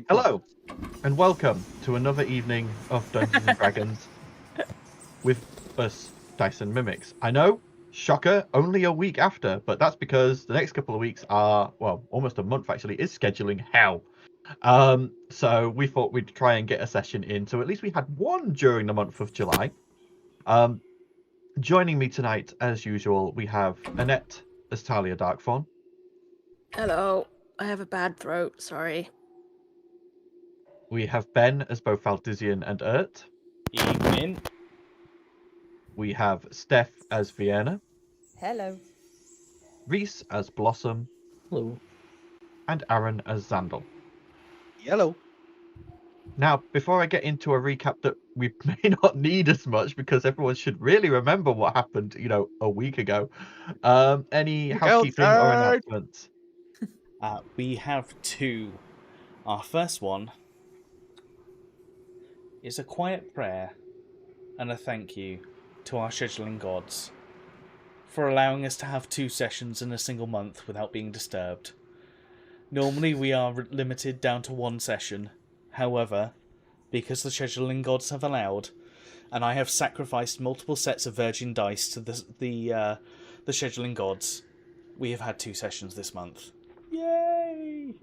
Hello, and welcome to another evening of Dungeons and Dragons with us, Dyson Mimics. I know, shocker, only a week after, but that's because the next couple of weeks are, well, almost a month actually, is scheduling hell. So we thought we'd try and get a session in, so at least we had one during the month of July. Joining me tonight, as usual, we have Annette as Talia Darkfawn. Hello. I have a bad throat, sorry. We have Ben as both Valdizian and Ert. Evening. We have Steph as Vienna. Hello. Reese as Blossom. Hello. And Aaron as Xandal. Hello. Now, before I get into a recap that we may not need as much because everyone should really remember what happened, a week ago. Any housekeeping or announcements? We have two. Our first one is a quiet prayer and a thank you to our scheduling gods for allowing us to have two sessions in a single month without being disturbed. Normally we are limited down to one session. However, because the scheduling gods have allowed, and I have sacrificed multiple sets of virgin dice to the scheduling gods, we have had two sessions this month. Yay!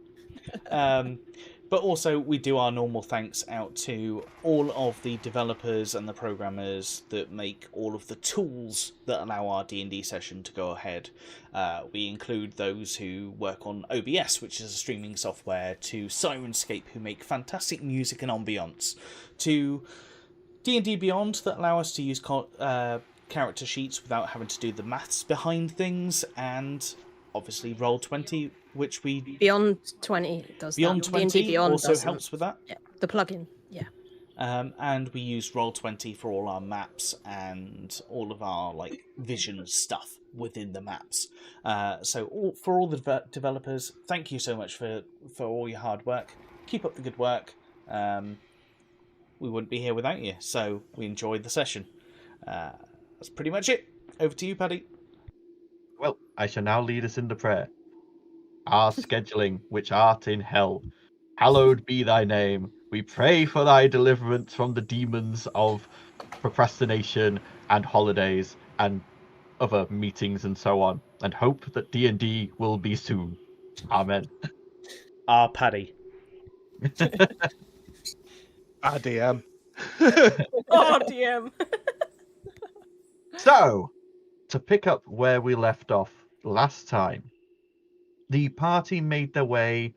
But also, we do our normal thanks out to all of the developers and the programmers that make all of the tools that allow our D&D session to go ahead. We include those who work on OBS, which is a streaming software, to Sirenscape, who make fantastic music and ambience, to D&D Beyond, that allow us to use character sheets without having to do the maths behind things, and obviously Roll20, which we... Beyond 20 does Beyond that. 20 Beyond also doesn't. helps with that. Yeah, the plugin, yeah. And we use Roll20 for all our maps and all of our vision stuff within the maps. For all the developers, thank you so much for all your hard work. Keep up the good work. We wouldn't be here without you, so we enjoyed the session. That's pretty much it. Over to you, Paddy. Well, I shall now lead us in the prayer. Our scheduling, which art in hell, hallowed be thy name. We pray for thy deliverance from the demons of procrastination and holidays and other meetings and so on, and hope that D&D will be soon. Amen. Paddy. DM. Oh, DM! So, to pick up where we left off last time, the party made their way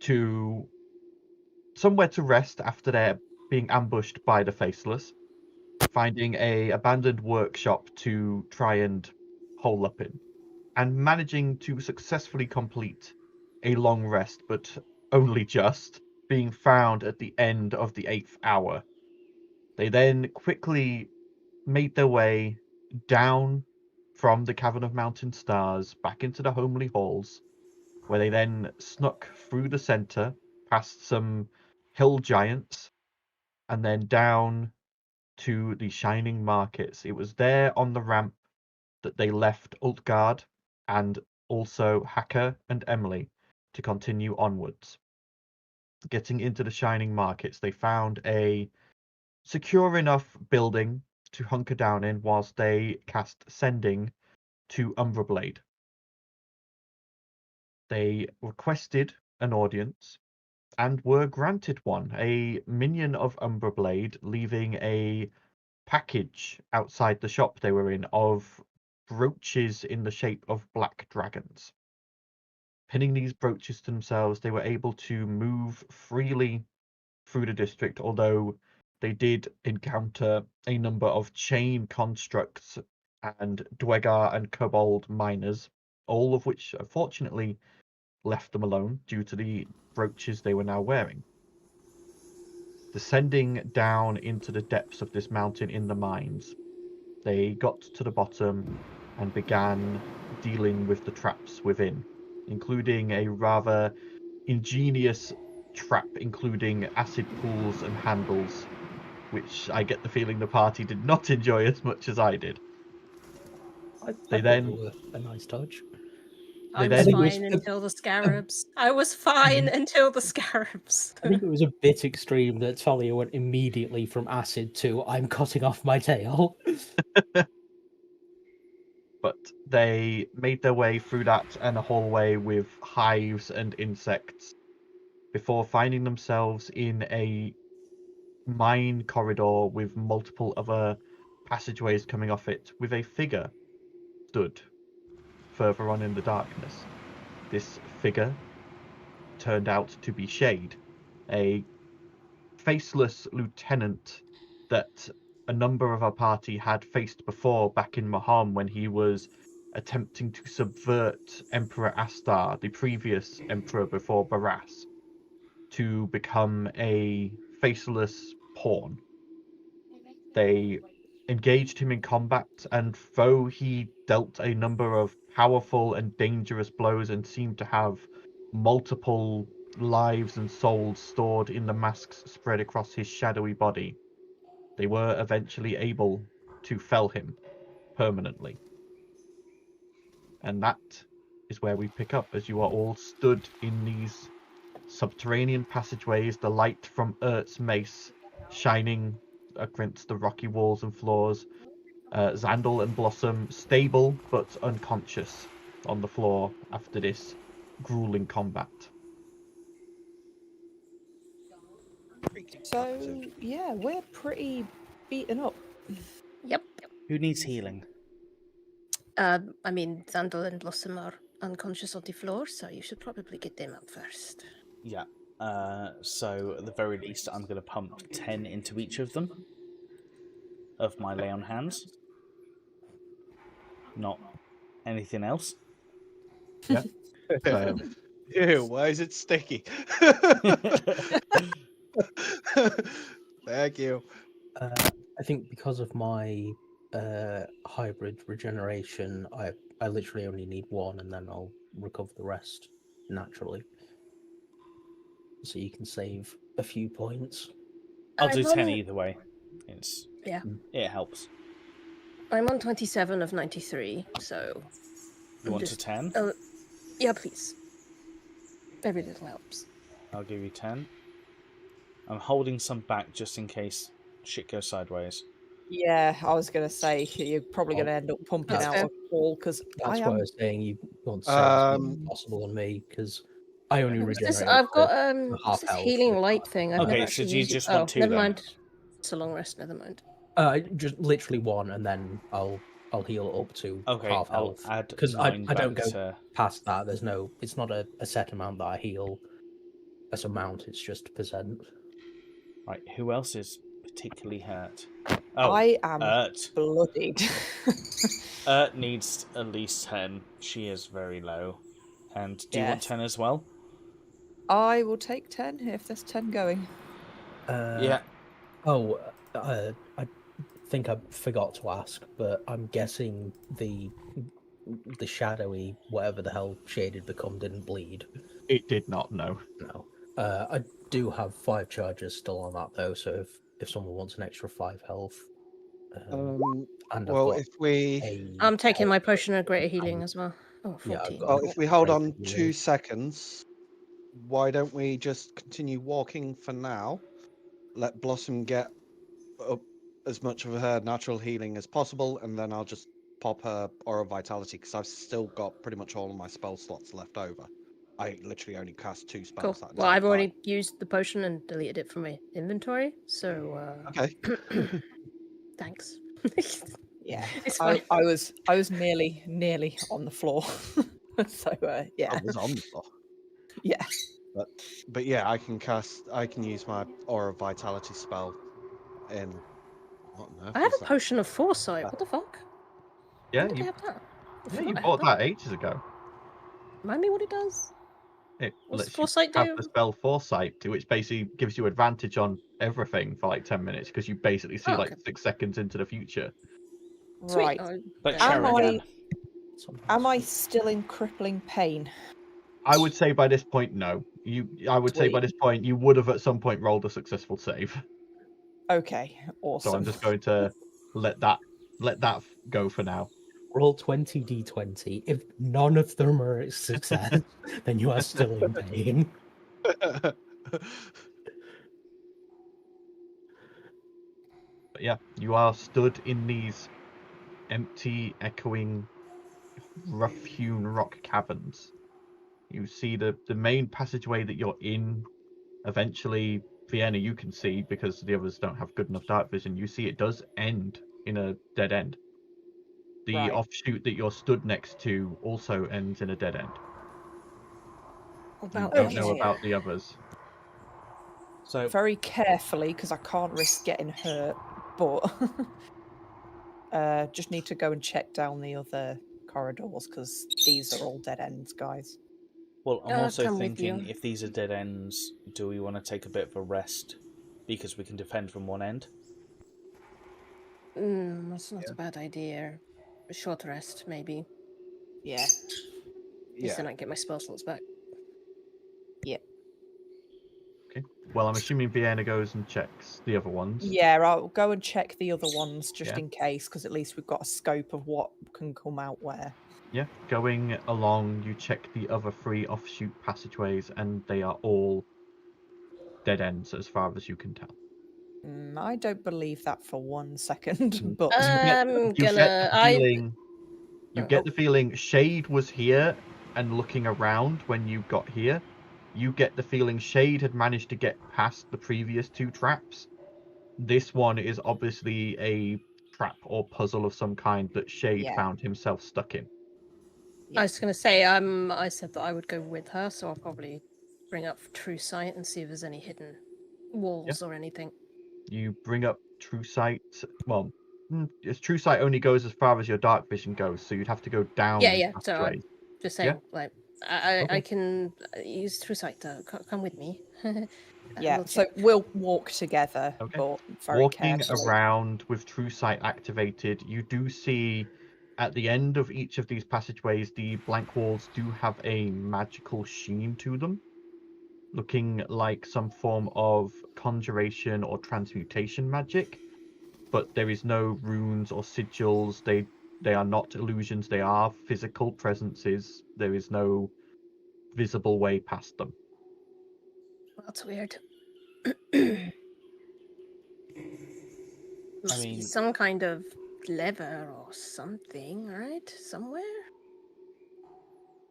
to somewhere to rest after they're being ambushed by the Faceless, finding a abandoned workshop to try and hole up in, and managing to successfully complete a long rest, but only just, being found at the end of the 8th hour. They then quickly made their way down from the Cavern of Mountain Stars back into the homely halls, where they then snuck through the center, past some hill giants, and then down to the Shining Markets. It was there on the ramp that they left Ultgard and also Hacker and Emily to continue onwards. Getting into the Shining Markets, they found a secure enough building to hunker down in whilst they cast Sending to Umbrablade. They requested an audience and were granted one, a minion of Umbrablade leaving a package outside the shop they were in of brooches in the shape of black dragons. Pinning these brooches to themselves, they were able to move freely through the district, although they did encounter a number of chain constructs and Dwegar and Kobold miners, all of which unfortunately left them alone due to the brooches they were now wearing. Descending down into the depths of this mountain in the mines, they got to the bottom and began dealing with the traps within, including a rather ingenious trap including acid pools and handles, which I get the feeling the party did not enjoy as much as I did. I They thought then were a nice touch. I They was then- fine until the scarabs. I was fine until the scarabs. I think it was a bit extreme that Talia went immediately from acid to I'm cutting off my tail. But they made their way through that and a hallway with hives and insects before finding themselves in a mine corridor with multiple other passageways coming off it, with a figure stood further on in the darkness. This figure turned out to be Shade, a faceless lieutenant that a number of our party had faced before back in Maham when he was attempting to subvert Emperor Astar, the previous emperor before Barras, to become a faceless pawn. They engaged him in combat, and though he dealt a number of powerful and dangerous blows and seemed to have multiple lives and souls stored in the masks spread across his shadowy body, they were eventually able to fell him permanently. And that is where we pick up, as you are all stood in these subterranean passageways, the light from Ert's mace shining against the rocky walls and floors. Xandal and Blossom stable but unconscious on the floor after this grueling combat. So, yeah, we're pretty beaten up. Yep. Who needs healing? I mean, Xandal and Blossom are unconscious on the floor, so you should probably get them up first. Yeah. So at the very least, I'm going to pump 10 into each of them of my lay on hands. Not anything else. Yeah. Ew, why is it sticky? Thank you. I think because of my hybrid regeneration, I literally only need one, and then I'll recover the rest naturally. So you can save a few points. I'll do I'm 10 on- either way. It helps. I'm on 27 of 93, so... You want to 10? Oh, yeah, please. Every little helps. I'll give you 10. I'm holding some back just in case shit goes sideways. Yeah, I was going to say, you're probably going to end up pumping That's out fair. a wall, because I That's why I am... was saying you want to save as much as possible on me, because I only regenerate. I've got half this health healing with light that. thing. I've Okay, never so actually you used just it. want two never then? mind. It's a long rest. Never mind. Just literally one, and then I'll heal up to Okay, half I'll health. add Because I 9 don't back go to... past that. There's no. It's not a set amount that I heal. As amount, it's just percent. Right, who else is particularly hurt? Oh, I am Ert. bloodied. Ert needs at least 10. She is very low. And do you want Yes. 10 as well? I will take 10 if there's 10 going. Yeah. Oh, I think I forgot to ask, but I'm guessing the shadowy whatever the hell shaded become didn't bleed. It did not, no. No. I do have 5 charges still on that though, so if someone wants an extra 5 health, and I've Well, got if we I'm taking my potion of greater healing as well. Oh, Yeah, I've 14. got- well, if we hold Great on healing. 2 seconds, why don't we just continue walking for now? Let Blossom get up as much of her natural healing as possible, and then I'll just pop her Aura of Vitality because I've still got pretty much all of my spell slots left over. I literally only cast 2 Cool. spells. That Well, entire I've already time. used the potion and deleted it from my inventory, so Okay. thanks. Yeah, It's fine. I was nearly on the floor. So yeah, I was on the floor. yeah. But yeah, I can use my Aura of Vitality spell in. What on earth I have is a that? potion of foresight. What the fuck? Yeah, When did I you, have that? I yeah, forgot you I had bought that ages ago. Remind me what it does. It What's lets you foresight have do? the spell Foresight, which basically gives you advantage on everything for like 10 minutes because you basically see Oh, like okay. 6 seconds into the future. Sweet. Right. Oh, But yeah. Am I- Sheridan, Am I still in crippling pain? I would say by this point, no. I would say by Sweet. this point, you would have at some point rolled a successful save. Okay, awesome. So I'm just going to let that go for now. Roll 20 d20. If none of them are a success, then you are still in pain. But yeah, you are stood in these empty, echoing, rough-hewn rock caverns. You see the main passageway that you're in. Eventually, Vienna, you can see, because the others don't have good enough dark vision, you see it does end in a dead end. The Right. offshoot that you're stood next to also ends in a dead end. You About don't know Okay. about the others. So Very carefully, because I can't risk getting hurt, but just need to go and check down the other corridors, because these are all dead ends, guys. well, I'm also come with thinking you. if these are dead ends, do we want to take a bit of a rest because we can defend from one end? That's not a bad idea. A short rest, maybe. Yeah. At least then I get my spell slots back. Okay. Well, I'm assuming Vienna goes and checks the other ones. Yeah, I'll go and check the other ones just Yeah. in case, because at least we've got a scope of what can come out where. Yeah. Going along, you check the other 3 offshoot passageways, and they are all dead ends as far as you can tell. I don't believe that for 1 second, but You get the feeling Shade was here and looking around when you got here. You get the feeling Shade had managed to get past the previous 2 traps. This one is obviously a trap or puzzle of some kind that Shade Yeah. found himself stuck in. I was going to say, I said that I would go with her, so I'll probably bring up True Sight and see if there's any hidden walls or anything. You bring up True Sight. Well, True Sight only goes as far as your dark vision goes, so you'd have to go down. Yeah. these So I'm passageways. just saying, like, I Okay. can use True Sight to come with me. yeah. We'll So check. we'll walk together, Okay. but very Walking carefully. around with True Sight activated, you do see at the end of each of these passageways, the blank walls do have a magical sheen to them, looking like some form of conjuration or transmutation magic. But there is no runes or sigils. They are not illusions. They are physical presences. There is no visible way past them. That's weird. I Must be mean, some kind of lever or something, right? Somewhere?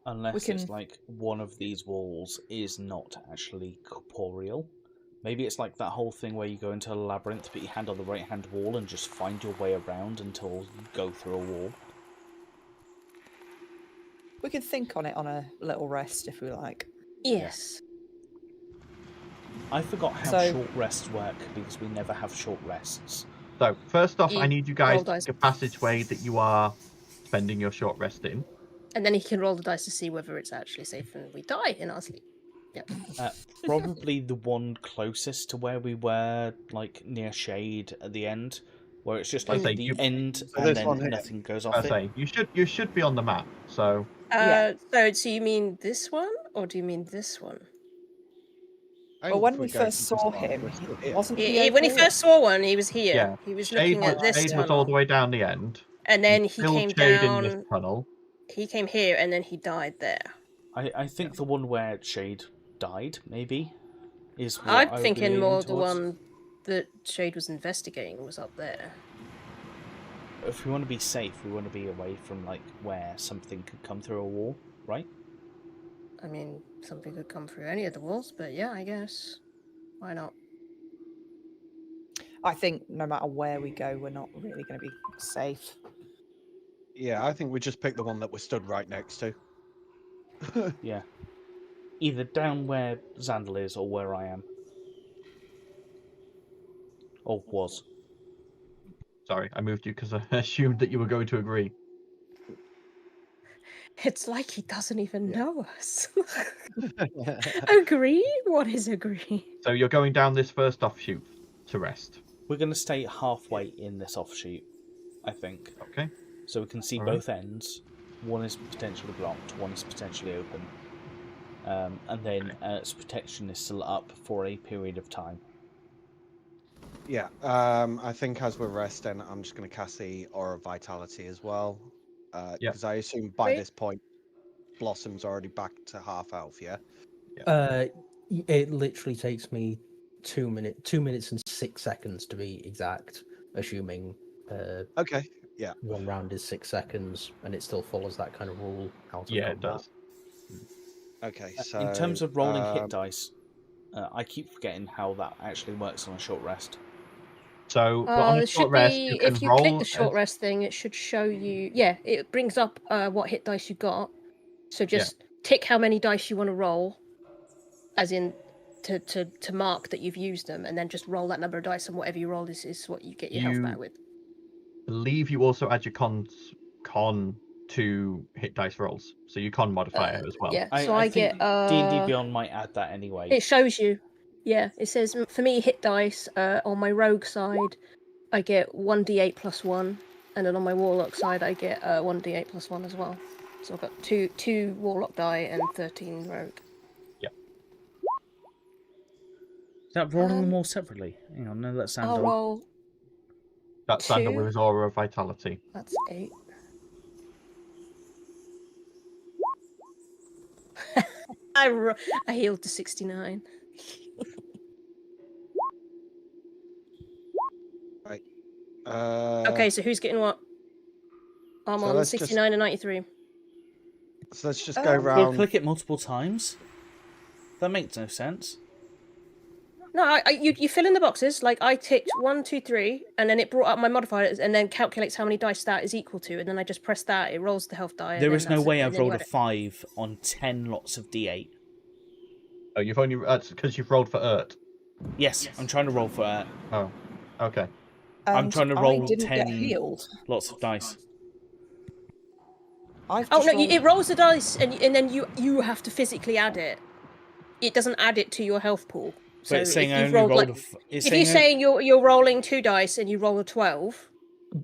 unless can- it's like one of these walls is not actually corporeal. Maybe it's like that whole thing where you go into a labyrinth, put your hand on the right-hand wall and just find your way around until you go through a wall. We can think on it on a little rest if we like. Yes. I forgot how So- short rests work because we never have short rests. So first off, I You need you guys roll to dice. pick a passageway that you are spending your short rest in. And then he can roll the dice to see whether it's actually safe and we die in our sleep. Yep. Probably the one closest to where we were, like near Shade at the end, where it's just like say the you- end So and this then one here. nothing goes I off it. say you should be on the map. So Yeah. So you mean this one, or do you mean this one? I But think when if we go first to this saw one, him, we're still here. wasn't When he over first saw one, he was here. yeah, He was Shade looking at this was tunnel, all the way down the end. and then he Killed came Shade in this down. tunnel. He came here, and then he died there. I think the one where Shade died, maybe, is what I'm I would be thinking leaning more the towards. one that Shade was investigating was up there. If we want to be safe, we want to be away from like where something could come through a wall, right? I mean, something could come through any of the walls, but yeah, I guess. Why not? I think no matter where we go, we're not really going to be safe. Yeah, I think we just pick the one that we're stood right next to. Yeah. Either down where Xandal is or where I am. Or was. Sorry, I moved you because I assumed that you were going to agree. It's like he doesn't even Yeah. know us. Agree? What is agree? So you're going down this first offshoot to rest. We're going to stay halfway in this offshoot, I think. Okay. So we can see Alright. both ends. One is potentially blocked, one is potentially open. And then its protection is still up for a period of time. Yeah, I think as we're resting, I'm just going to cast the Aura of Vitality as well. Because I assume by Wait. this point, Blossom's already back to half health. Yeah. It literally takes me 2 minutes and 6 seconds to be exact, assuming Okay. Yeah. one round is 6 seconds, and it still follows that kind of rule out of Yeah, it combat. does. Okay. So In terms of rolling hit dice, I keep forgetting how that actually works on a short rest. So, but on a It short should rest, be you can if you roll click the short rest thing, it should show you. Yeah, it brings up what hit dice you got. So just tick how many dice you want to roll, as in to mark that you've used them, and then just roll that number of dice, and whatever you roll is what you get your health back with. believe you also add your con to hit dice rolls, so your con modifier as well. Yeah, so I think get D&D Beyond might add that anyway. It shows you. Yeah, it says for me hit dice on my rogue side, I get 1d8 plus 1, and then on my warlock side I get 1d8 plus 1 as well. So I've got two warlock die and 13 rogue. Is that rolling them all separately? Hang on, no, that's I'll Sandal. roll. That's Sandal 2. with his aura of vitality. That's 8. I healed to 69. Right. Okay, so who's getting what? I'm So on let's just- 69 and 93. So let's just go We'll round. click it multiple times? That makes no sense. No, you fill in the boxes. Like I ticked 1, 2, 3, and then it brought up my modifiers, and then calculates how many dice that is equal to, and then I just press that. It rolls the health die. and There then is no that's it, way and I've then you rolled a add it. 5 on 10 lots of D8. Oh, you've only because you've rolled for Urt. Yes, I'm trying to roll for that. Oh, okay. I'm And trying to I roll didn't 10 get healed. lots of dice. I've Oh just no, rolled- it rolls the dice, and then you have to physically add it. It doesn't add it to your health pool. So But it's saying if I you've only rolled rolled like, it's if you're saying you're rolling 2 dice and you roll a 12,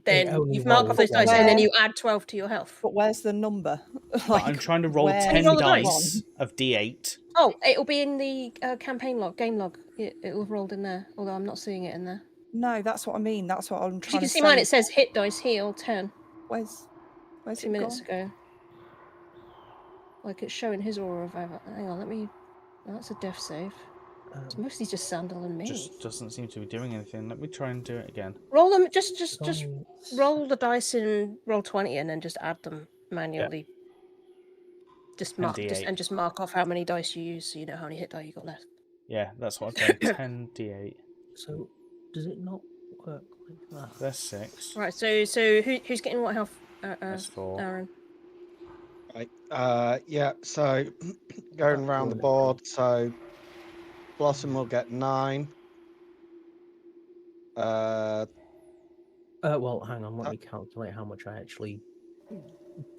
then only you've marked off rolls those dice, one and then die. you add 12 to your health. But where's the number? But I'm trying to roll where- 10 roll the dice. dice of D8. Oh, it'll be in the campaign log, game log. It'll have rolled in there, although I'm not seeing it in there. No, that's what I mean. That's what I'm 'Cause trying you to can see say. mine. It says hit dice heal 10. Where's 2 it minutes gone? ago. Like it's showing his aura of hang on, let me. That's a death save. It's mostly just Sandal and me. Just doesn't seem to be doing anything. Let me try and do it again. Roll them. Just roll the dice in Roll20 and then just add them manually. Just mark D8. just mark off how many dice you use, so you know how many hit die you got left. Yeah, that's what I've done. 10 D8. So, does it not work like that? That's 6. Right. So who's getting what health? That's 4. Aaron. Right. Yeah. So going around the board. So Blossom will get 9. Well, hang on. Let me calculate how much I actually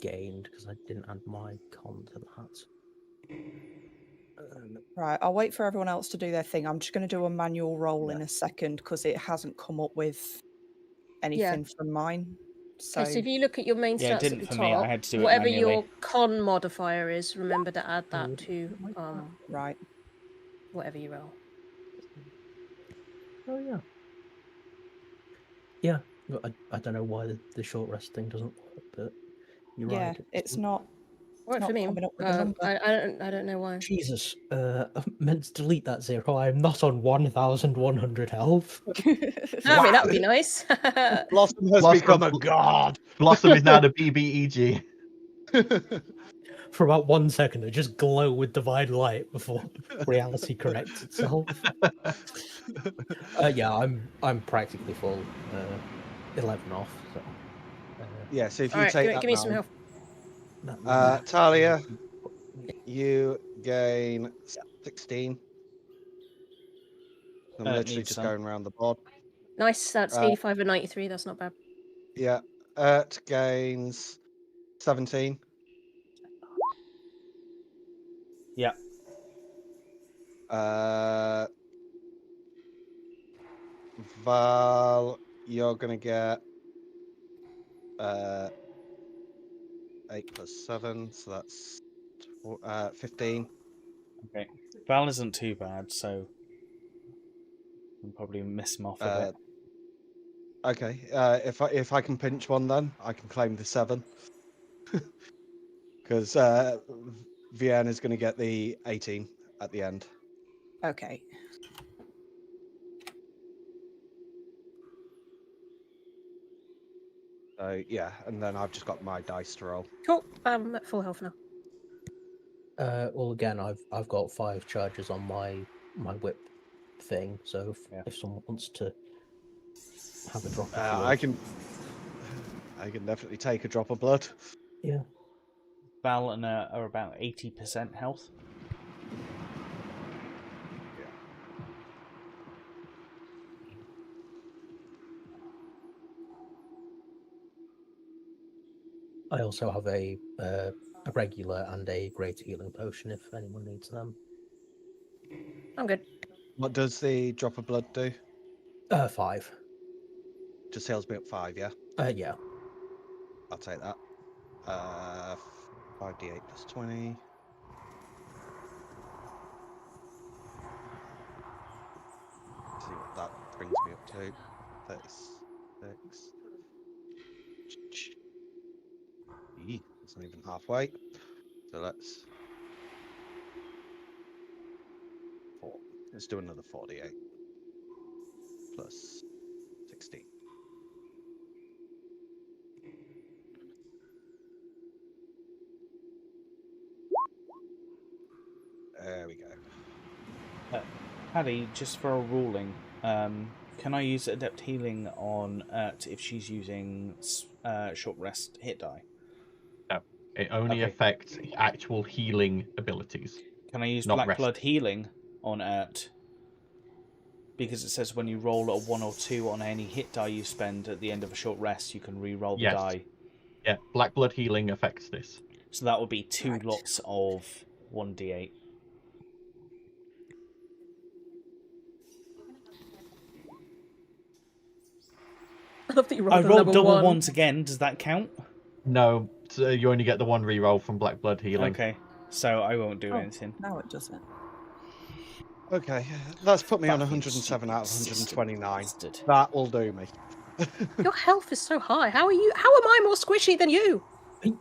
gained because I didn't add my con to that. Right, I'll wait for everyone else to do their thing. I'm just going to do a manual roll in a second because it hasn't come up with anything from mine. So, Okay, so if you look at your main Yeah, it stats didn't at the for me, I top, had to do it whatever manually. your con modifier is, remember to add that to right. whatever you roll. Oh yeah. Yeah. I don't know why the short rest thing doesn't work, but you're Yeah, right. it's not. Worked not for me. coming up with a number. I don't know why. Jesus, I meant to delete that 0. I'm not on 1,100 health. I mean, that would be nice. Blossom has Blossom- become a god. Blossom is now the BBEG. For about 1 second, I just glow with divine light before reality corrects itself. Yeah, I'm practically full. 11 off. So, Yeah. So if you All right, take give that me now, some health. Talia, you gain 16. I'm literally needs just some. going around the board. Nice. That's 85 and 93. That's not bad. Yeah. Urt gains 17. Yeah. Val, you're gonna get 8 plus 7, so that's 15. Okay. Val isn't too bad, so I'll probably miss him off a bit. Okay. If I can pinch one, then I can claim the 7. Because Vienne is going to get the 18 at the end. Okay. Yeah, and then I've just got my dice to roll. Cool. I'm at full health now. Well, again, I've got 5 charges on my whip thing, so if someone wants to have a drop of blood, I can definitely take a drop of blood. Yeah. Val and are about 80% health. I also have a regular and a great healing potion if anyone needs them. I'm good. What does the drop of blood do? 5. Just heals me up 5, yeah? Yeah. I'll take that. 5d8 plus 20. See what that brings me up to. 36. It's not even halfway. So let's do another 48 plus 16. There we go. Paddy, just for a ruling, can I use Adept Healing on Ert if she's using short rest hit die? No, it only affects actual healing abilities. Can I use not Black rest. Blood Healing on Ert? Because it says when you roll a 1 or 2 on any hit die you spend at the end of a short rest, you can re-roll the die. Yeah, Black Blood Healing affects this. So that would be 2 lots of 1d8. I love that you I rolled a rolled number double 1. ones again. Does that count? No, so you only get the 1 reroll from Black Blood Healing. Okay, so I won't do anything. No, it doesn't. Okay, that's put me on Fucking 107 out of stupid 129. bastard. That will do me. Your health is so high. How are you? How am I more squishy than you?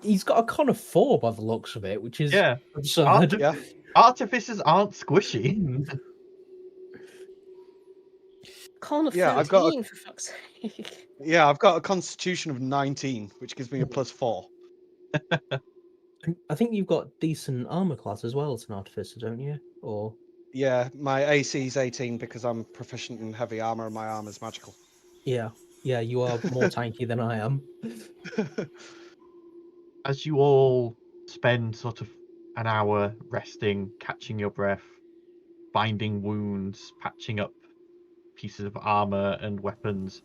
He's got a con of 4 by the looks of it, which is absurd. Yeah. Artificers aren't squishy. Con of Yeah, 13, I've got for fuck's sake. Yeah, I've got a constitution of 19, which gives me a +4. I think you've got decent armor class as well as an artificer, don't you? Or Yeah, my AC is 18 because I'm proficient in heavy armor and my armor's magical. yeah, you are more tanky than I am. As you all spend sort of an hour resting, catching your breath, binding wounds, patching up pieces of armor and weapons,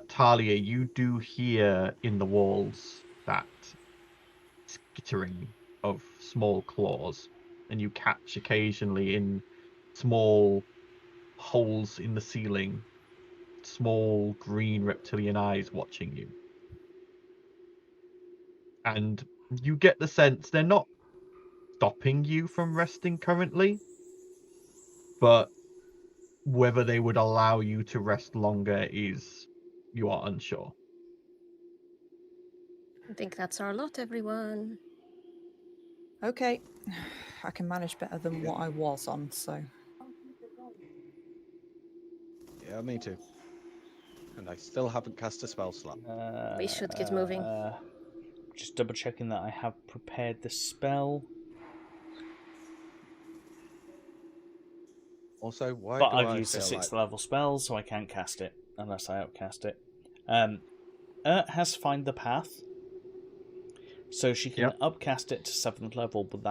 Talia, you do hear in the walls that skittering of small claws, and you catch occasionally in small holes in the ceiling small green reptilian eyes watching you. And you get the sense they're not stopping you from resting currently, but whether they would allow you to rest longer is you are unsure. I think that's our lot, everyone. Okay. I can manage better than what I was on, so. Yeah, me too. And I still haven't cast a spell slot. We should get moving. Just double checking that I have prepared the spell. Also, why But do I've I used a feel 6th like... level spell, so I can't cast it unless I outcast it. Has Find the Path, so she can upcast it to 7th level, but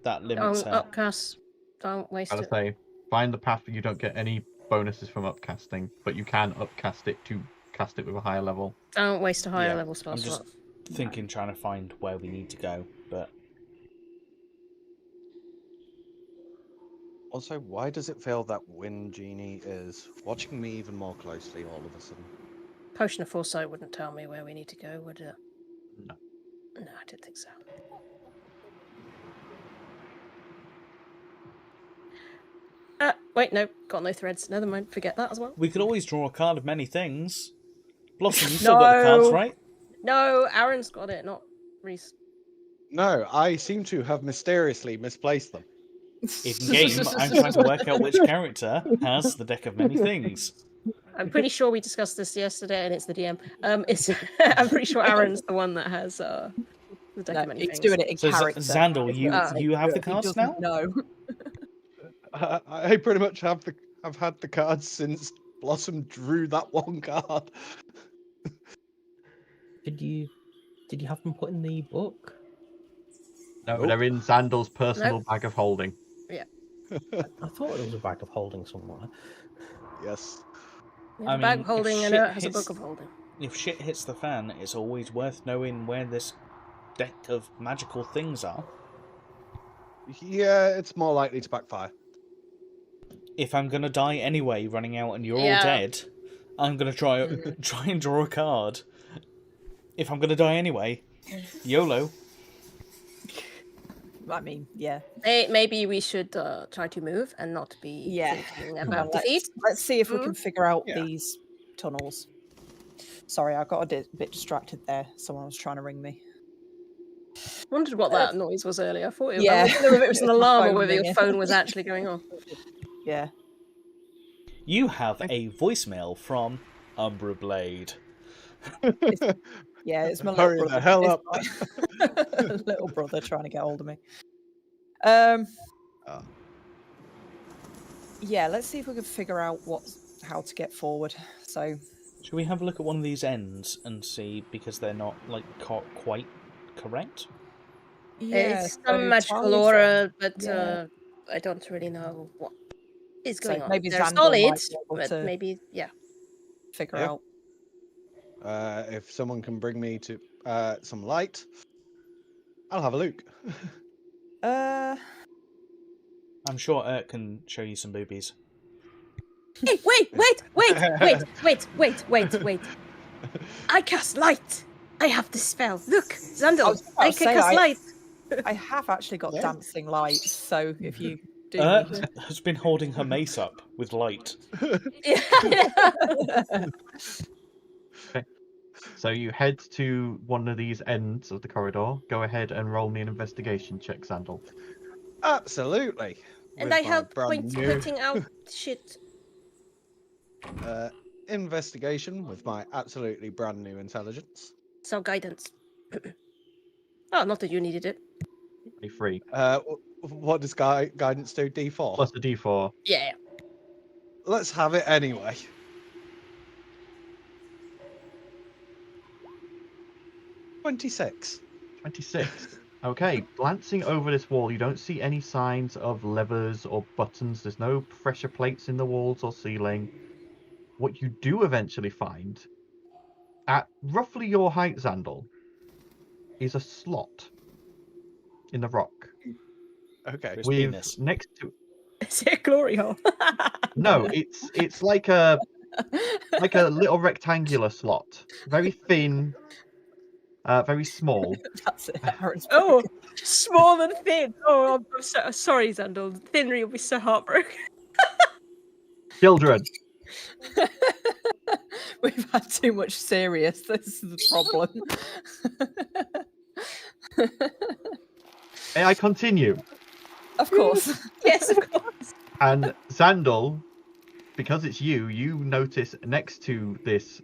that limits Don't her. upcast. Don't waste I'll it. say, Find the Path, you don't get any bonuses from upcasting, but you can upcast it to cast it with a higher level. Don't waste a higher Yeah, level spell I'm just slot. thinking, trying to find where we need to go, but Also, why does it feel that Wind Genie is watching me even more closely all of a sudden? Potion of Foresight wouldn't tell me where we need to go, would it? No. No, I didn't think so. Wait, no, got no threads. Never mind, forget that as well. we could always draw a card of many things. Blossom, you still got the cards, right? No, Aaron's got it, not Reese. No, I seem to have mysteriously misplaced them. In game, I'm trying to work out which character has the deck of many things. I'm pretty sure we discussed this yesterday, and it's the DM. I'm pretty sure Aaron's the one that has the deck of many he's things. doing it in So character. Xandal, you have the He cards doesn't now? know. I pretty much have had the cards since Blossom drew that one card. Did you have them put in the book? No, Nope. they're in Xandal's personal bag of holding. I thought there was a bag of holding somewhere. Yes. There's I a bag mean, of holding if and shit it has a hits- book of holding. If shit hits the fan, it's always worth knowing where this deck of magical things are. Yeah, it's more likely to backfire. If I'm gonna die anyway, running out and you're Yeah. all dead, I'm gonna try and draw a card. If I'm gonna die anyway, YOLO. I mean, yeah. Maybe we should try to move and not be Yeah. thinking Come about on, defeat. let's see if we can figure out Yeah. these tunnels. Sorry, I got a bit distracted there. Someone was trying to ring me. Wondered what that noise was earlier. I thought Yeah. I wasn't sure if it was an My alarm or phone whether your ringing. phone was actually going off. Yeah. You have a voicemail from Umbra Blade. Yeah, it's my Hurry little the brother. hell It's up. my little brother trying to get hold of me. Yeah, let's see if we can figure out how to get forward. So, Should we have a look at one of these ends and see, because they're not like quite correct? yeah, It's so some magical Tali's aura, but yeah. I don't really know what is So going on. maybe They're Xandal solid, might be able but to- maybe, yeah. figure Yeah. out. If someone can bring me to some light, I'll have a look. I'm sure Ert can show you some boobies. Hey, wait. I cast light. I have the spell. Look, I Xandal, was about I to can say, cast light. I have actually got Yeah. dancing lights, so if you do Ert need has been holding her mace up with light. So you head to one of these ends of the corridor. Go ahead and roll me an investigation check, Xandal. Absolutely. And With I my help brand new, pointing out shit. investigation with my absolutely brand new intelligence. So guidance. Oh, not that you needed it. 23 What does guidance do? D4. plus a d4. Yeah. Let's have it anyway. $26. 26. Okay, glancing over this wall, you don't see any signs of levers or buttons. There's no pressure plates in the walls or ceiling. What you do eventually find, at roughly your height, Xandal, is a slot in the rock Okay. Chris with Penis. next to Is it a glory hole? no, it's like a little rectangular slot, very thin, very small. That's it. Aaron's Oh, small and thin. Oh, I'm so sorry, Xandal. Thinner, you'll be so heartbroken. Children, We've had too much serious. This is the problem. may I continue? Of course. Yes, of course. And Xandal, because it's you notice next to this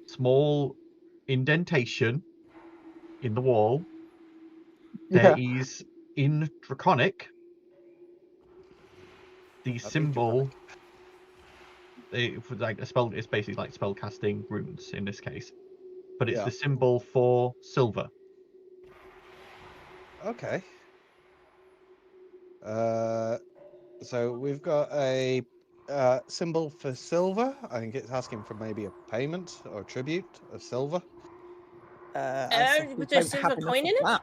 small indentation in the wall, there is in Draconic the symbol. Like a spell, it's basically like spell casting runes in this case, but it's Yeah. the symbol for silver. Okay. So we've got a symbol for silver. I think it's asking for maybe a payment or tribute of silver. I think we with there's don't silver have enough coin of in it? that.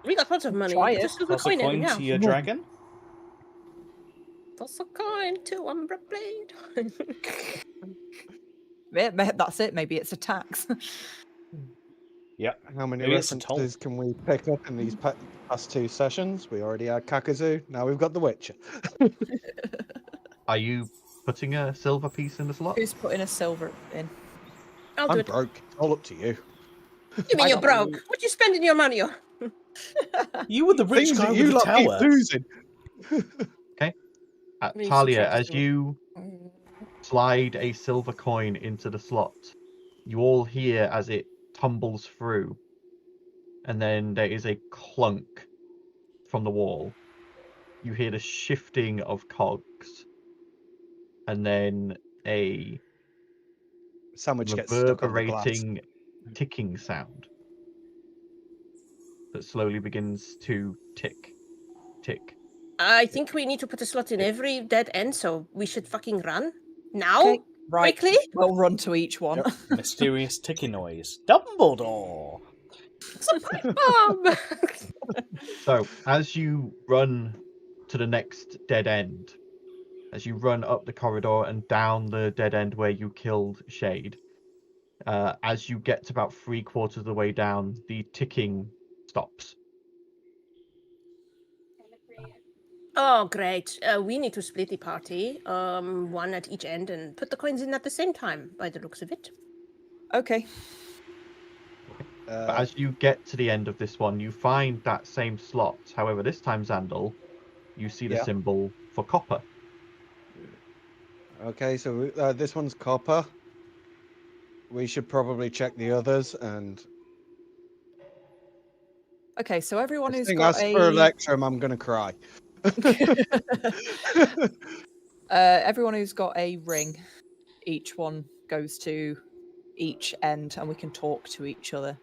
We got lots of money. Try Put it. a silver Toss a coin in coin it, to yeah. your dragon. Toss a coin to Umbra Blade. Yeah, that's it. Maybe it's a tax. Yep. How many Maybe it's a toll. references can we pick up in these past two sessions? We already had Kakazoo. Now we've got The Witcher. Are you putting a silver piece in the slot? Who's putting a silver in? I'll do I'm it. broke. It's all up to you. You mean I you're got broke? loot. What you spending your money on? You were the rich Things guy that with you the lot keep tower. losing. We Talia, subtract as zero. you slide a silver coin into the slot, you all hear as it tumbles through, and then there is a clunk from the wall. You hear the shifting of cogs, and then a Sandwich gets stuck on the glass. reverberating ticking sound that slowly begins to tick, tick. I think we need to put a slot in every dead end, so we should fucking run now. Okay, right. Quickly. We'll run to each one. Yep. Mysterious ticking noise. Dumbledore. It's a pipe bomb. So, as you run to the next dead end, as you run up the corridor and down the dead end where you killed Shade, as you get to about 3/4 of the way down, the ticking stops. Oh, great. We need to split the party, one at each end, and put the coins in at the same time, by the looks of it. Okay. But as you get to the end of this one, you find that same slot. However, this time, Xandal, you see the Yeah. symbol for copper. Okay, so this one's copper. We should probably check the others and. Okay, so everyone This who's thing got asks a for Electrum, I'm gonna cry. everyone who's got a ring, each one goes to each end, and we can talk to each other.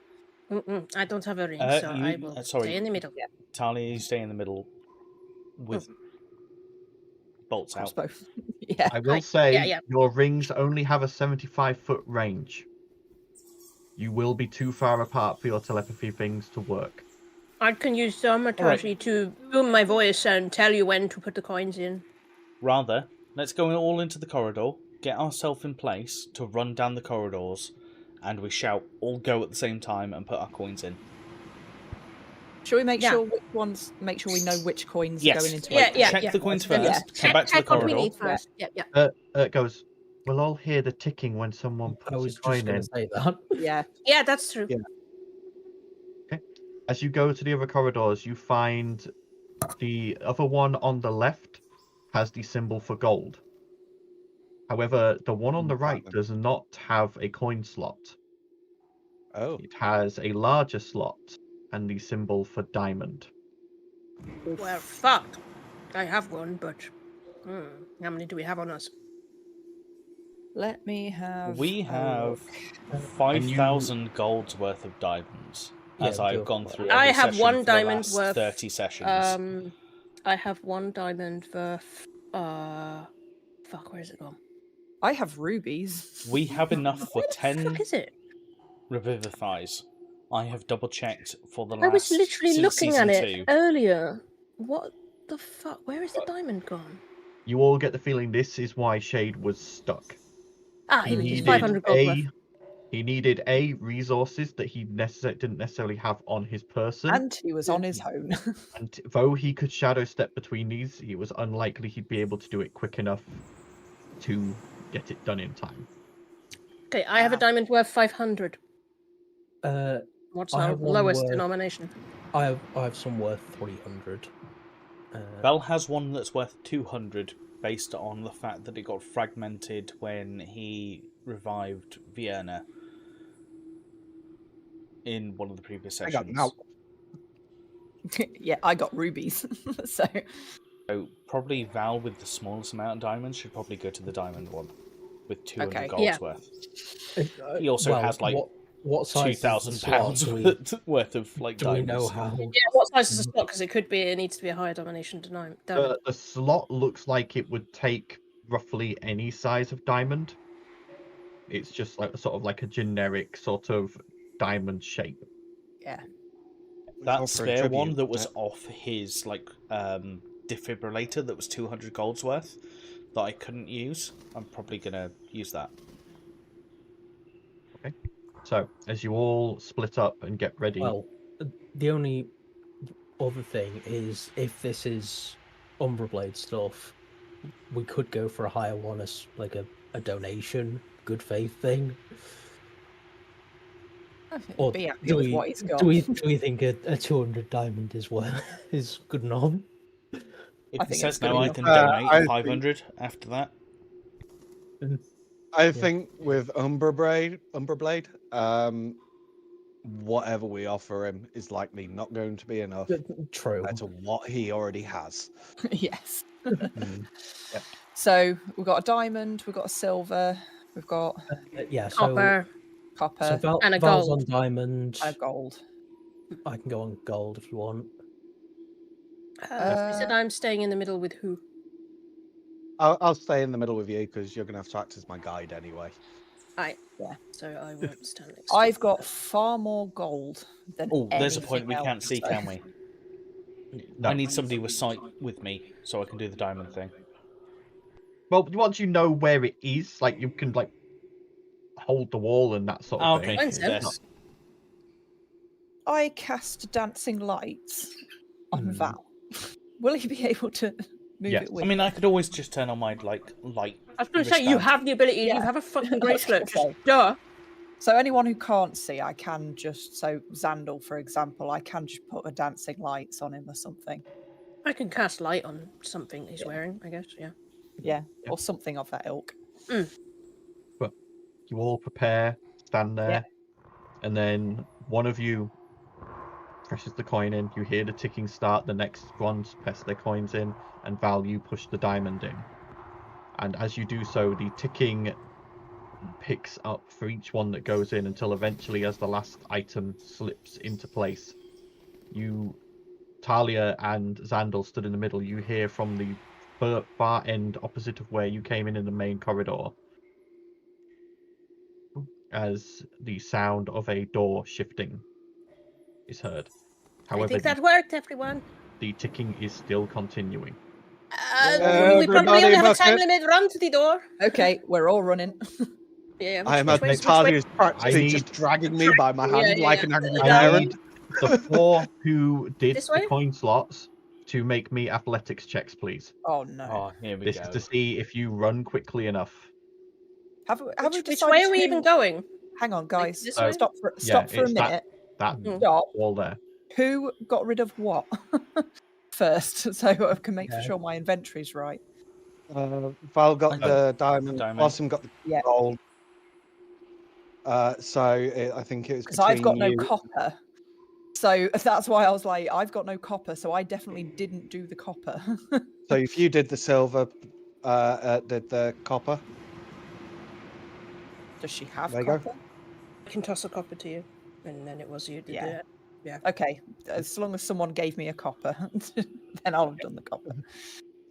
I don't have a ring, so You- I will sorry. stay in the middle. Talia, you stay in the middle with bolts out. Crossbow. Yeah. I will Right. say Yeah, yeah. your rings only have a 75-foot range. You will be too far apart for your telepathy things to work. I can use Armatae to boom my voice and tell you when to put the coins in. Rather, let's go all into the corridor, get ourselves in place to run down the corridors, and we shout, all go at the same time and put our coins in. Should we make Yeah. sure which ones? Make sure we know which coins are Yes. going into. Yeah, each yeah, one? Check the coins Yeah. first, come back to the Check what we corridor. need first. Yeah. It goes, we'll all hear the ticking when someone I puts was a just coin going in. to say that. Yeah. Yeah, that's true. Yeah. As you go to the other corridors, you find the other one on the left has the symbol for gold. However, the one on the right Platinum. does not have a coin slot. Oh, It has a larger slot and the symbol for diamond. Well, fuck. I have one, but how many do we have on us? Let me have. We a have look. 5,000 gold's worth of diamonds, as Yeah, we do I've have gone quite a through lot. every I have session one for the diamond last worth, 30 sessions. I have one diamond worth. Fuck, where is it gone? I have rubies. We have enough for Where the 10 fuck is it? revivifies. I have double checked for the last I was literally since looking at season it 2. earlier. What the fuck? Where is the diamond gone? You all get the feeling this is why Shade was stuck. Ah, He here it is. needed 500 gold worth. he needed resources that he didn't necessarily have on his person. And he was on his own. And though he could shadow step between these, it was unlikely he'd be able to do it quick enough to get it done in time. Okay, I have a diamond worth 500. What's I our have one lowest worth- denomination? I have some worth 300. Bell has one that's worth 200 based on the fact that it got fragmented when he revived Vienna in one of the previous I sessions. got now. Yeah, I got rubies. So So probably Val with the smallest amount of diamonds should probably go to the diamond one with 200 Okay. gold's Yeah. worth. He also has like what size is the £2,000 slot? Do we, worth of like do we diamonds. know how? Yeah, what size is the slot? Because it needs to be a higher domination diamond. The slot looks like it would take roughly any size of diamond. It's just like sort of like a generic sort of diamond shape. yeah. That All for a spare one tribute, that was isn't off his like defibrillator that was 200 gold's worth that I couldn't use. I'm probably gonna use that. So as you all split up and get ready, Well, the only other thing is if this is Umbra Blade stuff, we could go for a higher one as like a donation, good faith thing. Or Be happy do with we, what he's got. do we think a 200 diamond is is good enough? If I it think says it's good no, I enough. can I donate think- 500 after that. I think with Umberblade, whatever we offer him is likely not going to be enough True. to what he already has. Yes. Mm. So we've got a diamond, we've got a silver, we've got Yeah, so Copper. copper, And a Val's gold. on diamond. and a gold. I can go on gold if you want. Is it I'm staying in the middle with who? I'll stay in the middle with you because you're going to have to act as my guide anyway. Yeah. So I won't stand next to I've you. got far more gold than Oh, there's a point we anything can't else, see, so- can we? No. I need somebody with sight with me so I can do the diamond thing. Well, once you know where it is, like you can like hold the wall and that sort of Okay, thing. Mine's It's out. not- I cast dancing lights on Hmm. Val. Will he be able to move Yes. it with I mean, I could always just turn on my light. I was going to say, you wristband. have the ability. Yeah. You have a fucking I was bracelet. gonna Just duh. So anyone who can't see, I can just, so Xandal, for example, I can just put a dancing lights on him or something. I can cast light on something he's wearing, I guess. Yeah. Yeah, Yeah. or something of that ilk. You all prepare, stand there, Yeah. and then one of you presses the coin in. You hear the ticking start. The next ones press their coins in, and Val, you push the diamond in. And as you do so, the ticking picks up for each one that goes in until eventually, as the last item slips into place, you, Talia and Xandal stood in the middle. You hear from the far end opposite of where you came in the main corridor, as the sound of a door shifting is heard. I However, think that worked, everyone. the ticking is still continuing. We probably only have a time limit. Run to the door. Okay, we're all running. Yeah. I Which way? imagine Talia's practically I just dragging me by my hand Yeah, like yeah. an angry I parent. need the 4 who did This the way? coin slots to make me athletics checks, please. Oh no. Oh, here we This go. is to see if you run quickly enough. Have we Which decided way are we who- even going? Hang on, guys. this way? Stop for Yeah, a it's that- minute. That Hmm. Stop. wall there. Who got rid of what first, so I can make Okay. sure my inventory's right. Val got the diamond. Diamond. Blossom got the Yeah. gold. I think it was Because I've got no between you- copper. So that's why I was like, I've got no copper, so I definitely didn't do the copper. So if you did the silver, did the copper. Does she have There you go. copper? I can toss a copper to you, and then it was you did Yeah. it. Okay, as long as someone gave me a copper, then I'll have done the copper.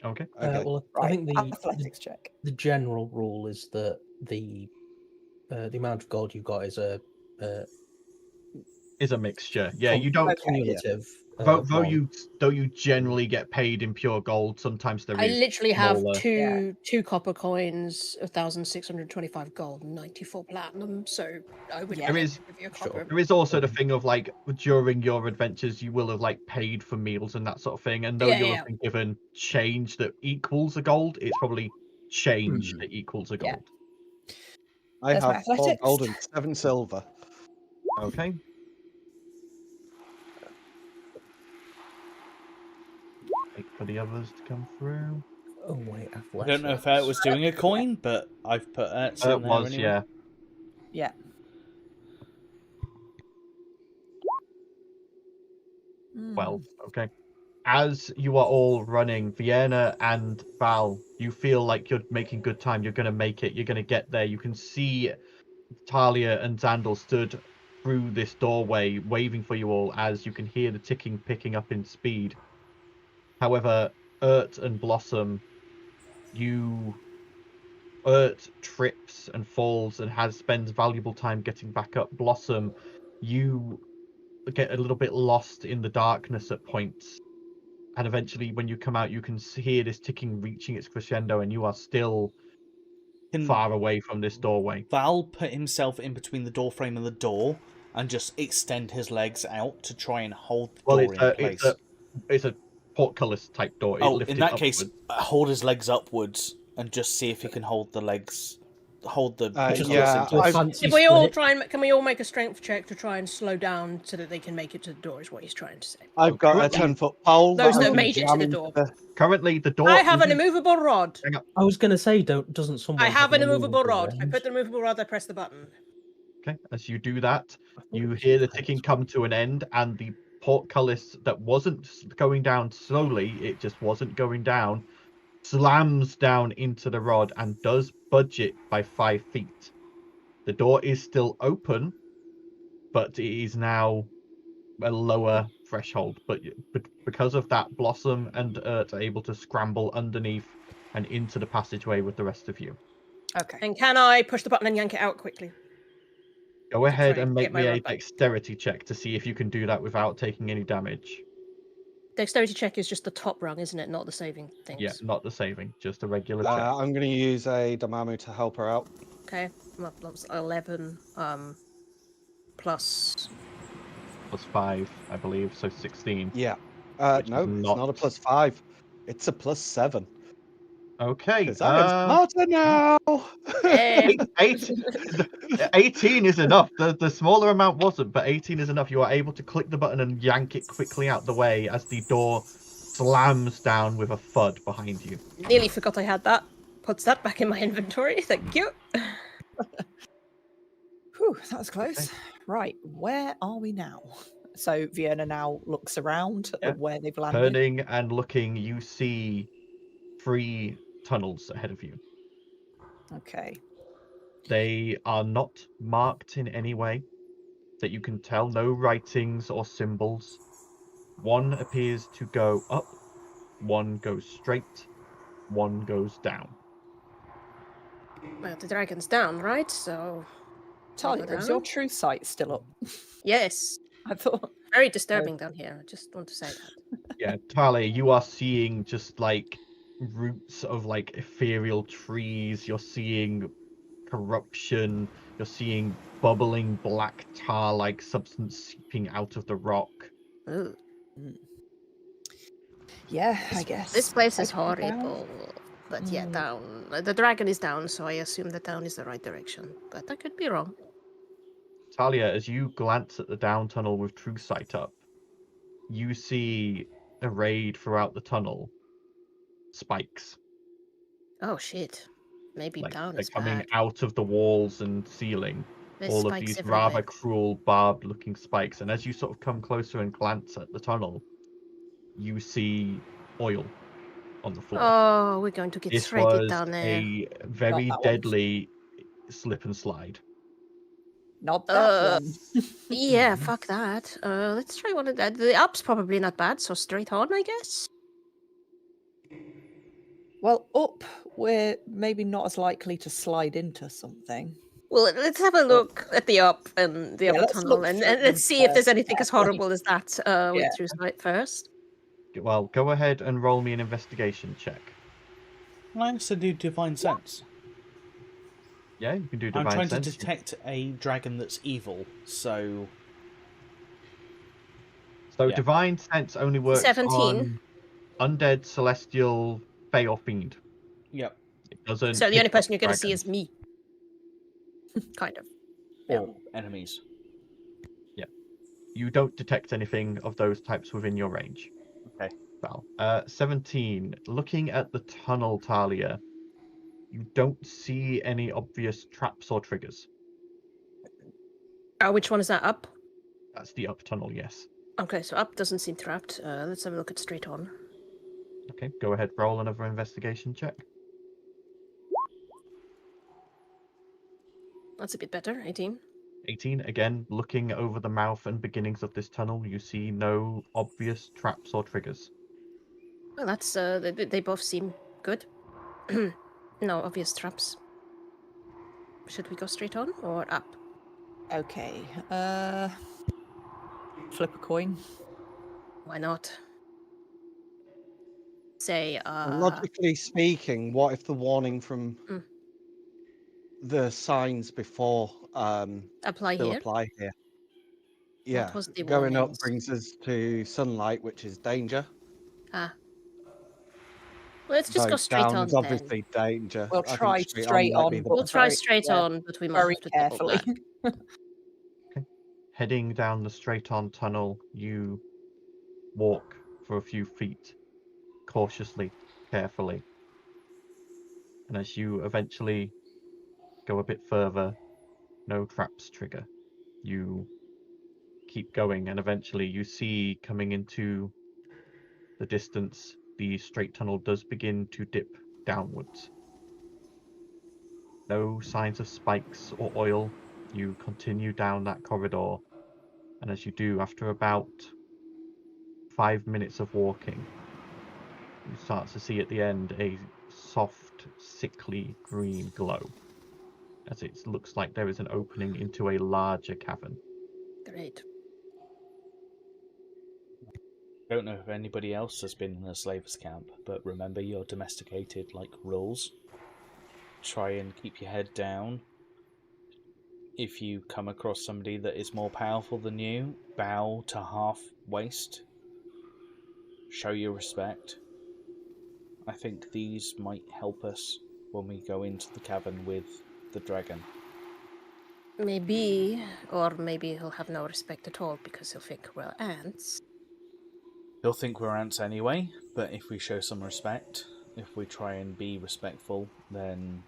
Okay. Okay. Well, I Right, think athletics check. the general rule is that the amount of gold you've got is a Is a mixture. Yeah, you don't. Okay, yeah. cumulative. Though one. you generally get paid in pure gold, sometimes there I is literally have smaller- two copper coins, 1,625 gold, and 94 platinum. So I would Yeah. There is- give you a Sure. copper. There is also the thing of like during your adventures, you will have like paid for meals and that sort of thing. And though Yeah, you'll yeah. have been given change that equals a gold, it's probably change that equals a Yeah. gold. I There's my have 4 athletics. gold and 7 silver. Okay. Wait for the others to come through. Oh wait, I don't know if Ert was doing a coin, but I've put Ert's It in there was, anyway. yeah. Yeah. Well, okay. As you are all running, Vienna and Val, you feel like you're making good time. You're going to make it. You're going to get there. You can see Talia and Xandal stood through this doorway, waving for you all, as you can hear the ticking picking up in speed. However, Ert and Blossom, Ert trips and falls and spends valuable time getting back up. Blossom, you get a little bit lost in the darkness at points, and eventually when you come out you can hear this ticking reaching its crescendo, and you are still Can far away from this doorway. Val put himself in between the door frame and the door and just extend his legs out to try and hold the Well, door in place? it's a portcullis type door. It Oh, lifted in that case, upwards. hold his legs upwards and just see if he can hold the legs hold the. Yeah, Do a fancy If we all split. can we all make a strength check to try and slow down so that they can make it to the door? Is what he's trying to say. I've got a Currently- 10-foot pole. Those I that can made it to jam the into door. Currently, the door. I have an immovable rod. I was going to say, doesn't someone I have an immovable rod. I range? put the immovable rod. I press the button. Okay, as you do that, I thought you it was hear the fine. ticking come to an end, and the portcullis that wasn't going down slowly, it just wasn't going down, slams down into the rod and does budge it by 5 feet. The door is still open, but it is now a lower threshold. But because of that, Blossom and Ert are able to scramble underneath and into the passageway with the rest of you. Okay. And can I push the button and yank it out quickly? Go ahead try and and make get my me a rod back. dexterity check to see if you can do that without taking any damage. Dexterity check is just the top rung, isn't it? Not the saving things. Yeah, not the saving, just a regular check. I'm going to use a Damamu to help her out. Okay. Well, that's 11 plus. Plus 5, I believe, so 16. Yeah. Which No, is it's not- not a +5. It's a +7. Okay. Because I am smarter now. Eh, 18 is enough. The smaller amount wasn't, but 18 is enough. You are able to click the button and yank it quickly out the way as the door slams down with a thud behind you. nearly forgot I had that. Puts that back in my inventory. Thank you. Whew, that was close. Right, where are we now? So Vienna now looks around Yeah. at where they've landed. Turning and looking, you see 3 tunnels ahead of you. Okay. They are not marked in any way that you can tell. No writings or symbols. One appears to go up, one goes straight, one goes down. Well, the dragon's down, right? So Talia, is your true sight still up? yes, I thought. very disturbing down here. I just want to say that. Yeah, Talia, you are seeing just like roots of like ethereal trees. You're seeing corruption. You're seeing bubbling black tar-like substance seeping out of the rock. Ooh, Yeah, I guess. this place is Take it down. horrible. But yeah, Mm. down. The dragon is down, so I assume that down is the right direction. But I could be wrong. Talia, as you glance at the down tunnel with true sight up, you see arrayed throughout the tunnel spikes. Oh shit. Maybe Like down they're is coming bad. out of the walls and ceiling. There's All of spikes these everywhere. rather cruel, barbed-looking spikes. And as you sort of come closer and glance at the tunnel, you see oil on the floor. Oh, we're going to get This shredded was down there. a very that one. deadly slip and slide. Not that one. Yeah, fuck that. Let's try one of that. The up's probably not bad, so straight on, I guess. Well, up, we're maybe not as likely to slide into something. Well, let's have a look at the up and the Yeah, upper let's tunnel, look and through them let's see if there's first, anything as definitely. horrible as that with Yeah. True Sight first. Well, go ahead and roll me an investigation check. Can I also do divine sense? Yeah, you can do I'm divine trying sense. to detect a dragon that's evil, so So yeah. divine sense only works 17. on undead, celestial, fey, or fiend. yep. It doesn't. So the pick only up person you're going to see dragons. is me. Kind of. Or enemies. You don't detect anything of those types within your range. Okay. Well, 17. Looking at the tunnel, Talia, you don't see any obvious traps or triggers. Which one is that? Up? That's the up tunnel, yes. Okay, so up doesn't seem trapped. Let's have a look at straight on. Okay, go ahead, roll another investigation check. That's a bit better. 18. 18. Again, looking over the mouth and beginnings of this tunnel, you see no obvious traps or triggers. Well, that's they both seem good. No obvious traps. Should we go straight on or up? Okay. Flip a coin. Why not? Say, Logically speaking, what if the warning from Mm. the signs before apply still here. apply here? Yeah, was the going up warnings? brings us to sunlight, which is danger. Ah, Let's just go straight down on is then. obviously danger. We'll I think try straight might on, be the but We'll try very- straight yeah, on, but we might very have to double carefully. back. Heading down the straight-on tunnel, you walk for a few feet, cautiously, carefully. And as you eventually go a bit further, no traps trigger. You keep going, and eventually you see coming into the distance, the straight tunnel does begin to dip downwards. No signs of spikes or oil. You continue down that corridor, and as you do, after about 5 minutes of walking, you start to see at the end a soft, sickly green glow, as it looks like there is an opening into a larger cavern. Great. I don't know if anybody else has been in a slaver's camp, but remember you're domesticated like rules. Try and keep your head down. If you come across somebody that is more powerful than you, bow to half waist. Show your respect. I think these might help us when we go into the cavern with the dragon. Maybe, or maybe he'll have no respect at all because he'll think we're ants. He'll think we're ants anyway, but if we show some respect, if we try and be respectful, then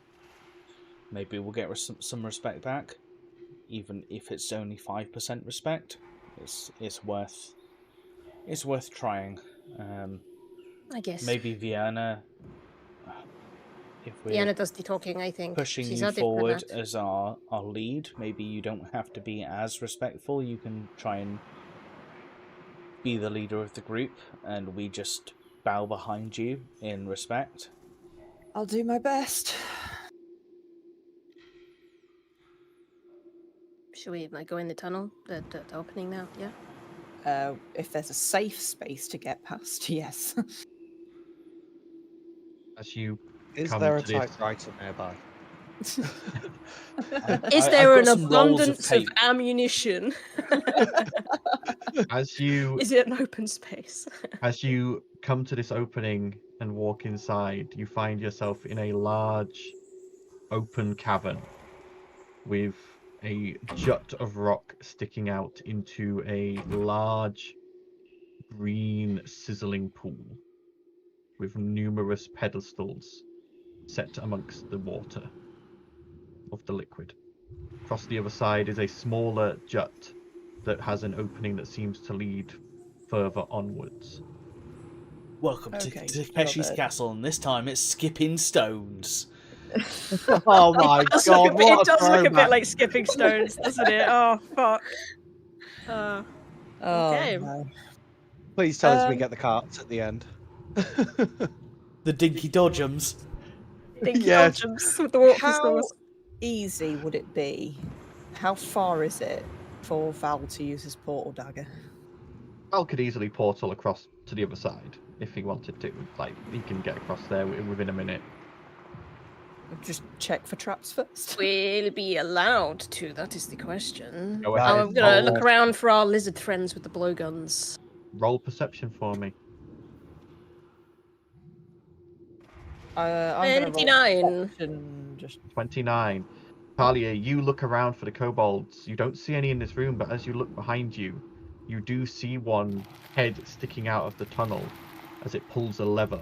maybe we'll get some respect back. Even if it's only 5% respect, it's worth trying. I guess. Maybe Vienna. If we're Vienna does the talking, I think. pushing She's you our forward diplomat. as our lead, maybe you don't have to be as respectful. You can try and be the leader of the group, and we just bow behind you in respect. I'll do my best. Should we go in the tunnel? The opening now? Yeah. If there's a safe space to get past, yes. As you Is come there a to this, typewriter nearby? Is I've there got an some rolls abundance of tape. ammunition? as you Is it an open space? As you come to this opening and walk inside, you find yourself in a large, open cavern with a jut of rock sticking out into a large, green, sizzling pool with numerous pedestals set amongst the water of the liquid. Across the other side is a smaller jut that has an opening that seems to lead further onwards. Welcome Okay, to Takeshi's brother. castle, and this time it's skipping stones. Oh my It does god, look what it does look a bit throwback. like skipping stones, doesn't it? Oh, fuck. Oh, Okay. no. Please tell us we Um, get the carts at the end. The dinky dodgems. Dinky Yes. dodgems with the water How pistols. easy would it be? How far is it for Val to use his portal dagger? Al could easily portal across to the other side if he wanted to. Like, he can get across there within a minute. Just check for traps first. Will be allowed to? That is the question. Go ahead. I'm gonna Roll- look around for our lizard friends with the blowguns. Roll perception for me. I'm gonna roll 29. perception, just 29. Talia, you look around for the kobolds. You don't see any in this room, but as you look behind you, you do see one head sticking out of the tunnel as it pulls a lever,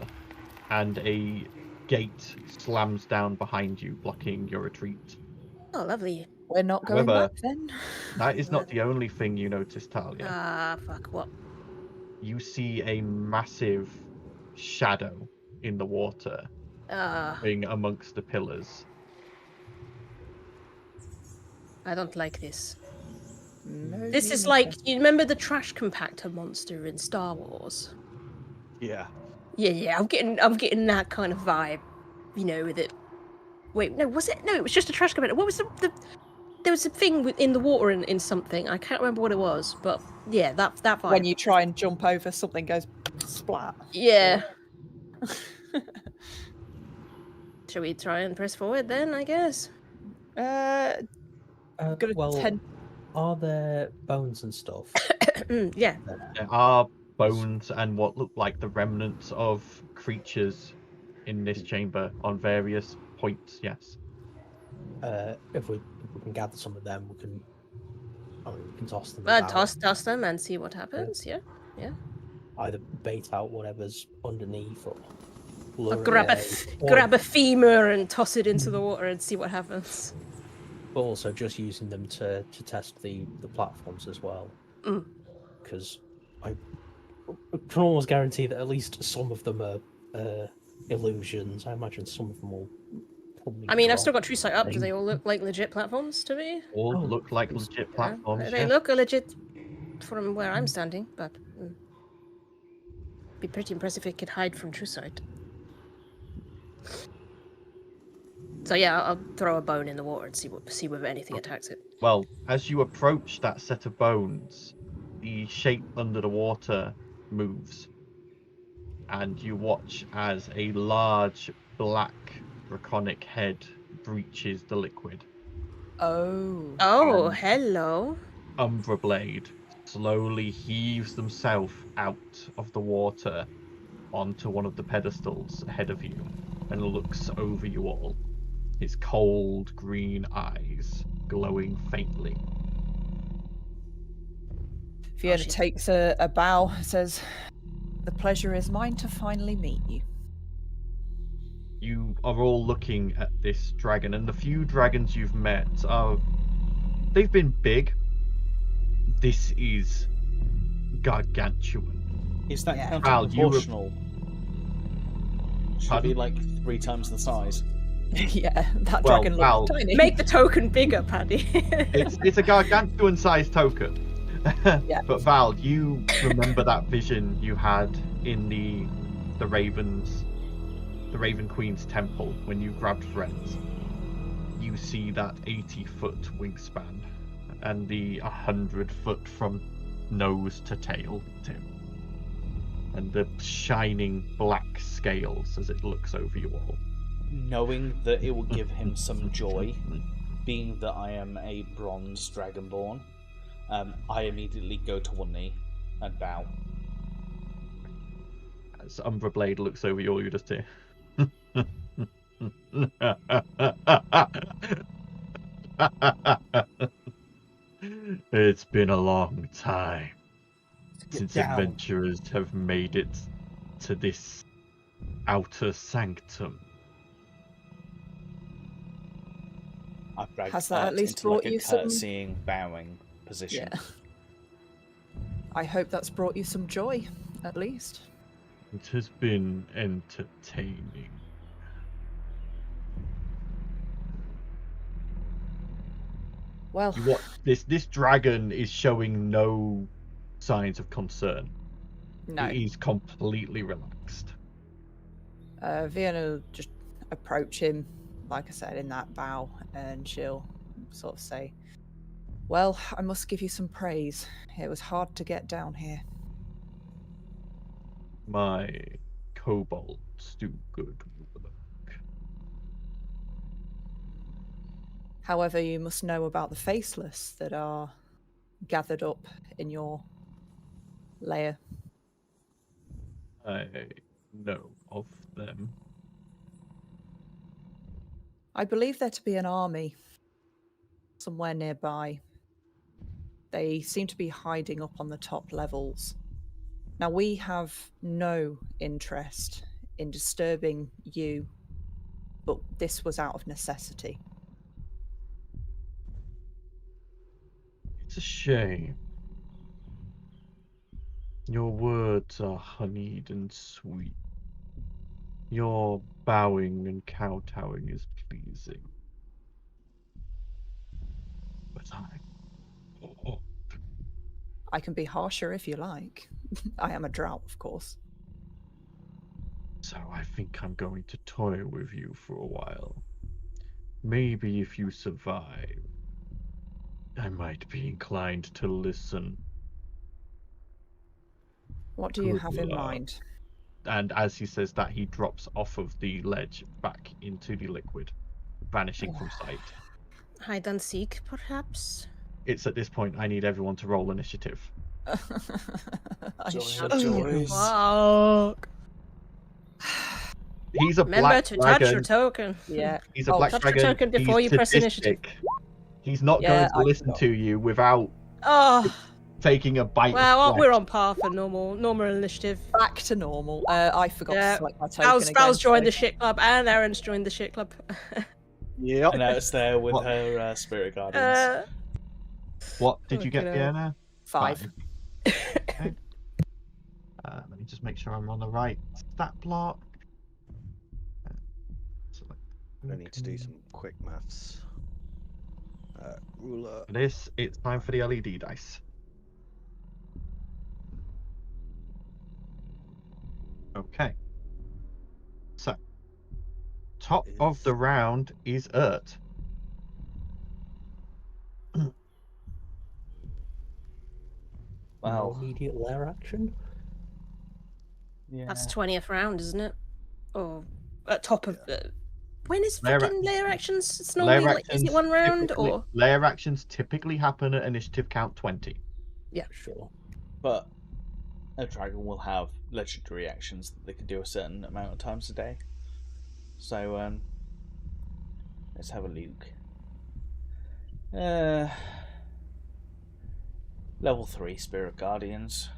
and a gate slams down behind you, blocking your retreat. Oh, lovely. we're not going However, back then. That is not the only thing you notice, Talia. Ah, fuck, what? You see a massive shadow in the water being amongst the pillars. I don't like this. No, This me is neither. like, you remember the trash compactor monster in Star Wars? Yeah. Yeah, I'm getting that kind of vibe, you know, with it. Wait, no, was it? No, it was just a trash compactor. What was there was a thing in the water in something. I can't remember what it was, but yeah, that vibe. when you try and jump over, something goes splat. Yeah. Shall we try and press forward then, I guess? Gonna Well, tend- are there bones and stuff? Yeah. There are bones and what look like the remnants of creatures in this chamber on various points. Yes. If we can gather some of them, we can toss them. Toss them and see what happens. Yeah. Either bait out whatever's underneath or Or grab a femur and toss it into the water and see what happens. But also just using them to test the platforms as well. Because I can almost guarantee that at least some of them are illusions. I imagine some of them will probably I mean, I've still got True Sight up. Do they all look like legit platforms to me? All look like legit platforms. They look legit from where I'm standing, but be pretty impressive if it could hide from True Sight. So yeah, I'll throw a bone in the water and see whether anything attacks it. Well, as you approach that set of bones, the shape under the water moves, and you watch as a large black draconic head breaches the liquid. Oh, hello. Umbra Blade slowly heaves themselves out of the water onto one of the pedestals ahead of you and looks over you all. His cold green eyes glowing faintly. Fiona takes a bow, says, "The pleasure is mine to finally meet you." You are all looking at this dragon, and the few dragons you've met they've been big. This is gargantuan. Is that Val, proportional? Should be like 3 times the size. Yeah, that dragon looks tiny. Make the token bigger, Paddy. It's a gargantuan sized token. Yeah. But Val, you remember that vision you had in the Raven Queen's temple when you grabbed friends. You see that 80-foot wingspan and the 100-foot from nose to tail tip, and the shining black scales as it looks over you all. Knowing that it will give him some joy, being that I am a bronze dragonborn, I immediately go to one knee and bow. As Umbra Blade looks over you all, you just hear. It's been a long time since adventurers have made it to this outer sanctum. Has that at least brought you some seeing bowing position? Yeah. I hope that's brought you some joy, at least. It has been entertaining. Well, this dragon is showing no signs of concern. No. He's completely relaxed. Vienna will just approach him, like I said, in that bow, and she'll sort of say, "Well, I must give you some praise. It was hard to get down here." My kobolds do good work. However, you must know about the faceless that are gathered up in your lair. I know of them. I believe there to be an army somewhere nearby. They seem to be hiding up on the top levels. Now, we have no interest in disturbing you, but this was out of necessity. It's a shame. Your words are honeyed and sweet. Your bowing and kowtowing is pleasing. But I can be harsher if you like. I am a drow, of course. So I think I'm going to toy with you for a while. Maybe if you survive, I might be inclined to listen. What do you have in mind? And as he says that, he drops off of the ledge back into the liquid, vanishing from sight. Hide and seek, perhaps? It's at this point I need everyone to roll initiative. I Joy should. of joys. Fuck. He's a Remember black to dragon. touch your token. Yeah. He's a Oh, black touch your dragon. token before He's you press sadistic. He's not Yeah, going to I listen forgot. to you without Oh, taking a bite. well, of we're flesh. on par for normal initiative. Back to normal. I forgot Yeah. to select my token again. Val's joined so- the shit club, and Aaron's joined the shit club. Yep. And now it's there with What? her spirit guardians. What did you get, Fucking hell. Fiona? 5. Okay. Let me just make sure I'm on the right stat block. I need to do some quick maths. Ruler. For this, it's time for the LED dice. Okay. So, top of the round is Urt. No Wow. immediate lair action. Yeah. That's 20th round, isn't it? Or at top of the. When is Lair fucking ac- layer actions? It's normally like, is it one round or? Layer actions typically happen at initiative count 20. Sure. But a dragon will have legendary actions that they can do a certain amount of times a day. So let's have a look. Level 3 Spirit Guardians.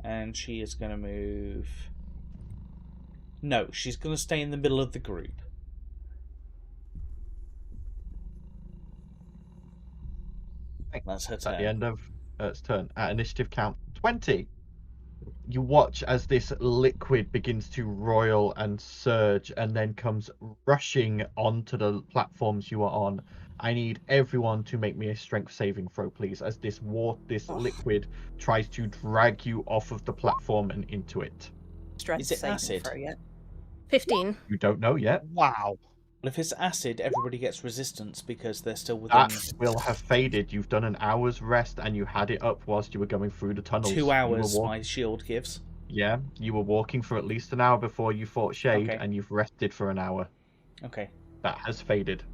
And she is going to move... No, she's going to stay in the middle of the group. That's her At turn. the end of Urt's turn, at initiative count 20, you watch as this liquid begins to roil and surge and then comes rushing onto the platforms you are on. I need everyone to make me a strength saving throw, please, as this liquid tries to drag you off of the platform and into it. Strength Is it saving acid? throw yet. 15. You don't know yet. Wow. Well, if it's acid, everybody gets resistance because they're still within That will have faded. You've done an hour's rest and you had it up whilst you were going through the tunnels. 2 You were hours. walk- My shield gives. Yeah, you were walking for at least an hour before you fought Shade, Okay. and you've rested for an hour. Okay, That has faded.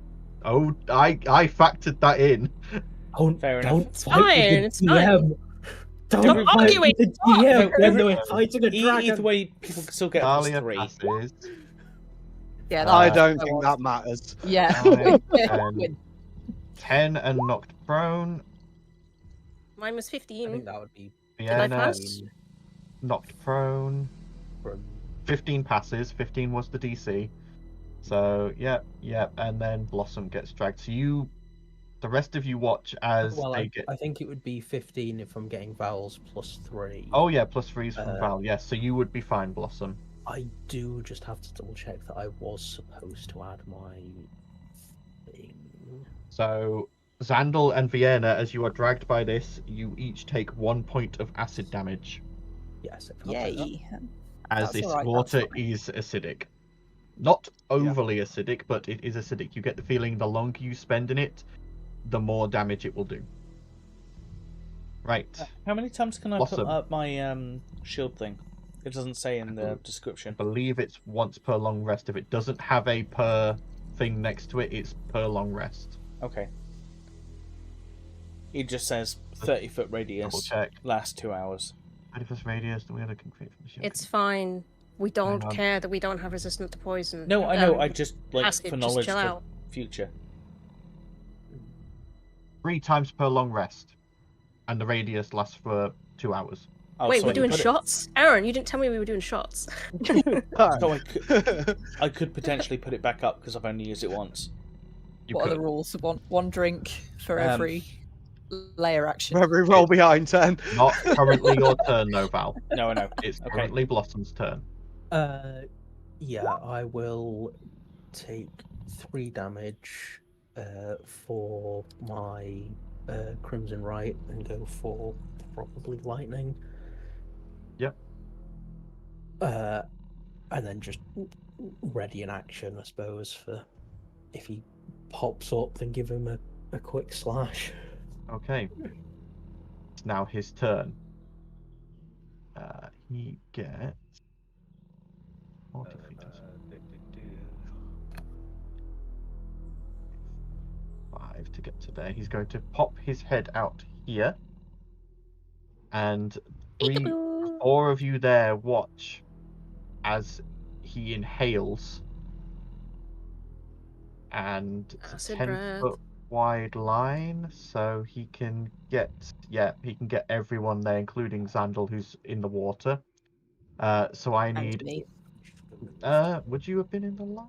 Oh, I factored that in. Fair enough. Don't It's fight with fine, the it's fine. DM. Don't Stop fight arguing, with the stop. DM when Every- they're fighting a dragon. Either way, people can still get a plus Talia 3. passes. Yeah, Uh, I that's don't what think was. that matters. Yeah. 9, 10 and knocked prone. Mine was I 15. think that would be I Vienna pass? knocked prone. from 15 passes. 15 was the DC. So, yep. And then Blossom gets dragged. So the rest of you watch as well, they I, get... I think it would be 15 if I'm getting vowels plus 3. Oh, yeah, plus 3's from Uh, Val. Yes, so you would be fine, Blossom. I do just have to double check that I was supposed to add my thing. So, Xandal and Vienna, as you are dragged by this, you each take 1 point of acid damage, Yes, I can't take that. Yay. as That's this alright, that's water fine. is acidic. Not overly acidic, but it is acidic. You get the feeling the longer you spend in it, the more damage it will do. Right. How many times can I Blossom. put up my shield thing? It doesn't say in the description. I believe it's once per long rest. If it doesn't have a per thing next to it, it's per long rest. Okay. It just says 30-foot Double radius, check. last 2 hours. 31st radius, do we have a complete from the shield? It's fine. We don't on. care that we don't have resistance to poison. No, I know. I just like acid, for just knowledge chill for out. future. 3 times per long rest. And the radius lasts for 2 hours. Oh, Wait, so we're I doing could put it- shots? Aaron, you didn't tell me we were doing shots. So I could potentially put it back up because I've only used it once. You What are could. the rules? One drink for Um, every layer action. Every roll behind 10. Not currently your turn, though, Val. No, I know. It's Okay. currently Blossom's turn. Yeah, I will take 3 damage for my Crimson Right and go for probably lightning. Yep. And then just ready in action, I suppose, for if he pops up, then give him a quick slash. Okay. It's now his turn. He gets 40 feet. 5 to get to there. He's going to pop his head out here. And Peekaboo. 4 of you there watch as he inhales, and it's a Acid 10-foot breath. wide line, so he can get everyone there, including Xandal, who's in the water. So I And need. me. Would you have been in the line?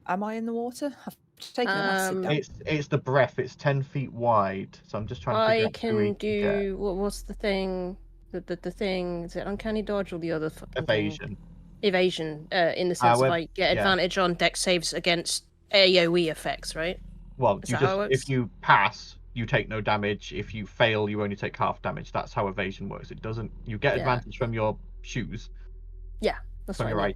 Am I in the water? I've taken an acid damage. It's the breath. It's 10 feet wide, so I'm just trying to figure I out who we can can get. do what's the thing? The thing, is it uncanny dodge or the other fucking thing? Evasion. Evasion, in the sense of I get advantage on dex saves against AoE effects, right? Well, Is you that how it just works? if you pass, you take no damage. If you fail, you only take half damage. That's how evasion works. It doesn't. You get Yeah. advantage from your shoes, That's from what I your mean.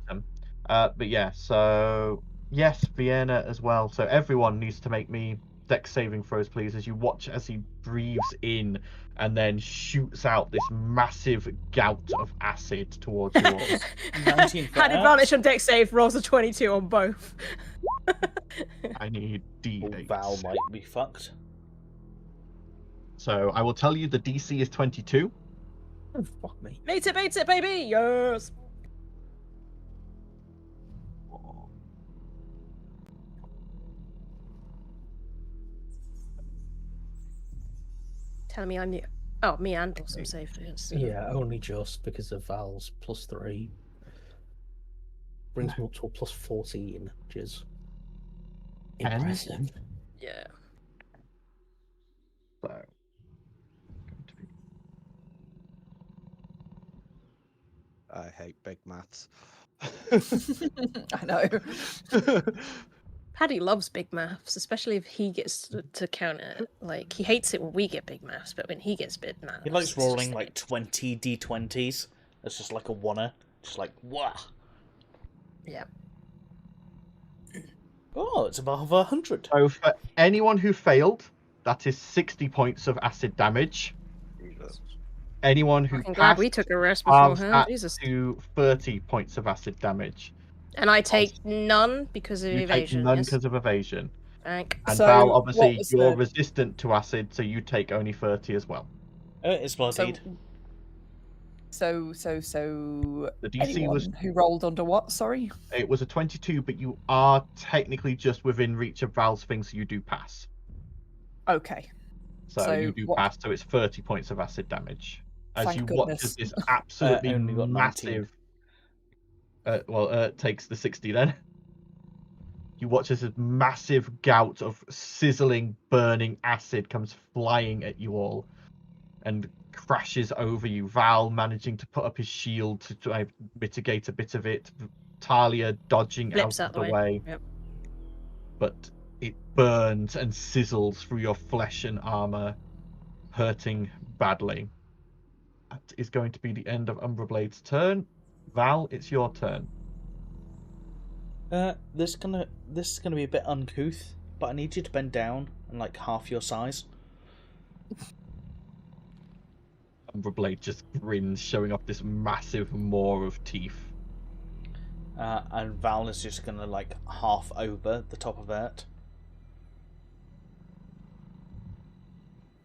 item. But yeah, so yes, Vienna as well. So everyone needs to make me dex saving throws, please, as you watch as he breathes in and then shoots out this massive gout of acid towards you all. 19 for Had Ert. advantage on dex save, rolls a 22 on both. I need Oh, D8. Val might be fucked. So I will tell you the DC is 22. Oh, fuck me. Mate it, baby! Yes! Telling me I'm new. Oh, me and Blossom saved against. Yeah, only just because of Val's +3. Brings me up to a +14, which is impressive. Yeah. So going to be I hate big maths. I know. Paddy loves big maths, especially if he gets to count it. Like, he hates it when we get big maths, but when he gets big maths... He likes it's just rolling like 20 d20s. It's just like a oneer. Just like, wah. Yeah. Oh, it's above 100. So for anyone who failed, that is 60 points of acid damage. Anyone who I'm glad passed we took a rest halves beforehand. that Jesus. to 30 points of acid damage. And I take none because of You evasion. take none Yes? because of evasion. Thank. And So, Val, what obviously, was you're the- resistant to acid, so you take only 30 as well. It's bloodied. So The DC anyone was who rolled under what? Sorry. it was a 22, but you are technically just within reach of Val's thing, so you do pass. Okay. So, So you do what- pass, so it's 30 points of acid damage. As Thank you watch goodness. as this absolutely only got 19. massive. Takes the 60 then. You watch as this massive gout of sizzling, burning acid comes flying at you all and crashes over you. Val managing to put up his shield to try and mitigate a bit of it. Talia dodging Flips out out of the way. Yep. But it burns and sizzles through your flesh and armor, hurting badly. That is going to be the end of Umbra Blade's turn. Val, it's your turn. This is gonna be a bit uncouth, but I need you to bend down and like half your size. Umbra Blade just grins, showing off this massive maw of teeth. And Val is just gonna like half over the top of it.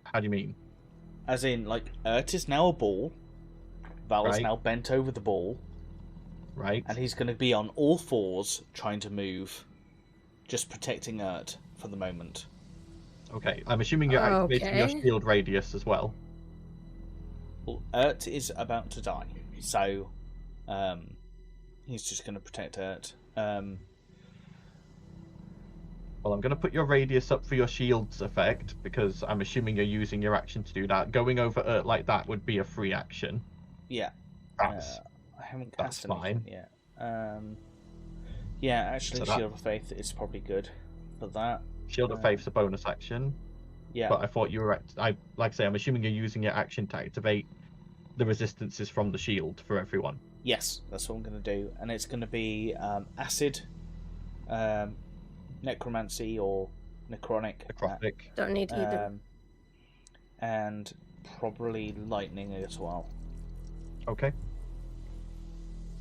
How do you mean? As in, like, Ert is now a ball. Val is Right. now bent over the ball. Right? And he's going to be on all fours trying to move. Just protecting Ert for the moment. Okay, I'm assuming you're activating your Okay. shield radius as well. Well, Ert is about to die. So, he's just going to protect Ert. Well, I'm going to put your radius up for your shield's effect, because I'm assuming you're using your action to do that. Going over Earth like that would be a free action. Yeah. That's I haven't that's cast anything fine. yet. Yeah, actually, So that- Shield of Faith is probably good for that. Shield of Faith's a bonus action. Yeah. But I thought you were... like I say, I'm assuming you're using your action to activate the resistances from the shield for everyone. Yes, that's what I'm going to do. And it's going to be Acid, Necromancy or Necronic. Necrotic. Don't need either. And probably Lightning as well. Okay.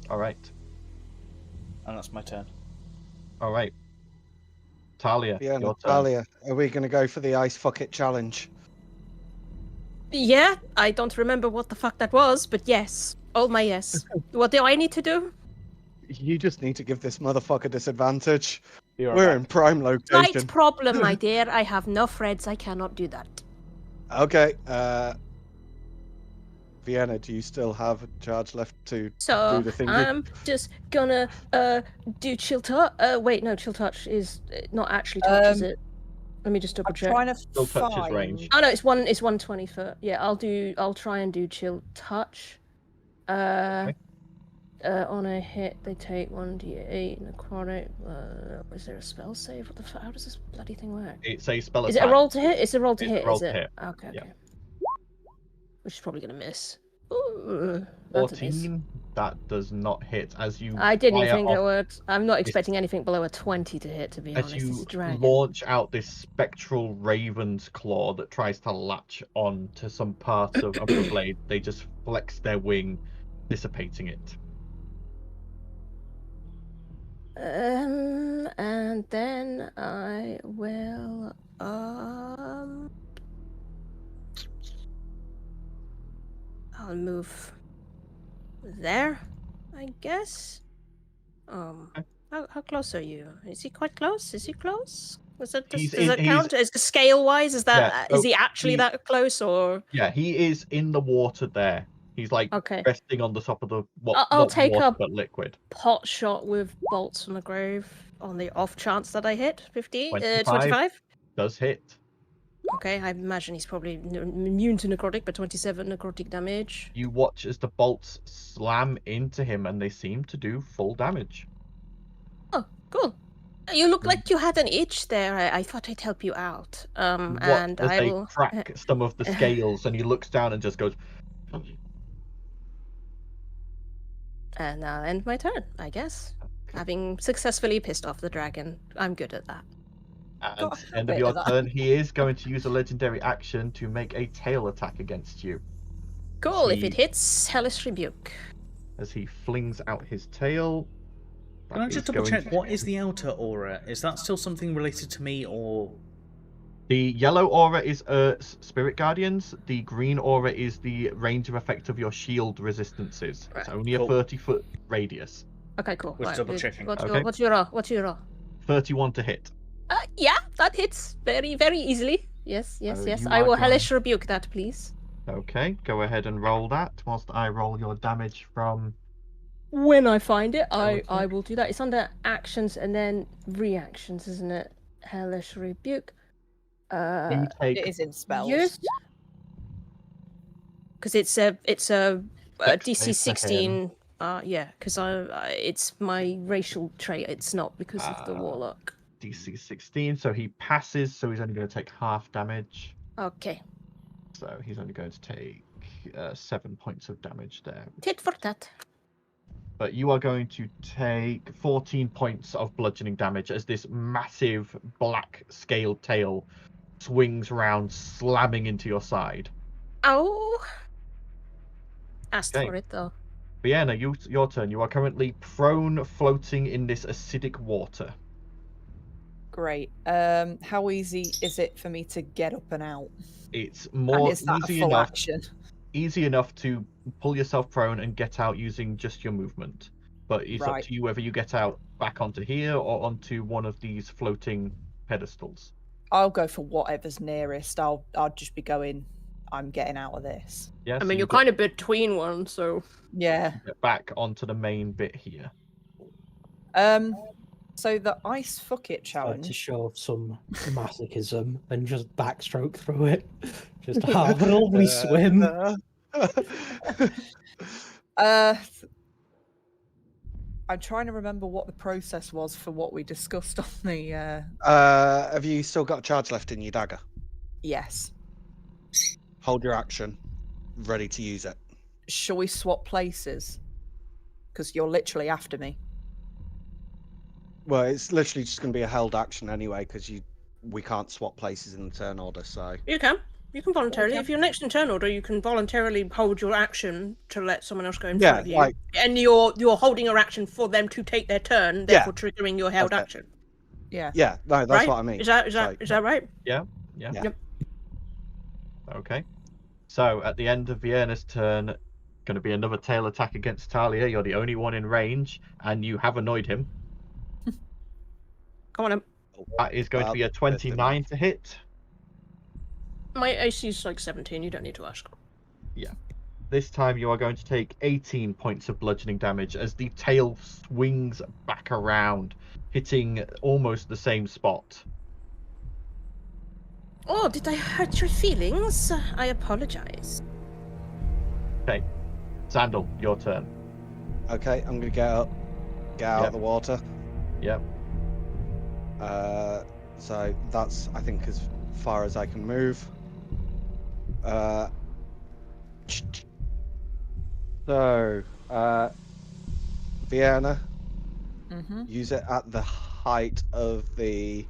Alright. And that's my turn. Alright. Talia, Yeah, your turn. Natalia, are we going to go for the ice fuck it challenge? Yeah, I don't remember what the fuck that was, but yes. Oh my yes. What do I need to do? You just need to give this motherfucker disadvantage. You're We're back. in prime Slight location. problem, my dear. I have no threads. I cannot do that. Okay. Vienna, do you still have a charge left to So do the thingy? I'm just gonna do chill touch. Wait, no, chill touch is not actually touch, is it? Let me just double I'm check. trying to Still touches range. find. Oh no, it's 120 foot. Yeah, I'll try and do chill touch. On a hit, they take 1d8 necrotic. Is there a spell save? What the fuck? How does this bloody thing work? It's a spell Is attack. it a roll to hit? It's a roll to It's a hit, roll is to it? hit. Okay, Yeah. okay. Which is probably gonna miss. Ooh, that's a miss. 14. That does not hit as you. I didn't fire think it off- would. I'm not expecting anything below a 20 to hit, to be As honest. you It's a dragon. launch out this spectral raven's claw that tries to latch on to some parts of the blade, they just flex their wing, dissipating it. And then I will I'll move there, I guess. How close are you? Is he quite close? Is he close? Does it count? Is the scale wise? Is that Yeah, is he actually that close or? Yeah, he is in the water there. He's like Okay. resting on the top of the I'll not take water, a but liquid. pot shot with bolts from the grave on the off chance that I hit. 25. 25. Does hit. Okay, I imagine he's probably immune to necrotic, but 27 necrotic damage. You watch as the bolts slam into him, and they seem to do full damage. Oh, cool. You look like you had an itch there. I thought I'd help you out. And As I they will crack some of the scales, and he looks down and just goes. And I'll end my turn, I guess. Having successfully pissed off the dragon, I'm good at that. And Got a end of bit your of that. turn, he is going to use a legendary action to make a tail attack against you. Cool. If he- it hits, Hellish Rebuke. As he flings out his tail. Can I That just is double going check? to- What is the outer aura? Is that still something related to me, or The yellow aura is Spirit Guardians. The green aura is the range of effect of your shield resistances. It's Right, only cool. a 30-foot radius. Okay, cool. Was double checking. What's Okay. your roll? What's your roll? 31 to hit. Yeah, that hits very, very easily. Yes, yes, So yes. you I are will going- Hellish Rebuke that, please. Okay, go ahead and roll that whilst I roll your damage from. When I find it, I Okay. will do that. It's under actions and then reactions, isn't it? Hellish Rebuke. You take It is in spells. Yes. Because it's a Dex DC save for 16. Yeah, because it's my racial trait. It's not because of the Ah. warlock. DC 16, so he passes, so he's only going to take half damage. Okay, So he's only going to take 7 points of damage there. tit for tat. But you are going to take 14 points of bludgeoning damage as this massive black scaled tail swings around, slamming into your side. Oh, asked Okay. for it though. Vienna, your turn. You are currently prone, floating in this acidic water. Great. How easy is it for me to get up and out? It's And more is that a easy full enough. action? Easy enough to pull yourself prone and get out using just your movement. But it's up Right. to you whether you get out back onto here or onto one of these floating pedestals. I'll go for whatever's nearest. I'll just be going. I'm getting out of this. Yeah, I so mean, you you're kind of between one, so Yeah. get back onto the main bit here. So the ice fuck it Tried to challenge. show some masochism and just backstroke through it. Just have a lovely swim. I'm trying to remember what the process was for what we discussed on the. Have you still got a charge left in your dagger? Yes. Hold your action, ready to use it. Shall we swap places? Because you're literally after me. Well, it's literally just going to be a held action anyway, because we can't swap places in the turn order. So you can. You can voluntarily. Okay. If you're next in turn order, you can voluntarily hold your action to let someone else go in front yeah, of you. like And you're holding your action for them to take their turn, Yeah. therefore triggering your held Okay. action. Yeah. yeah, no, that's right? what I mean. Is that Like- is that right? Yeah. Yeah. Yep. Okay. So at the end of Vienna's turn, going to be another tail attack against Talia. You're the only one in range, and you have annoyed him. Come on, That is going to be a 29 to hit. my AC's like 17. You don't need to ask. This time you are going to take 18 points of bludgeoning damage as the tail swings back around, hitting almost the same spot. Oh, did I hurt your feelings? I apologize. Okay, Sandal, your turn. Okay, I'm gonna get up, get out of the water. Yep. So that's, I think, as far as I can move. So, Vienna, use it at the height of the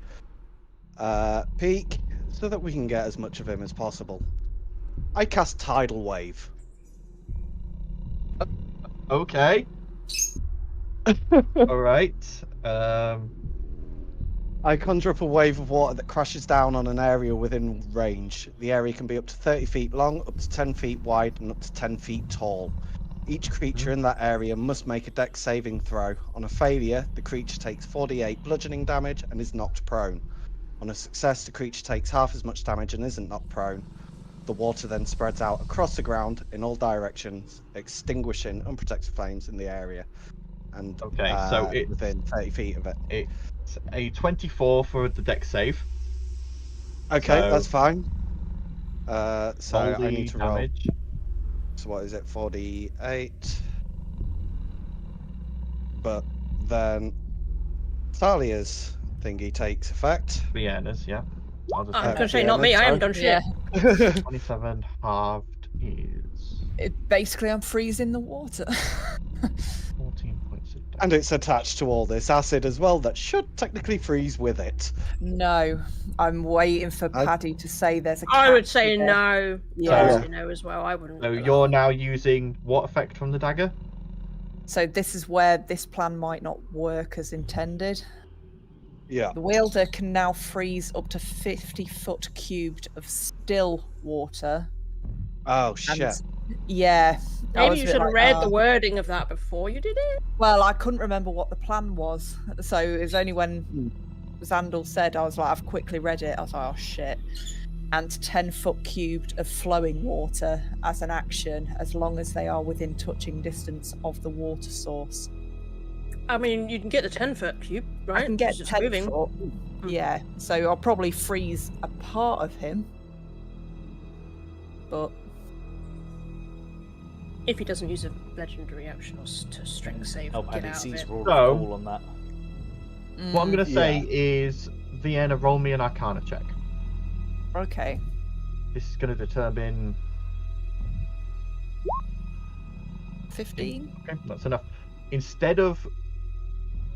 peak so that we can get as much of him as possible. I cast Tidal Wave. Okay. All right. I conjure up a wave of water that crashes down on an area within range. The area can be up to 30 feet long, up to 10 feet wide, and up to 10 feet tall. Each creature in that area must make a dex saving throw. On a failure, the creature takes 48 bludgeoning damage and is knocked prone. On a success, the creature takes half as much damage and isn't knocked prone. The water then spreads out across the ground in all directions, extinguishing unprotected flames in the area. And Okay, so it's within 30 feet of it. It's a 24 for the dex save. Okay, So- that's fine. So Roll I the need to roll. damage. So what is it? 48. But then Thalia's thingy takes effect. Vienna's, yeah. I'll just I'm have gonna say not me. I haven't done shit. Yeah. 27 halved is Basically, I'm freezing the water. 14 points of damage. And it's attached to all this acid as well that should technically freeze with it. No, I'm waiting for Paddy to say there's a I would catch say here. no. Yeah. You know as well. I wouldn't. So do that. you're now using what effect from the dagger? So this is where this plan might not work as intended. Yeah. The wielder can now freeze up to 50 foot cubed of still water. Oh, And shit. yeah. I Maybe was a you bit should have like, read "Oh." the wording of that before you did it. Well, I couldn't remember what the plan was. So it was only when Zandal said, I was like, I've quickly read it. I was like, oh shit. And 10 foot cubed of flowing water as an action, as long as they are within touching distance of the water source. I mean, you can get the 10-foot cube, right? I can get It's just 10 moving. foot. Yeah, so I'll probably freeze a part of him. But If he doesn't use a legendary action or to strength save, Oh, get Paddy out of sees it. roll So- cool on that. What I'm going to say Yeah. is, Vienna, roll me an Arcana check. okay. This is going to determine... 15? Okay, that's enough. Instead of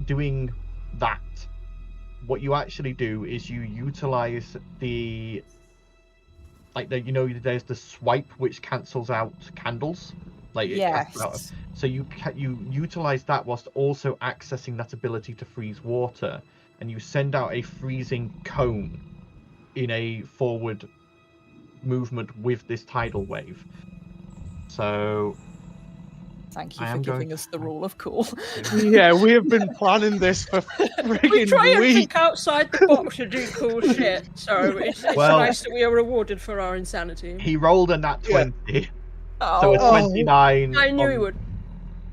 doing that, what you actually do is you utilize the... Like, there's the swipe which cancels out candles. Like, it cancels out- Yes. So you utilize that whilst also accessing that ability to freeze water, and you send out a freezing cone in a forward movement with this tidal wave. So Thank you I for am going giving to- us the rule of cool. Yeah, we have been planning this for We friggin' try and weeks. think outside the box to do cool shit, so it's Well- nice that we are rewarded for our insanity. he rolled a nat Yeah. 20, Oh, so a 29. I knew he on- would.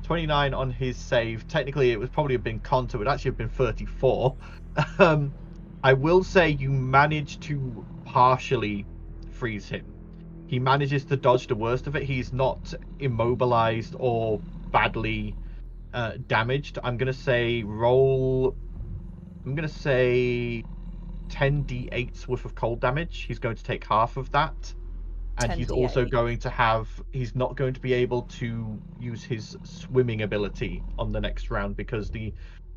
29 on his save. Technically, it would probably have been Conto. It would actually have been 34. I will say you managed to partially freeze him. He manages to dodge the worst of it. He's not immobilized or badly damaged. I'm going to say 10 d8s worth of cold damage. He's going to take half of that. And he's also 10d8. going to have... He's not going to be able to use his swimming ability on the next round because the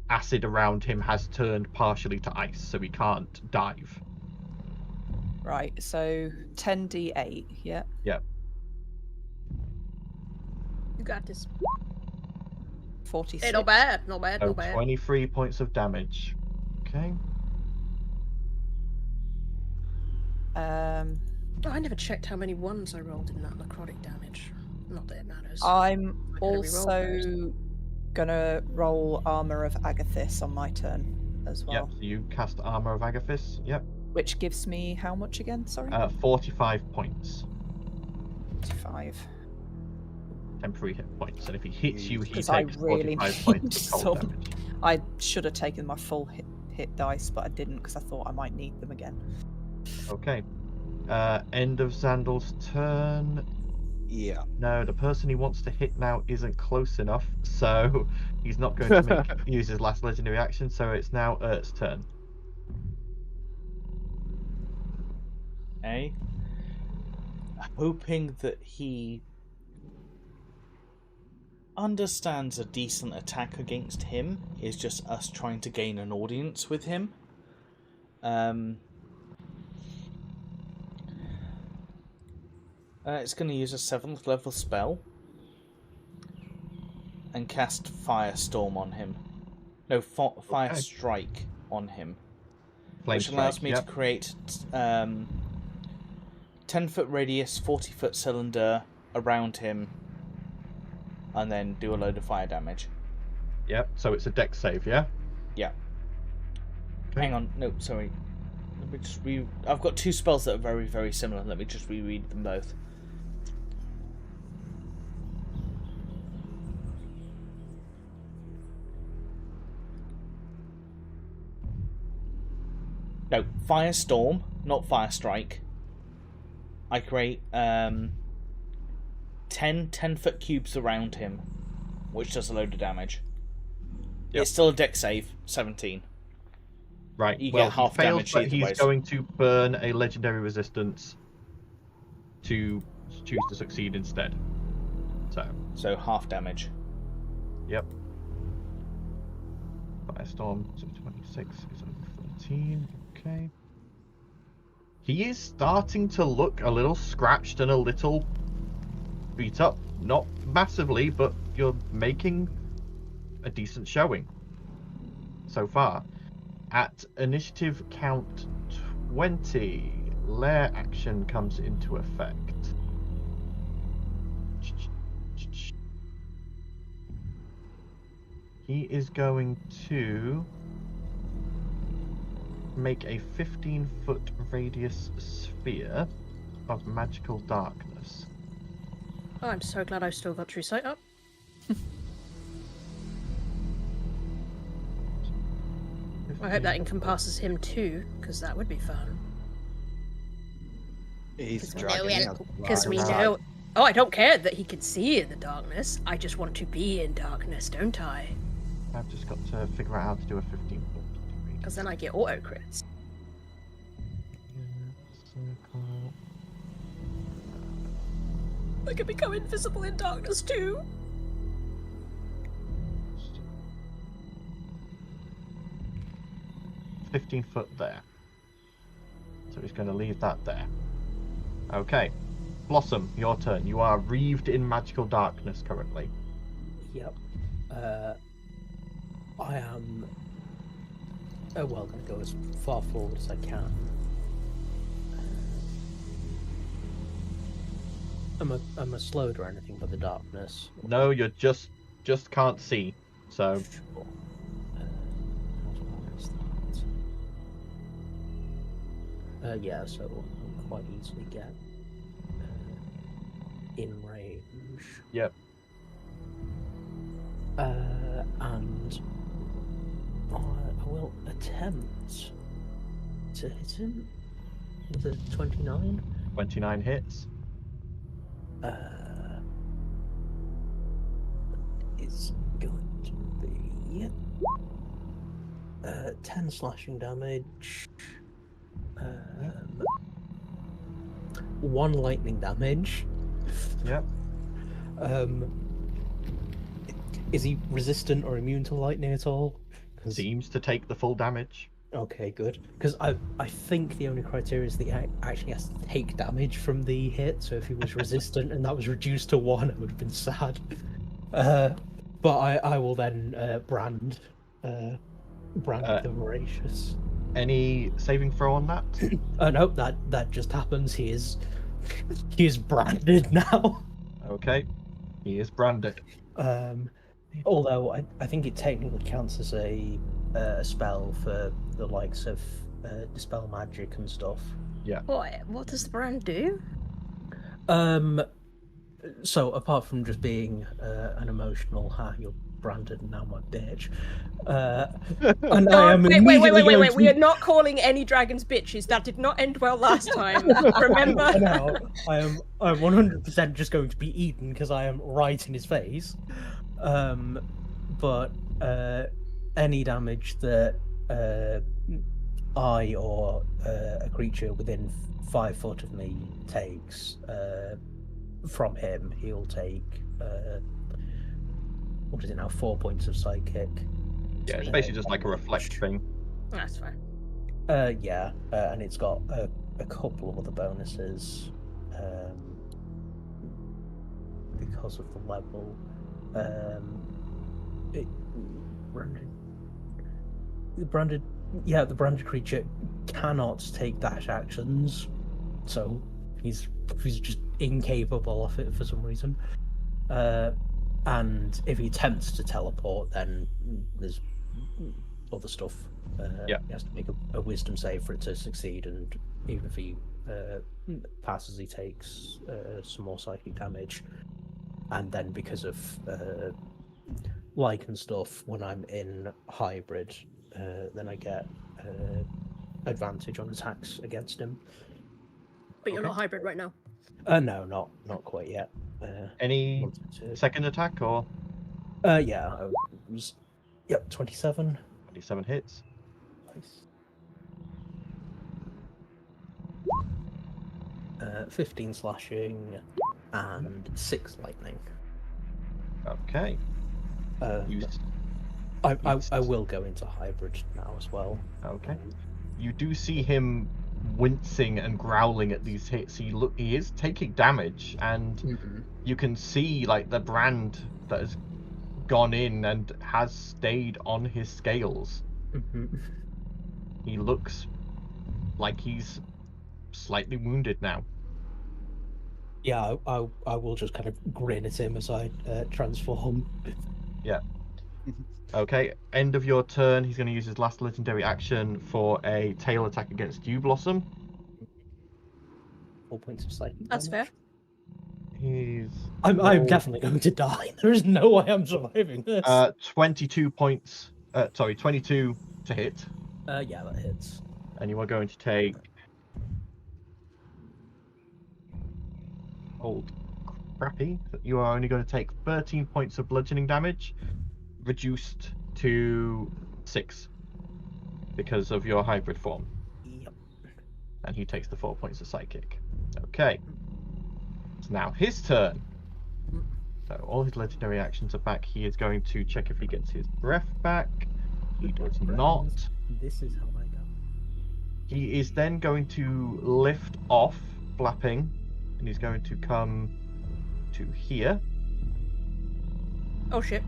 acid around him has turned partially to ice, so he can't dive. Right, so 10d8, yeah. Yeah. You got this. 46. Hey, not bad, not bad, So not bad. 23 points of damage. Okay. Um, Oh, I never checked how many ones I rolled in that necrotic damage. Not that it matters. I'm I gotta re-roll first. also gonna roll Armor of Agathis on my turn as well. Yep, so you cast Armor of Agathis. Yep. Which gives me how much again? Sorry? 45 points. 5. Temporary hit points. And if he hits you, he Because takes I really 45 need points of cold some. damage. I should have taken my full hit dice, but I didn't because I thought I might need them again. Okay. End of Zandal's turn. Yeah. No, the person he wants to hit now isn't close enough, so he's not going to use his last legendary action, so it's now Ert's turn. Okay. Hoping that he understands a decent attack against him is just us trying to gain an audience with him. It's going to use a 7th level spell and cast Firestorm on him. No, Fire Strike on him. Flame which allows strike, me to create 10-foot radius, 40-foot cylinder around him, and then do a load of fire damage. Yep, so it's a dex save, yeah? Yeah. Okay. Hang on, no, sorry. Let me just I've got 2 spells that are very, very similar. Let me just reread them both. No, Firestorm, not Fire Strike. I create 10 10-foot cubes around him, which does a load of damage. Yep. It's still a dex save, 17. Right, You well, get half he fails, damage but either he's ways. going to burn a legendary resistance to choose to succeed instead. So half damage. Yep. Firestorm, so 26 is over 13. Okay. He is starting to look a little scratched and a little beat up. Not massively, but you're making a decent showing so far. At initiative count 20, lair action comes into effect. He is going to make a 15-foot radius sphere of magical darkness. Oh, I'm so glad I've still got True Sight up. I hope that encompasses him too, because that would be fun. He's Because we know. Oh, I don't care that he can see in the darkness. I just want to be in darkness, don't I? I've just got to figure out how to do a 15-foot radius. Because then I get auto crits. Circle. I can become invisible in darkness too. 15 foot there. So he's going to leave that there. Okay. Blossom, your turn. You are wreathed in magical darkness currently. Yep. I am going to go as far forward as I can. Am I slowed or anything by the darkness? No, you're just can't see. So Sure. Yeah, so I'll quite easily get in range. Yep. And I will attempt to hit him with a 29. 29 hits. It's going to be 10 slashing damage, 1 lightning damage. Yep. Is he resistant or immune to lightning at all? Seems to take the full damage. Okay, good. Because I think the only criteria is that he actually has to take damage from the hit. So if he was resistant and that was reduced to 1, it would have been sad. But I will then brand the Voracious. Any saving throw on that? No, that just happens. He is branded now. Okay. He is branded. Although I think it technically counts as a spell for the likes of dispel magic and stuff. Yeah. What does the brand do? So apart from just being an emotional, you're branded and now my bitch. And I am wait. immediately We are not calling any dragons bitches. That did not end well last time. Remember? No, I'm 100% just going to be eaten because I am right in his face. But any damage that I or a creature within 5 foot of me takes from him, he'll take what is it now? 4 points of psychic. Yeah, it's basically just like a reflect thing. That's fine. Yeah, and it's got a couple of other bonuses because of the level. The branded creature cannot take dash actions, so he's just incapable of it for some reason. And if he attempts to teleport, then there's other stuff. Yeah. He has to make a wisdom save for it to succeed, and even if he passes, he takes some more psychic damage. And then because of lichen stuff, when I'm in hybrid, then I get advantage on attacks against him. But you're not hybrid right now. No, not quite yet. Any second attack or? Yeah, I was. Yep, 27. 27 hits. Nice. 15 slashing and 6 lightning. Okay. I will go into hybrid now as well. Okay. You do see him wincing and growling at these hits. He is taking damage, and you can see like the brand that has gone in and has stayed on his scales. He looks like he's slightly wounded now. Yeah, I will just kind of grin at him as I transform. Yeah. Okay, end of your turn. He's going to use his last legendary action for a tail attack against you, Blossom. 4 points of psychic That's damage. He's. I'm definitely going to die. There is no way I'm surviving this. 22 points. 22 to hit. Yeah, that hits. And you are going to take. Old crappy. You are only going to take 13 points of bludgeoning damage, reduced to 6 because of your hybrid form. Yep. And he takes the 4 points of psychic. Okay. It's now his turn. So all his legendary actions are back. He is going to check if he gets his breath back. He does not. This is how I go. He is then going to lift off, flapping, and he's going to come to here. Oh shit.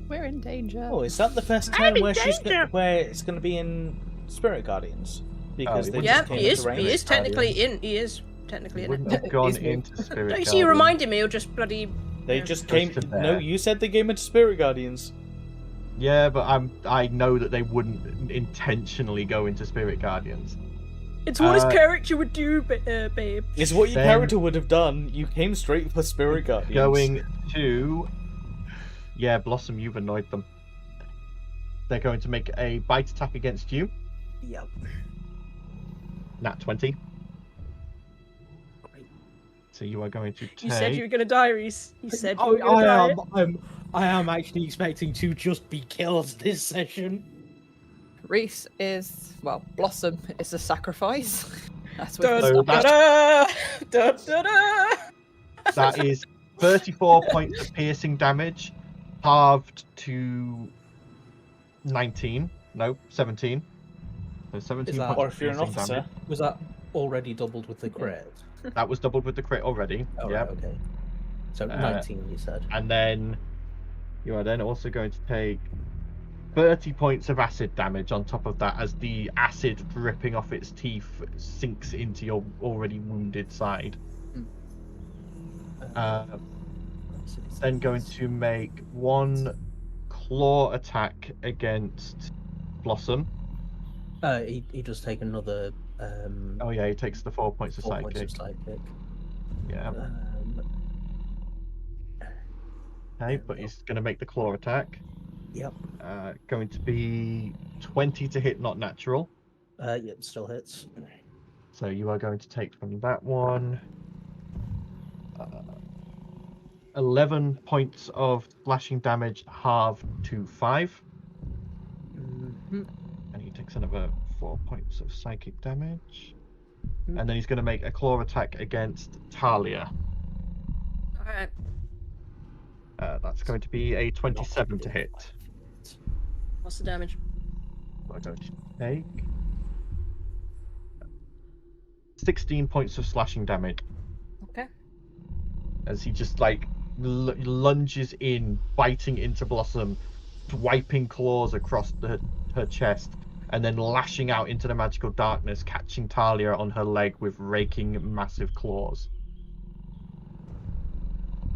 We're in danger. Oh, is that the first I'm turn in where danger! where it's going to be in Spirit Guardians? Because Oh, they Yeah, just came he is. into range. He is technically in. He is technically in it. Wouldn't have gone Is he- into Spirit Don't you see you Guardian. reminded me, or just bloody. They Yeah. just Just came. to No, there. you said they came into Spirit Guardians. Yeah, but I know that they wouldn't intentionally go into Spirit Guardians. It's what his Uh, character would do, babe. It's what your Then- character would have done. You came straight for Spirit Guardians. Going to... Yeah, Blossom, you've annoyed them. They're going to make a bite attack against you. Yep. Nat 20. Great. So you are going to take... You said you were gonna die, Reese. You said you were gonna die. I am actually expecting to just be killed this session. Reese is, well, Blossom is a sacrifice. That's Da, what So da, that's- da, da, da. That is 34 points of piercing damage, halved to 19. No, 17. So 17 Is that- points Or of if you're an piercing officer, damage. Was that already doubled with the crit? That was doubled with the crit already. Oh, Yeah. right, okay. So 19, you said. And then you are then also going to take 30 points of acid damage on top of that as the acid dripping off its teeth sinks into your already wounded side. Then going to make one claw attack against Blossom. He does take another. Oh yeah, he takes the 4 points of 4 psychic. points of psychic. Yeah. Okay, but he's going to make the claw attack. Yep. Going to be 20 to hit, not natural. Yep, still hits. So you are going to take from that one 11 points of slashing damage, halved to 5. Mm-hmm. And he takes another 4 points of psychic damage. And then he's going to make a claw attack against Talia. Alright. That's going to be a 27 to hit. What's the damage? We're going to take 16 points of slashing damage. Okay. As he just like lunges in, biting into Blossom, wiping claws across her chest, and then lashing out into the magical darkness, catching Talia on her leg with raking massive claws.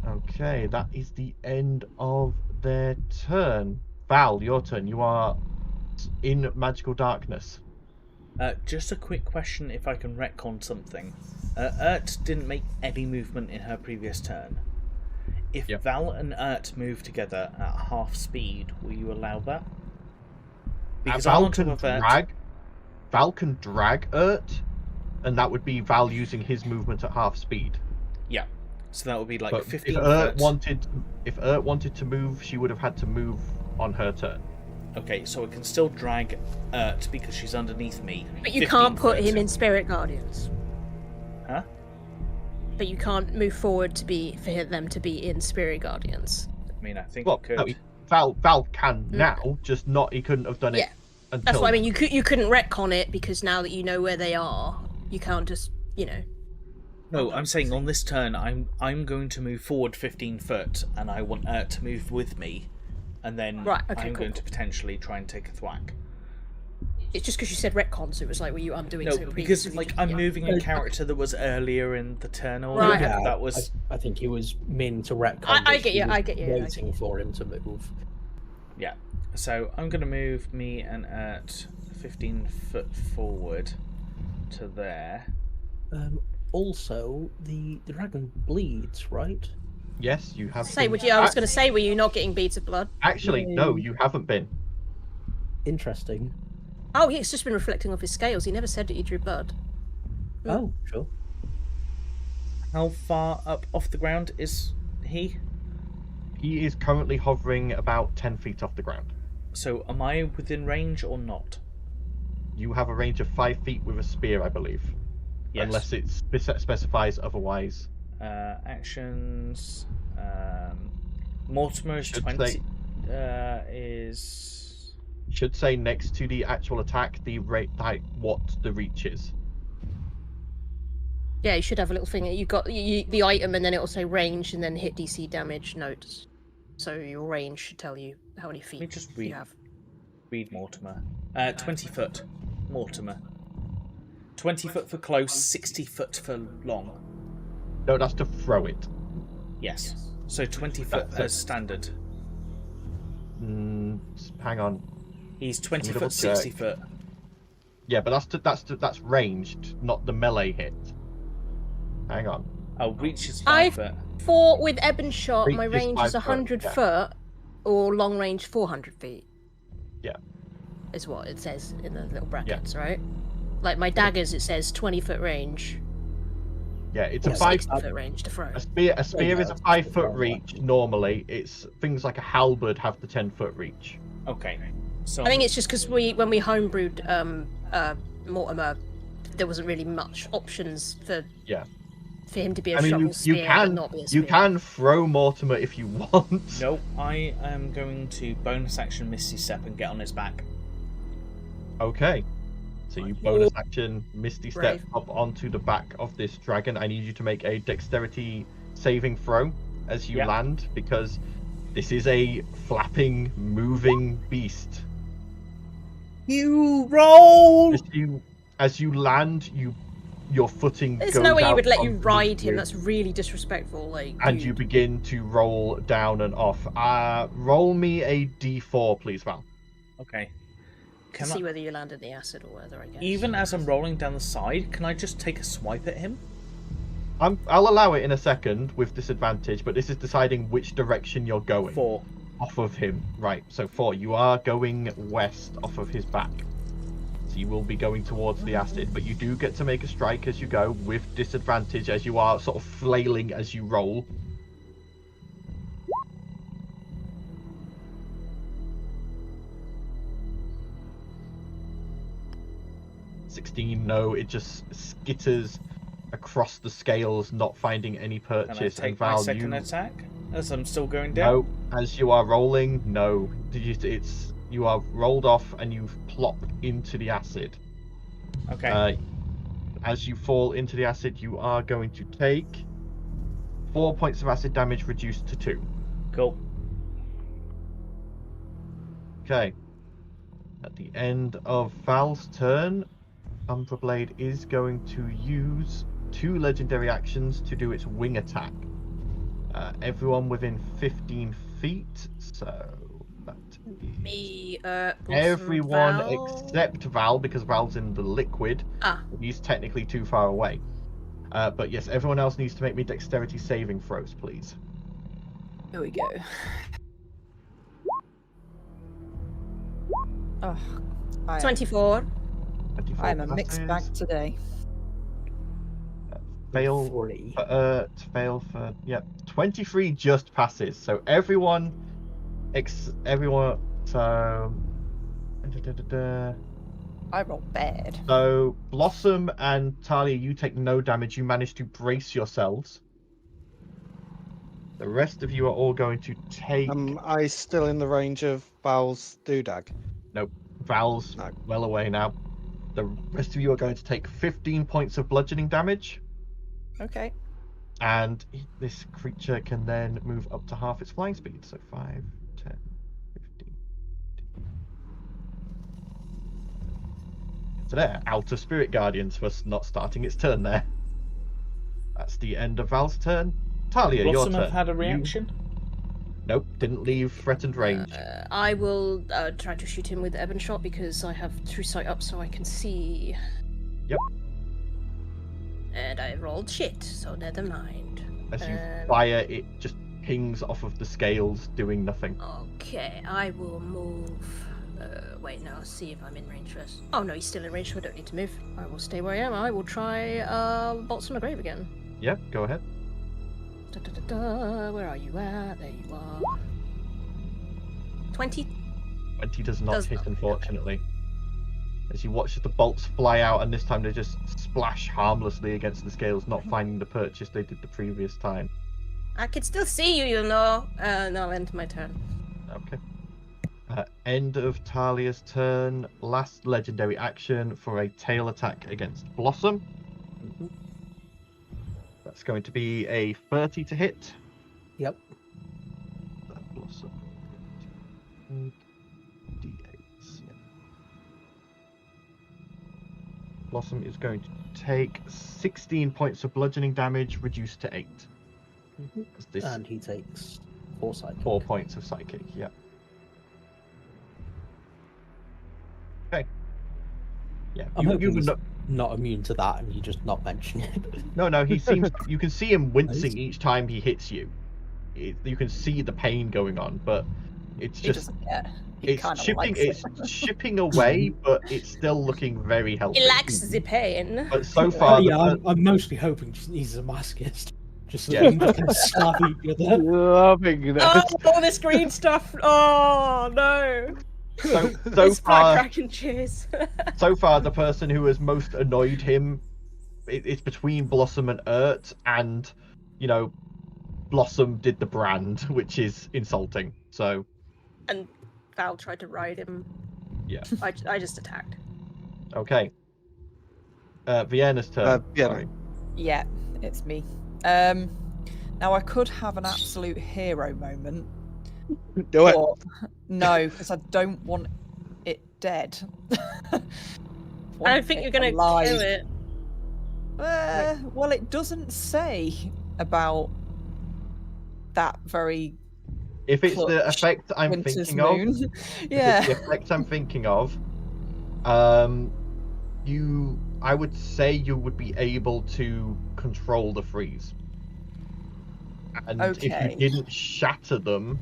Okay, that is the end of their turn. Val, your turn. You are in magical darkness. Just a quick question, if I can retcon something. Ert didn't make any movement in her previous turn. If Yep. Val and Ert move together at half speed, will you allow that? Because I'm on top of Ert. Val can drag Ert, and that would be Val using his movement at half speed. Yeah. So that would be like But 15 if Ert foot. wanted to move, she would have had to move on her turn. Okay, so I can still drag Ert because she's underneath me. But you 15 can't put foot. him in Spirit Guardians. Huh? But you can't move forward for them to be in Spirit Guardians. I mean, I think Well, I could. no, Val can now, just not. He couldn't have done it Yeah. until. That's what I mean. You couldn't retcon it because now that you know where they are, you can't just No, I'm saying on this turn, I'm going to move forward 15 foot, and I want Ert to move with me, and then Right, okay, I'm cool, going to cool. potentially try and take a thwack. It's just because you said retcon, so it was like, were you undoing No, something because previously? like I'm Yeah. moving a character that was earlier in the turn or Right. whatever. Yeah, That was I think he was meaning to retcon. I that get she you, was I get you, I get Waiting for him to move. yeah. So I'm going to move me and Ert 15 foot forward to there. Also, the dragon bleeds, right? Yes, you have. Say, been- I was going to say, were you not getting beads of blood? Actually, no, you haven't been. Interesting. Oh, yeah, it's just been reflecting off his scales. He never said that he drew blood. Oh, sure. How far up off the ground is he? He is currently hovering about 10 feet off the ground. So am I within range or not? You have a range of 5 feet with a spear, I believe. Yes. Unless it specifies otherwise. Actions. Mortimer is Should 20. Is. Should say next to the actual attack, the rate, like what the reach is. Yeah, you should have a little thing. You've got the item, and then it'll say range, and then hit DC damage notes. So your range should tell you how many feet Let me just read. you have. Read Mortimer. 20 foot. Mortimer. 20 foot for close, 60 foot for long. No, that's to throw it. Yes. So 20 foot That's- as standard. Hang on. He's 20 Let me foot, 60 double-check. foot. Yeah, but that's ranged, not the melee hit. Hang on. Oh, reach is I 5 foot. For with Eben shot, Reach my is range 5 is foot, 100 yeah. foot, or long range 400 feet. Yeah. Is what it says in the little brackets, right? Like my daggers, it says 20-foot range, Yeah, it's Yeah, a so 5 60-foot range to throw. A spear is a Yeah, 5-foot yeah. reach normally. It's things like a halberd have the 10-foot reach. Okay. So I think it's just because when we homebrewed Mortimer, there wasn't really much options for him to be a I mean, shovel you spear but not be a spear. you can throw Mortimer if you want. No, I am going to bonus action Misty Step and get on his back. Okay. So you bonus action Misty Step Brave. up onto the back of this dragon. I need you to make a dexterity saving throw as you Yeah. land, because this is a flapping, moving beast. You roll! As you land, you your footing There's goes no way you out would let you underneath ride him. you, That's really disrespectful. Like, and dude. you begin to roll down and off. Roll me a d4, please, Val. Okay. to Can see I, whether you land in the acid or whether, I guess. even as I'm rolling down the side, can I just take a swipe at him? I'll allow it in a second with disadvantage, but this is deciding which direction you're going. 4. Off of him. Right, so 4. You are going west off of his back. So you will be going towards the acid, but you do get to make a strike as you go with disadvantage as you are sort of flailing as you roll. No, it just skitters across the scales, not finding any Can I purchase. take And my Val, second you... attack as I'm still going down? No, as you are rolling, no. You are rolled off and you've plopped into the acid. Okay. As you fall into the acid, you are going to take 4 points of acid damage reduced to 2. Cool. Okay. At the end of Val's turn, Umbra Blade is going to use 2 legendary actions to do its wing attack. Everyone within 15 feet, so that is Me, everyone Val. except Val, because Val's in the liquid. He's technically too far away. But yes, everyone else needs to make me dexterity saving throws, please. Here we go. Oh, 24. 24 I'm a mixed bag passes. today. Fail 40. for fail for 23 just passes. So everyone so I roll bad. so Blossom and Talia, you take no damage. You manage to brace yourselves. The rest of you are all going to take. Am I still in the range of Val's doodag? Nope. Val's No. well away now. The rest of you are going to take 15 points of bludgeoning damage. Okay. And this creature can then move up to half its flying speed. So 5, 10, 15. So there, out of Spirit Guardians for not starting its turn there. That's the end of Val's turn. Talia, Blossom your turn. have had a reaction? Nope, didn't leave threatened range. I will try to shoot him with Ebon Shot because I have True Sight up so I can see. Yep. And I rolled shit, so never mind. As you fire, it just pings off of the scales, doing nothing. Okay, I will move. Wait, no, see if I'm in range first. Oh no, he's still in range, so I don't need to move. I will stay where I am. I will try Bolts on the Grave again. Yeah, go ahead. Where are you at? There you are. 20? 20 does not Does hit, not, unfortunately. As you watch the bolts fly out, and this time they just splash harmlessly against the scales, not finding the purchase they did the previous time. I can still see you, you know. No, I'll end my turn. Okay. End of Talia's turn. Last legendary action for a tail attack against Blossom. That's going to be a 30 to hit. Yep. Blossom. D8s. Yeah. Blossom is going to take 16 points of bludgeoning damage, reduced to 8. And he takes 4 psychic. 4 points of psychic, yeah. Okay. Yeah, I'm hoping he's no, not immune to that, and you just not mention it. no, he seems. You can see him wincing Nice. each time he hits you. You can see the pain going on, but it's He just doesn't care. He it's kind of chipping. likes It's it. chipping away, but it's still looking very healthy. He likes the pain. But so far, Yeah, I'm mostly hoping he's a masochist. Just so Yeah. we can just kind of stab each other. Loving that. Oh, all this green stuff. Oh no. so It's far, cracking cheers. so far, the person who has most annoyed him, it's between Blossom and Ert, and Blossom did the brand, which is insulting. So And Val tried to ride him. yeah, I just attacked. okay. Vienna's turn. Vienna. Sorry. Yeah, it's me. Now I could have an absolute hero moment. Do it. But no, because I don't want it dead. I don't think you're gonna kill it. Well, it doesn't say about that very. If it's the Clutch, effect I'm winter's thinking moon. of, Yeah. if it's the effect I'm thinking of, I would say you would be able to control the freeze. And if Okay. you didn't shatter them,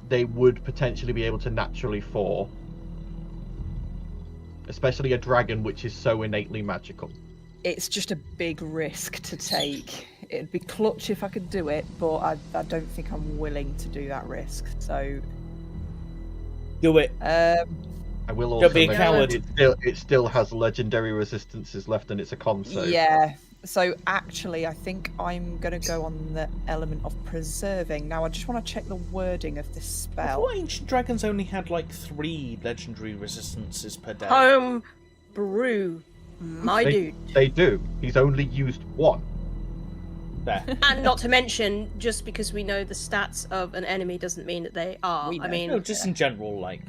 they would potentially be able to naturally fall. Especially a dragon, which is so innately magical. It's just a big risk to take. It'd be clutch if I could do it, but I don't think I'm willing to do that risk. So Do it. I will Don't also be a mention coward. it still has legendary resistances left, and it's a con save. yeah. So actually, I think I'm going to go on the element of preserving. Now, I just want to check the wording of this I spell. thought ancient dragons only had like 3 legendary resistances per day. Home brew, my dude. They do. He's only used 1. There. And not to mention, just because we know the stats of an enemy doesn't mean that they are. We I know. mean, No, just in general, like.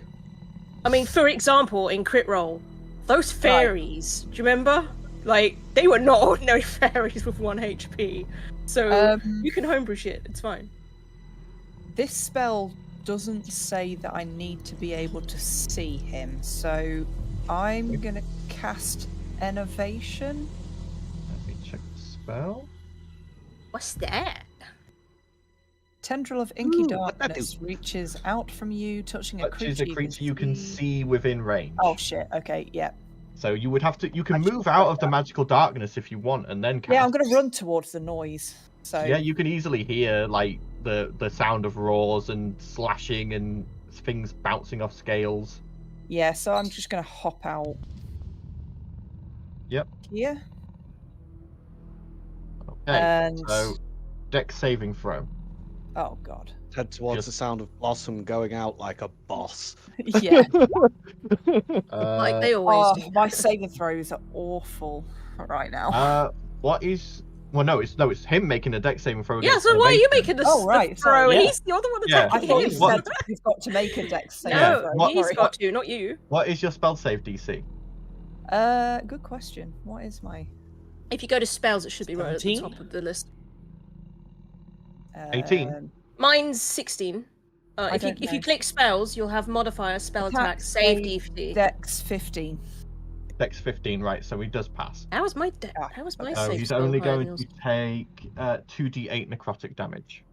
for example, in crit roll, those fairies. Do you remember? Like, they were not ordinary fairies with 1 HP. So you can homebrew shit. It's fine. This spell doesn't say that I need to be able to see him, so I'm going to cast Innovation. Let me check the spell. What's that? Tendril of inky what that darkness reaches out from you, touching a Which is creature, a creature you can see within range. Oh shit! Okay, yeah. So you would have to. You can I should move out write of the that. magical darkness if you want, and then cast. Yeah, I'm going to run towards the noise. So Yeah, you can easily hear like the sound of roars and slashing and things bouncing off scales. yeah, so I'm just going to hop out. Yep. Here. Okay. And So, dex saving throw. oh god. Head towards Just- the sound of Blossom going out like a boss. Yeah. Like they always Oh, do. my saving throws are awful right now. What is? Well, no, it's him making a dex saving throw. Yeah, against so why are you innovation. making the Oh, right, throw? sorry, yeah. You're the one Yeah. I attacking thought him. you What- said you've got to make a dex saving Yeah, throw. what- He's Sorry. got to, not you. What is your spell save DC? Good question. What is my If you go to spells, it should be right at the 17? top of the list. 18? Mine's 16. I If you don't if you know. click spells, you'll have modifier, spell attack, Attack, save, save, DC. Dex 15. Dex 15, right? So he does pass. How was my Ah, How was my So save? he's spell only higher than going yours? to take 2d8 necrotic damage.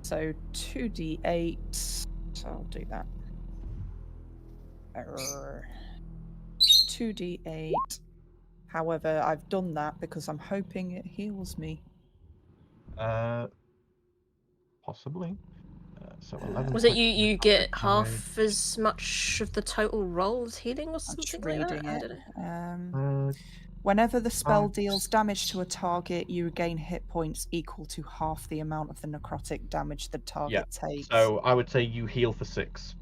So 2d8. So I'll do that. 2d8. However, I've done that because I'm hoping it heals me. Possibly. So 11. Was it you get half Damage. as much of the total roll as healing or I'm just something like that? reading I it. don't know. Whenever the spell Five. deals damage to a target, you regain hit points equal to half the amount of the necrotic damage the target takes. So I would say you heal for 6.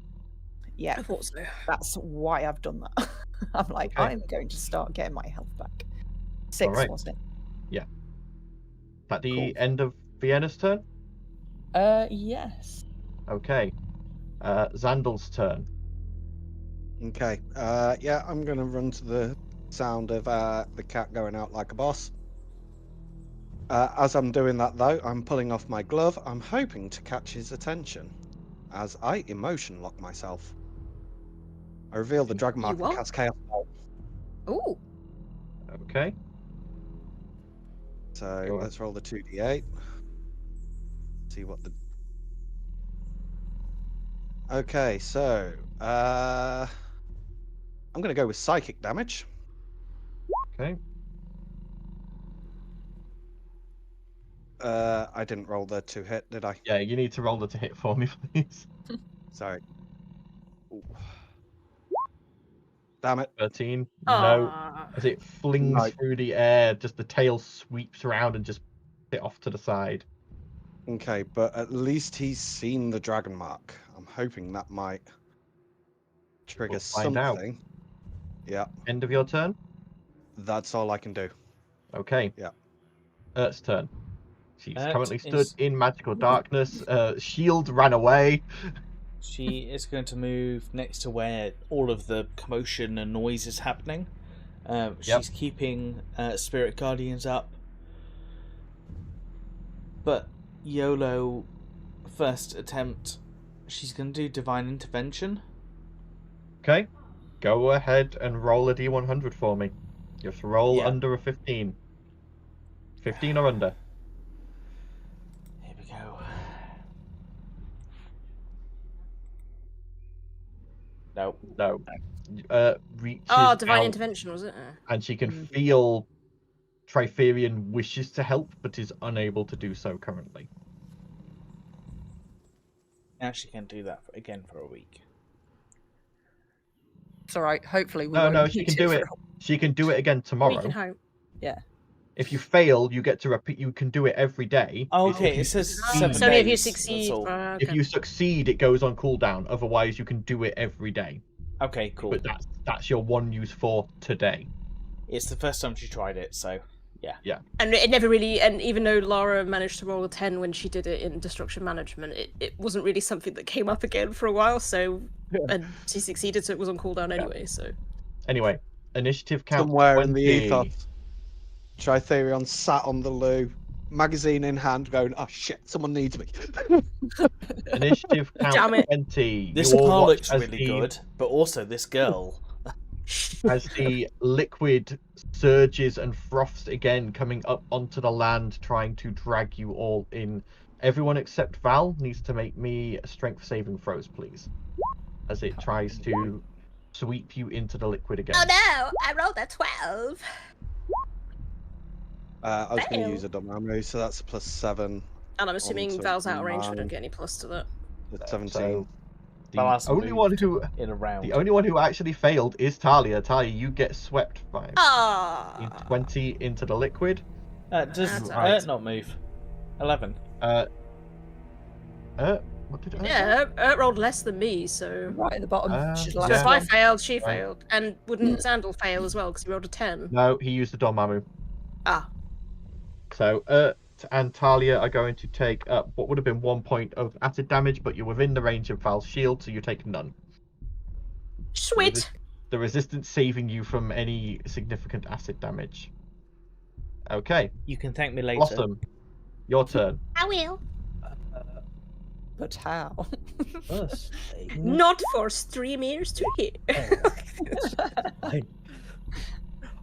yeah, I thought so. that's why I've done that. I'm like, Okay. I'm going to start getting my health back. 6, Alright. wasn't Is that the Cool. end of Vienna's turn? it? Yes. Okay. Zandal's turn. Okay. Yeah, I'm going to run to the sound of the cat going out like a boss. As I'm doing that, though, I'm pulling off my glove. I'm hoping to catch his attention as I emotion lock myself. I reveal the dragon mark what? and cast Chaos Bolt. Ooh. Okay. So Go on. let's roll the 2d8. See what the. Okay, so I'm going to go with psychic damage. Okay. I didn't roll the 2 hit, did I? Yeah, you need to roll the to hit for me, please. Sorry. Ooh. Damn it. 13. No. Ah. As it flings Right. through the air, just the tail sweeps around and just hit off to the side. Okay, but at least he's seen the dragon mark. I'm hoping that might trigger We'll find out. something. Yeah, End of your turn? that's all I can do. Okay. Yeah. Ert's turn. She's Ert currently stood is- in magical darkness. Shield ran away. She is going to move next to where all of the commotion and noise is happening She's keeping Spirit Guardians up. But YOLO, first attempt, she's going to do Divine Intervention. Okay. Go ahead and roll a D100 for me. You have to roll under a 15. 15 or under. Here we go. No. Reaches Divine out, Intervention, was it? and she can feel Triferian wishes to help, but is unable to do so currently. Now she can do that again for a week. It's all right. Hopefully, we No, won't she need can do it. for- She can do it again tomorrow. We can hope. Yeah. If you fail, you get to repeat. You can do it every day. Okay, it says Oh, 7 So only if you days, succeed. that's all. Okay. If you succeed, it goes on cooldown. Otherwise, you can do it every day. Okay, cool. But that's your one use for today. It's the first time she tried it, so yeah. And it never really, and even though Lara managed to roll a 10 when she did it in Destruction Management, it wasn't really something that came up again for a while, so, and she succeeded, so it was on cooldown anyway, so. Anyway, initiative count Somewhere in 20. the ethos, Tritherion sat on the loo, magazine in hand, going, "Oh shit, someone needs me." Initiative count Damn it. 20. This You all car watch looks as really the- good, but also this girl. As the liquid surges and froths again, coming up onto the land, trying to drag you all in. Everyone except Val needs to make me strength saving throws, please. As it tries to sweep you into the liquid again. Oh no, I rolled a 12. I was going Fail. to use a dumb ammo, so that's a +7. And I'm assuming so Val's out of range, we 9. don't get any plus to that. That's 17. So, the Val has only one who in a round. the only one who actually failed is Talia. Talia, you get swept by Ah. 20 into the liquid. Does That's alright. not move? 11. What did I say? Yeah, Ert rolled less than me, so. Right at the bottom. She's the So last if I one. failed, she Right. failed. And wouldn't Xandal fail as well, because he rolled a 10? No, he used the Dormammu. Ah. So and Talia are going to take what would have been 1 point of acid damage, but you're within the range of Val's shield, so you take none. Sweet. The resistance saving you from any significant acid damage. Okay, You can thank me later. Blossom, your turn. I will. But how? First, Not for streamers to hear.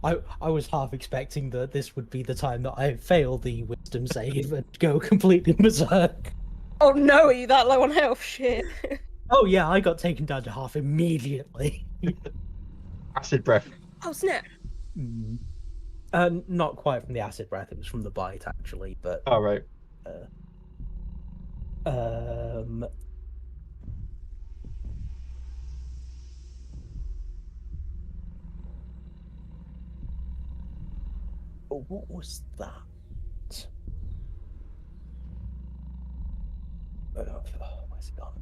I was half expecting that this would be the time that I fail the wisdom save and go completely berserk. Oh no, are you that low on health? Shit. Oh yeah, I got taken down to half immediately. Acid breath. Oh snap. Not quite from the acid breath, it was from the bite actually, but All right. Oh, what was that? Where's it gone?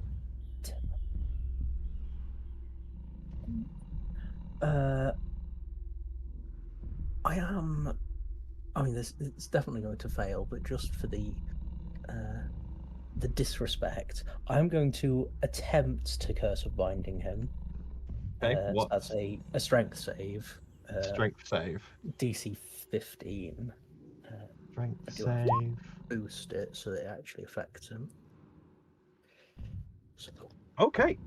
I mean, it's definitely going to fail, but just for the disrespect, I'm going to attempt to Curse of Binding him. Okay, So what? that's a strength save. Strength save. DC 15. Strength I do have to save. boost it so that it actually affects him. So, Okay,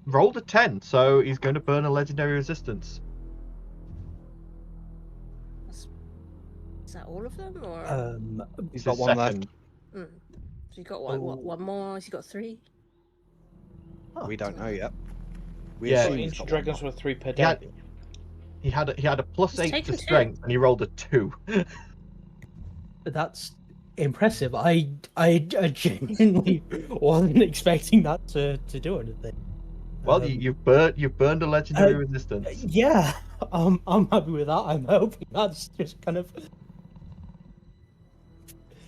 rolled a 10, so he's going to burn a legendary resistance. Is that all of them, or? He's His got one left. second. So you got what? One more? Has he got 3? We don't know yet. We Yeah. assume he's Ancient got one dragons more. were 3 per He day. had a +8 to taken two. strength, and he rolled a 2. that's impressive. I genuinely wasn't expecting that to do anything. Well, you've burned a legendary resistance. Yeah, I'm happy with that. I'm hoping that's just kind of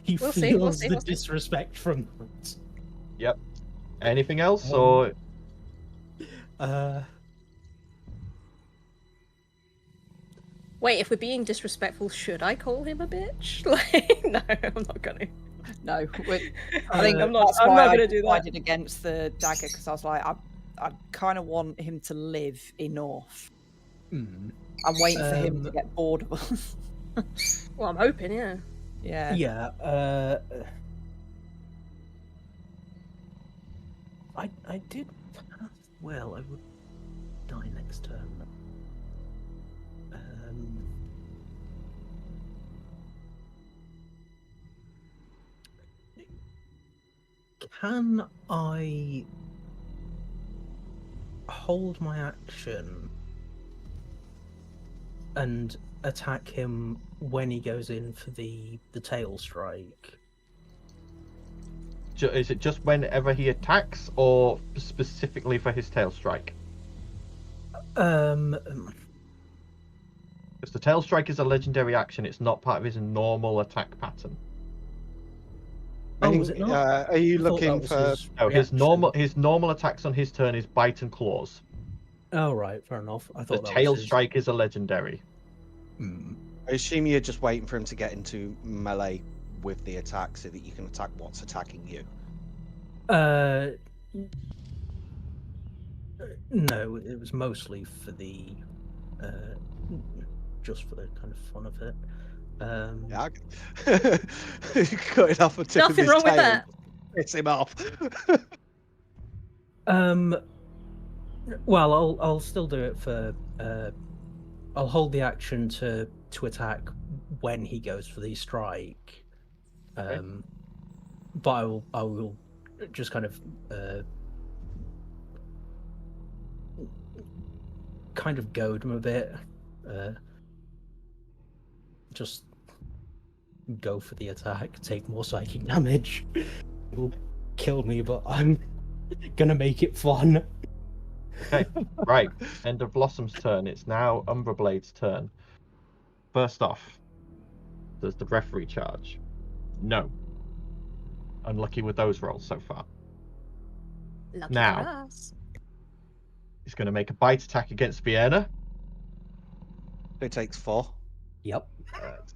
he We'll feels see, the we'll see. disrespect from that. Yep. Anything else, or Wait, if we're being disrespectful, should I call him a bitch? Like, no, I'm not gonna. No, I think I'm not- that's I'm why not I gonna do that. decided against the dagger, because I was like, I kind of want him to live enough Hmm. I'm waiting for him to get bored of us. Well, I'm hoping, yeah. Yeah. Yeah. I did pass well. I would die next turn. Can I hold my action and attack him when he goes in for the tail strike? Is it just whenever he attacks, or specifically for his tail strike? Because the tail strike is a legendary action, it's not part of his normal attack pattern. Oh, was it not? Are you I thought looking that for? was No, reaction. his normal attacks on his turn is bite and claws. Oh, right, fair enough. I The thought that tail was his... strike is a legendary. I assume you're just waiting for him to get into melee with the attack so that you can attack what's attacking you. No, it was mostly for the just for the kind of fun of it. Yeah, cut it off a tip of Nothing his wrong with tail. that. Piss him off. Well, I'll still do it for. I'll hold the action to attack when he goes for the strike. But I will just kind of goad him a bit. Just go for the attack, take more psychic damage. It will kill me, but I'm gonna make it fun. Okay, right. End of Blossom's turn. It's now Umberblade's turn. First off, does the referee charge? No. Unlucky with those rolls so far. Lucky Now. for us. He's going to make a bite attack against Vienna. It takes 4. Yep.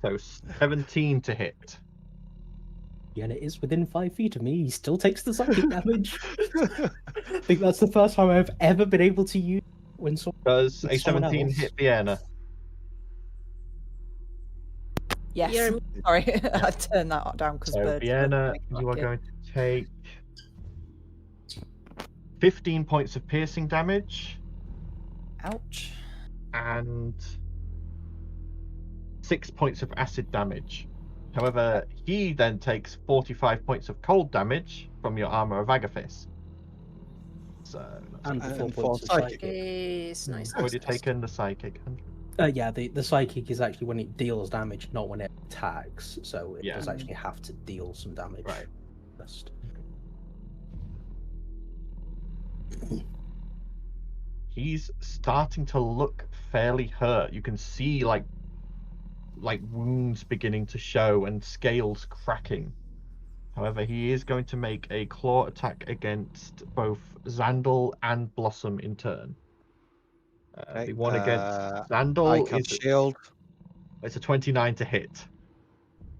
So 17 to hit. Yeah, and it is within 5 feet of me. He still takes the psychic damage. I think that's the first time I've ever been able to use when Does a someone 17 else. hit Vienna? Yes. You're- Sorry, I turned that down because So birds. Vienna, you are going to take 15 points of piercing damage Ouch. and 6 points of acid damage. However, he then takes 45 points of cold damage from your armor of Agathis. So And And 4 4 points of psychic. psychic. It's nice. I've already taken the psychic. Yeah, the psychic is actually when it deals damage, not when it attacks. So it Yeah. does actually have to deal some damage. Right. First. He's starting to look fairly hurt. You can see like wounds beginning to show and scales cracking. However, he is going to make a claw attack against both Xandal and Blossom in turn. The one against Xandal Icon is shield. it's a 29 to hit.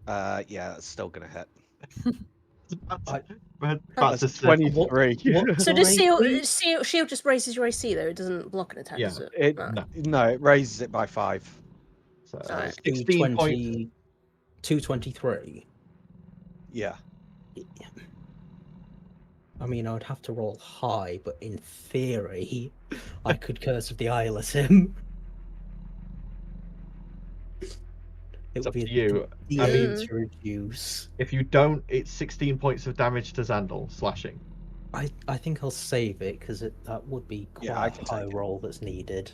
Yeah, that's still gonna hit. About That's to say, 23. What So did does I shield just raises your AC though? It doesn't block an attack, Yeah. does it? It, No. no, it raises it by 5. so Alright. 16 points. 223. Yeah. I mean, I would have to roll high, but in theory, I could Curse of the Eyeless him. It It's would up be to you. a I mean, D8 to reduce. if you don't, it's 16 points of damage to Xandal, slashing. I think I'll save it because that would be quite Yeah, I a can high take it. roll that's needed.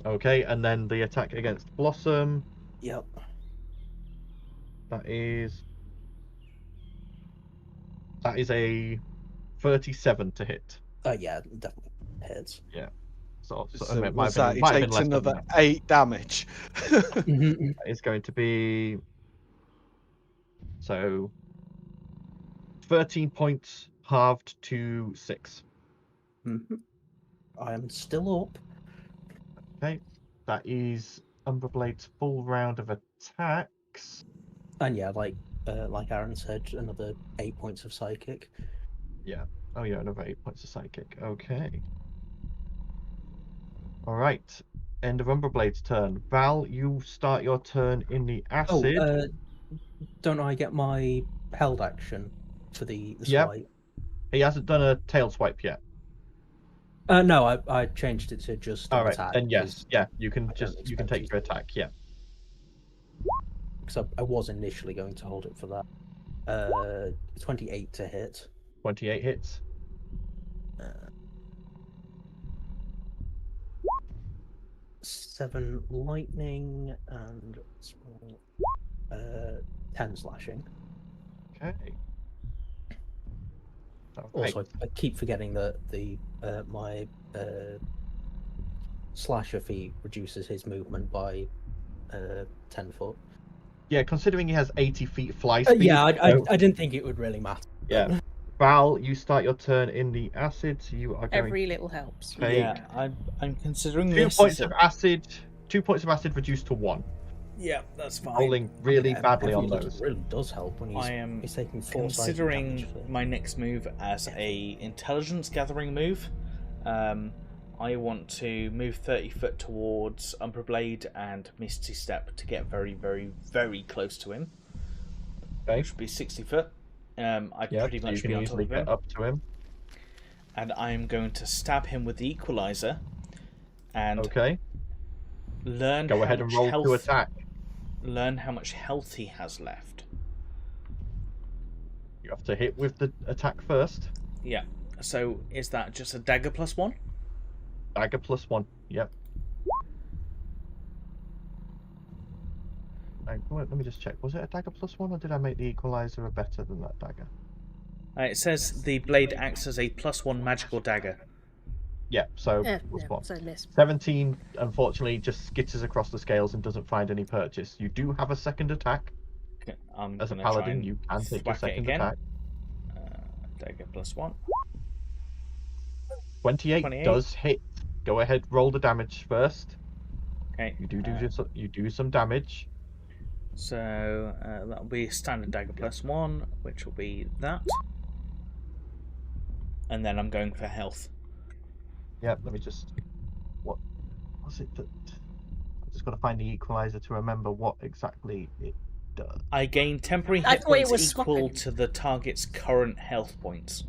Okay, and then the attack against Blossom, Yep. that is a 37 to hit. Yeah, definitely hits. So So it what's might that? He have been takes less than another that. 8 damage. Mhm. It's going to be so 13 points halved to 6. Mhm. I am still up. Okay, that is Umberblade's full round of attacks. And yeah, like Aaron said, another 8 points of psychic. Oh yeah, another 8 points of psychic. Okay. All right. End of Umberblade's turn. Val, you start your turn in the acid. Don't I get my held action for the Yep. swipe? He hasn't done a tail swipe yet. No, I changed it to just All an right, attack. then yes, yeah, you can I don't expect take you your attack. Yeah. Because I was initially going to hold it for that. 28 to hit. 28 hits. 7 lightning and 10 slashing. Okay. Also, I keep forgetting that my slasher feat reduces his movement by 10 foot. Yeah, considering he has 80 feet fly speed. Yeah, I didn't think it would really matter. Yeah. Val, you start your turn in the acid, so you are going Every little helps. to take Yeah, I'm considering 2 this. points of acid. 2 points of acid reduced to 1. Yeah, that's fine. Rolling really badly on Every little those. really does help when he's taking 4 Considering my next move as a intelligence gathering move, I want to move 30 foot towards Umberblade and Misty Step to get very, very, very close to him. Okay. Which would be 60 foot. I'd pretty much you can be on top easily of get him. up to him. And I'm going to stab him with the Equalizer and learn Go how ahead and much roll health, to attack. learn how much health he has left. You have to hit with the attack first. Yeah. So is that just a dagger +1? Dagger +1. Yep. Let me just check. Was it a dagger +1, or did I make the Equalizer a better than that dagger? It says the blade acts as a +1 magical dagger. Yeah, so so miss. 17, unfortunately, just skitters across the scales and doesn't find any purchase. You do have a second attack. Okay, I'm As a gonna try paladin, and you can take your thwack it second again. attack. Dagger +1. 28 28. does hit. Go ahead, roll the damage first. Okay. You do some damage. So that'll be standard dagger +1, which will be that. And then I'm going for health. Yep, let me just... What was it that... I just got to find the Equalizer to remember what exactly it does. I gain temporary I hit thought it points was equal swapping. to the target's current health points.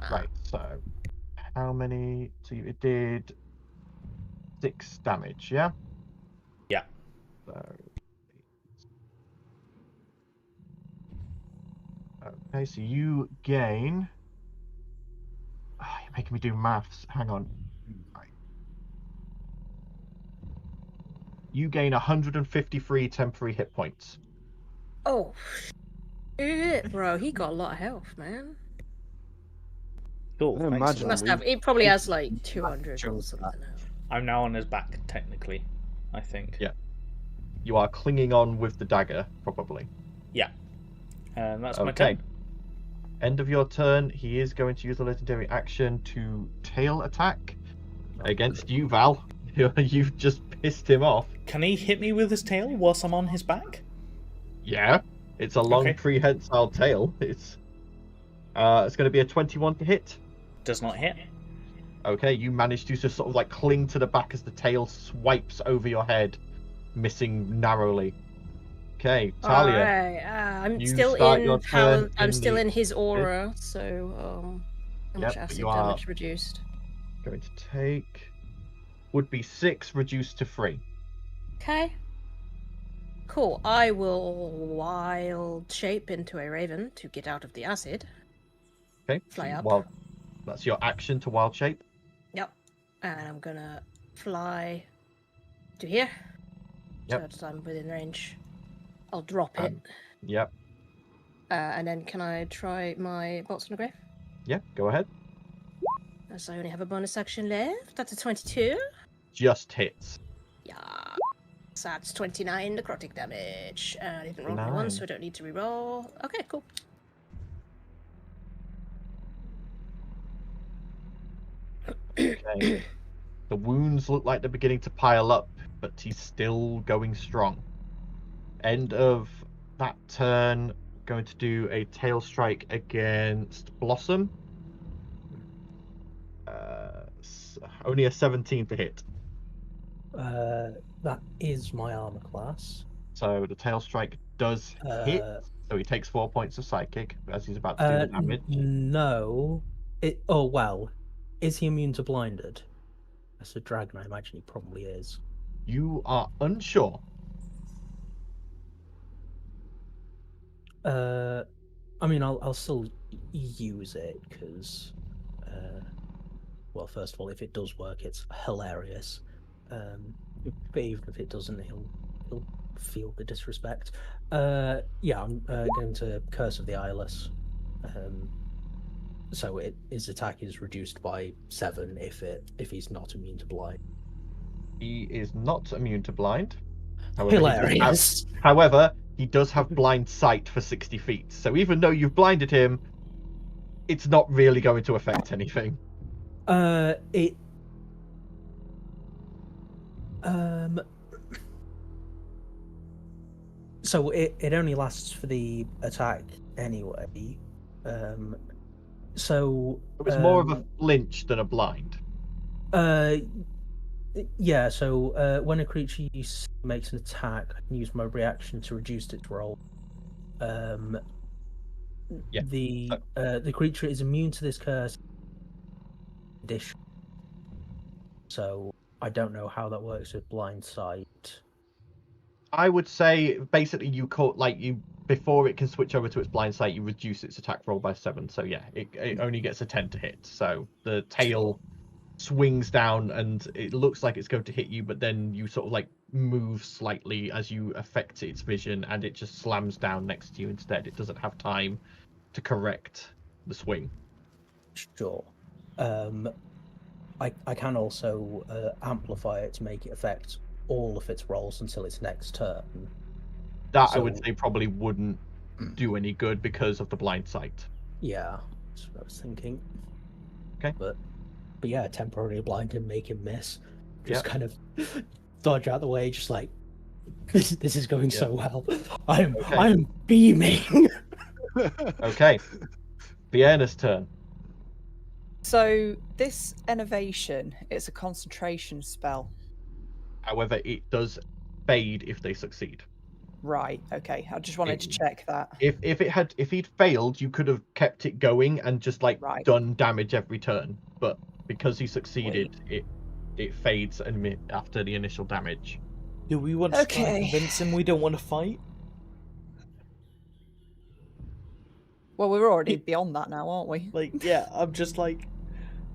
Right, so... How many... So it did... 6 damage, yeah? Yeah. So... Okay, so you gain... Oh, you're making me do maths. Hang on. Right. You gain 153 temporary hit points. Oh, shit, bro, he got a lot of health, man. Cool. I Thanks imagine for Must that. have. He probably has like 200 or Shows something. I'm now on his back, technically. I think. Yeah. You are clinging on with the dagger, probably. Yeah. And that's my Okay. turn. End of your turn, he is going to use a legendary action to tail attack against you, Val. You've just pissed him off. Can he hit me with his tail whilst I'm on his back? Yeah, it's a long Okay. prehensile tail. It's going to be a 21 to hit. Does not hit. Okay, you manage to just sort of like cling to the back as the tail swipes over your head, missing narrowly. Okay, Talia. Alright, I'm you still start in your turn I'm in still the- in his aura, so how much Yep, acid you are- damage reduced? Going to take would be 6 reduced to 3. Okay. Cool. I will wild shape into a raven to get out of the acid. Okay, Fly up. Well, that's your action to wild shape. Yep. And I'm gonna fly to here. Yep. So that I'm within range. I'll drop it. Yep. And then can I try my bolts on the grave? Yeah, go ahead. As I only have a bonus action left. That's a 22. Just hits. Yeah. So that's 29 necrotic damage. I didn't roll one, so I don't need to reroll. Okay, cool. Okay. The wounds look like they're beginning to pile up, but he's still going strong. End of that turn. Going to do a tail strike against Blossom. Only a 17 to hit. That is my armor class. So the tail strike does hit. So he takes 4 points of psychic as he's about to do the damage. No. Oh, well. Is he immune to blinded? As a dragon, I imagine he probably is. You are unsure. I mean, I'll still use it because, well, first of all, if it does work, it's hilarious. But even if it doesn't, he'll feel the disrespect. Yeah, I'm going to Curse of the Eyeless. So his attack is reduced by 7 if he's not immune to blind. He is not immune to blind. Hilarious. However, he does have blind sight for 60 feet. So even though you've blinded him, it's not really going to affect anything. So it only lasts for the attack anyway. So it was more of a flinch than a blind. Yeah, so when a creature makes an attack, I can use my reaction to reduce its roll. Yeah. The creature is immune to this curse condition. So I don't know how that works with blind sight. I would say basically you caught before it can switch over to its blind sight, you reduce its attack roll by 7. So yeah, it only gets a 10 to hit. So the tail swings down and it looks like it's going to hit you, but then you sort of move slightly as you affect its vision, and it just slams down next to you instead. It doesn't have time to correct the swing. Sure. I can also amplify it to make it affect all of its rolls until its next turn. That I would say probably wouldn't do any good because of the blind sight. Yeah, that's what I was thinking. Okay. But yeah, temporarily blind him, make him miss. Just Yeah. kind of dodge out the way, just like this is going so well. I'm beaming. Okay. Vienna's turn. So this innovation, it's a concentration spell. However, it does fade if they succeed. Right. Okay. I just wanted to check that. If he'd failed, you could have kept it going and just done damage every turn. But because he succeeded, it fades after the initial damage. Do we want to try and convince him we don't want to fight? Well, we're already beyond that now, aren't we? Yeah, I'm just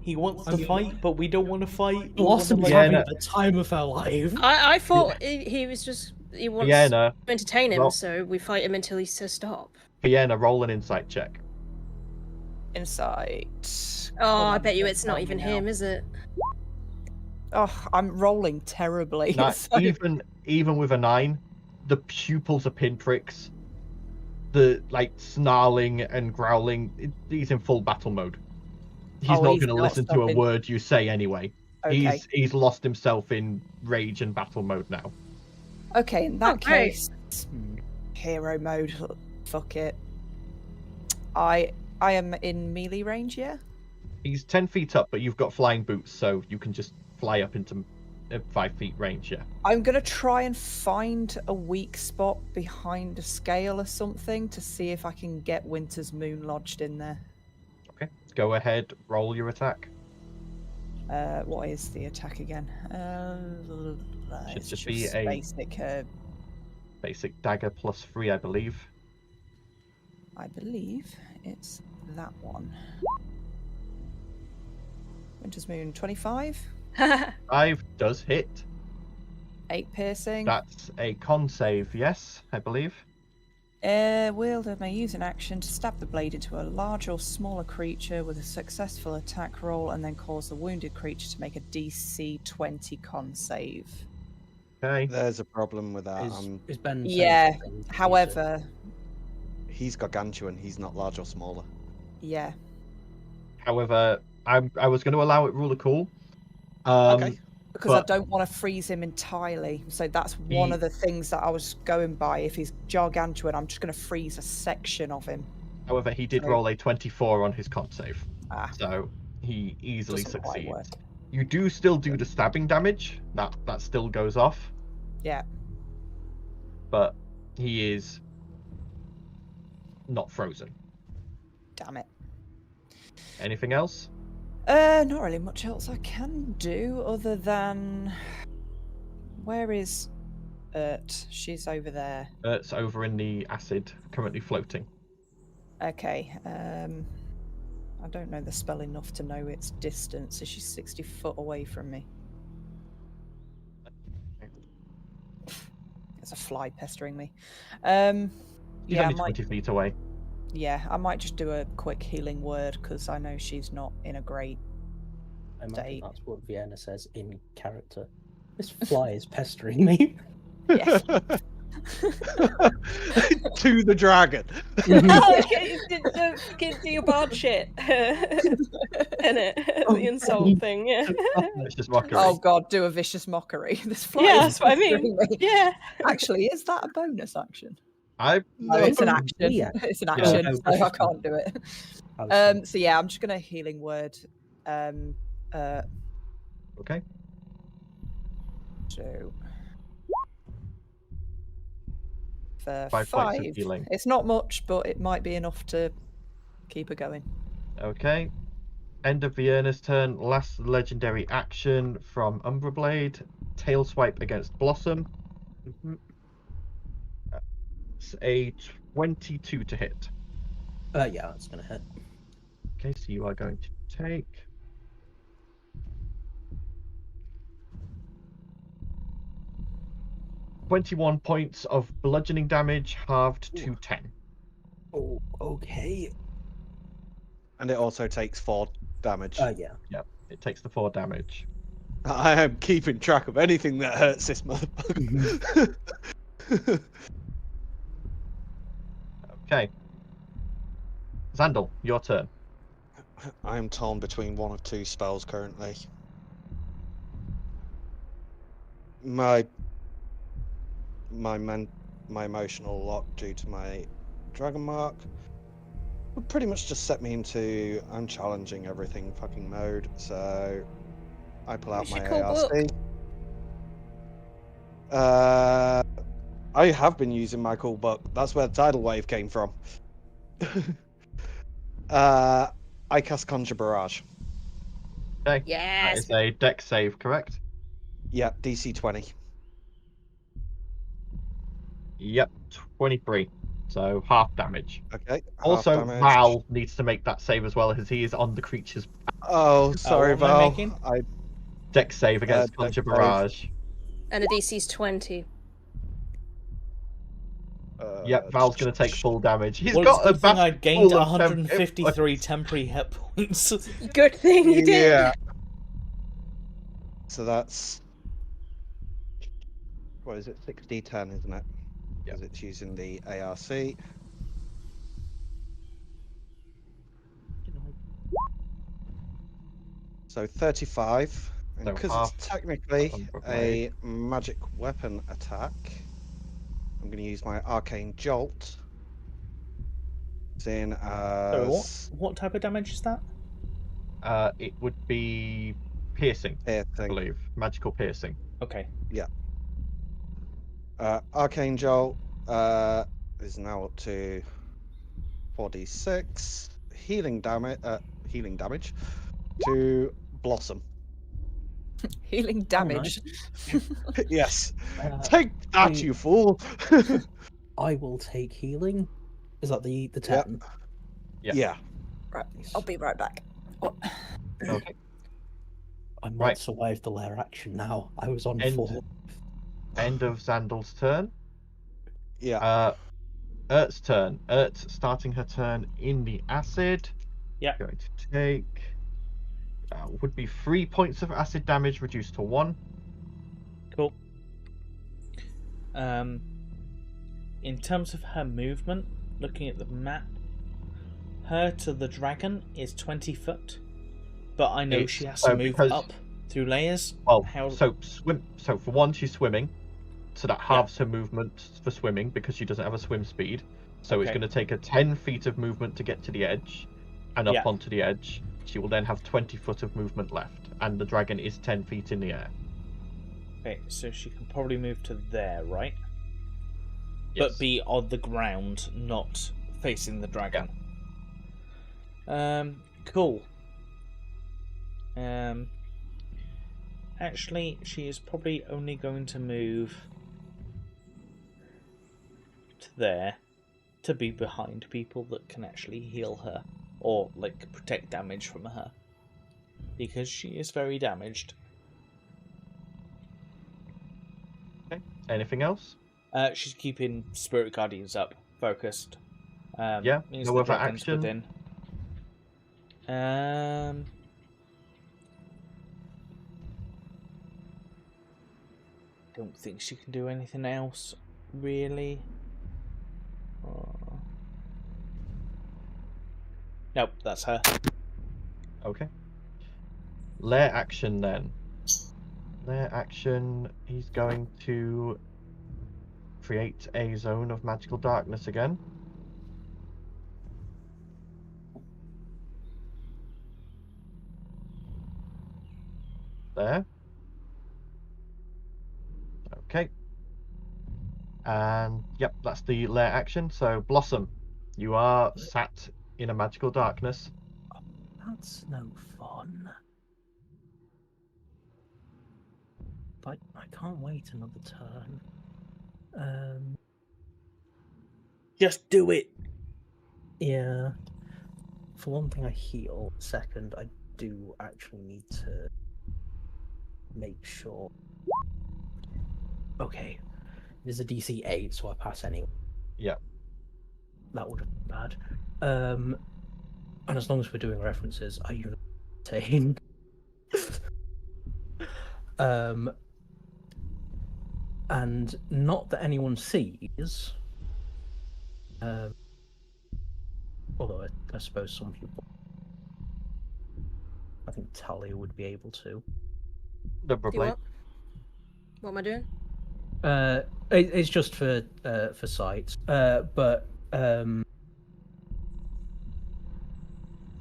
he wants to fight, but we don't want to fight. Blossom's having the time of her life. I thought he was just he wants to entertain him, so we fight him until he says stop. Vienna, roll an insight check. Insight. Oh, I bet you it's not even him, is it? Oh, I'm rolling terribly. Even with a 9, the pupils are pinpricks. The snarling and growling. He's in full battle mode. He's not going to listen to a word you say anyway. Okay. He's lost himself in rage and battle mode now. Okay, in that case, hero mode. Fuck it. I am in melee range, yeah? He's 10 feet up, but you've got flying boots, so you can just fly up into 5 feet range, yeah. I'm going to try and find a weak spot behind a scale or something to see if I can get Winter's Moon lodged in there. Okay, go ahead, roll your attack. What is the attack again? Should just be a basic dagger plus 3, I believe. I believe it's that one. Winter's Moon 25. 5 does hit. 8 piercing. That's a con save, yes, I believe. Wielder may use an action to stab the blade into a larger or smaller creature with a successful attack roll and then cause the wounded creature to make a DC 20 con save. Okay. There's a problem with that. Is Ben however... He's gargantuan, he's not large or smaller. Yeah. However, I was going to allow it rule of cool. Okay. Because I don't want to freeze him entirely. So that's one of the things that I was going by. If he's gargantuan, I'm just going to freeze a section of him. However, he did roll a 24 on his con save. So he easily succeeds. You do still do the stabbing damage. That still goes off. Yeah. But he is not frozen. Damn it. Anything else? Not really much else I can do other than... Where is Ert? She's over there. It's over in the acid, currently floating. Okay. I don't know the spell enough to know its distance. So she's 60 foot away from me. There's a fly pestering me. She's Yeah, only 20 feet away. yeah, I might just do a quick healing word because I know she's not in a great I imagine state. that's what Vienna says in character. This fly is pestering me. Yeah. To the dragon. Do your bard shit. Innit? The insult thing, yeah. It's just mockery. Oh god, do a vicious mockery. This fly Yeah, is that's what I mean. pestering me. Yeah. Actually, is that a bonus action? I No, it's an action. Yeah. It's an Yeah. action, No, so this I is can't do it. I was saying, So yeah, I'm just gonna healing word. Okay. So for 5 points of healing. It's not much, but it might be enough to keep her going. Okay. End of Vienna's turn. Last legendary action from Umbra Blade. Tail swipe against Blossom. It's a 22 to hit. yeah, that's gonna hit. Okay, so you are going to take 21 points of bludgeoning damage, halved to 10. Oh, okay. And it also takes 4 damage. Yeah. Yep, it takes the 4 damage. I am keeping track of anything that hurts this motherfucker. Okay. Xandal, your turn. I am torn between one of 2 spells currently. My emotional lock due to my dragon mark would pretty much just set me into I'm challenging everything fucking mode, so I pull out What's my your cool ARC. I have been using my cool book. That's where the tidal wave came from. I cast Conjure Barrage. Okay. That Yes. is a dex save, correct? Yeah, DC 20. Yep, 23. So half damage. Okay. half Also, damage. Val needs to make that save as well, as he is on the creature's Oh, sorry, what am I Val. making? dex save against dex Conjure save. Barrage. And the DC's 20. Yep, Val's going to take full damage. He's Well, got it's a good thing I back gained full of 153 temporary hit points. Good thing you did. Yeah. So that's what is it? 6d10, isn't it? Yeah. Because it's using the ARC. So 35. And So because half it's technically Umbra a magic weapon attack, I'm going to use my Arcane Jolt. Seeing So as what type of damage is that? It would be piercing, I piercing. believe. Magical piercing. Okay. Arcane Jolt is now up to 4d6 healing damage to Blossom. Healing damage. Yes, Take take that, you fool. I will take healing. Is that the 10? Yeah. Yeah. Right, I'll be right back. Oh, Okay. I might Right. survive the lair action now. I was on End. 4. End of Xandal's turn. Yeah. Ert's turn. Ert's starting her turn in the acid. Yeah. Going to take would be 3 points of acid damage reduced to 1. Cool. In terms of her movement, looking at the map, her to the dragon is 20 foot, but I know It's- she has to move because- up through layers. Well, How- so for one, she's swimming, so that halves her movement for swimming because she doesn't have a swim speed. So it's Okay. going to take her 10 feet of movement to get to the edge, and up Yeah. onto the edge. She will then have 20 foot of movement left, and the dragon is 10 feet in the air. Okay, so she can probably move to there, right? Yes. But be on the ground, not facing the dragon. Cool. Actually, she is probably only going to move to there to be behind people that can actually heal her or like protect damage from her, because she is very damaged. Okay. Anything else? She's keeping Spirit Guardians up, focused. Yeah, means no the other dragon's action? within. Don't think she can do anything else, really. Nope, that's her. Okay. Lair action then. Lair action, he's going to create a zone of magical darkness again. There. Okay. And yep, that's the lair action. So Blossom, you are sat in a magical darkness. That's no fun. But I can't wait another turn. Just do it! Yeah. For one thing, I heal. Second, I do actually need to make sure. Okay. There's a DC 8, so I pass anyway. Yeah. That would have been bad. And as long as we're doing references, I use Armatae. And not that anyone sees. Although I suppose some people. I think Talia would be able to. Do Probably. what? What am I doing? It's just for sight. But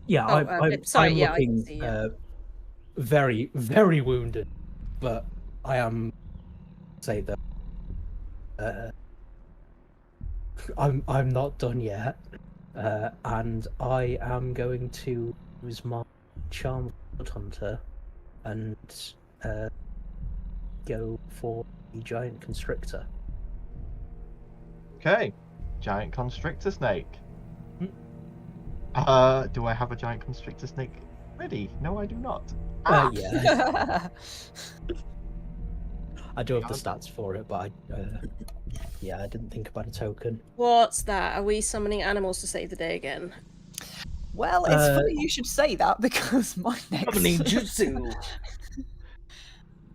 yeah, Oh, sorry, I'm yeah, I can looking see, yeah. very, very wounded, but I am say that I'm not done yet, and I am going to use my charm hunter and go for the giant constrictor. Okay. Giant constrictor snake. Do I have a giant constrictor snake ready? No, I do not. Yeah. I do have the stats for it, but I didn't think about a token. What's that? Are we summoning animals to save the day again? Well, it's funny you should say that because my next. Summoning jutsu!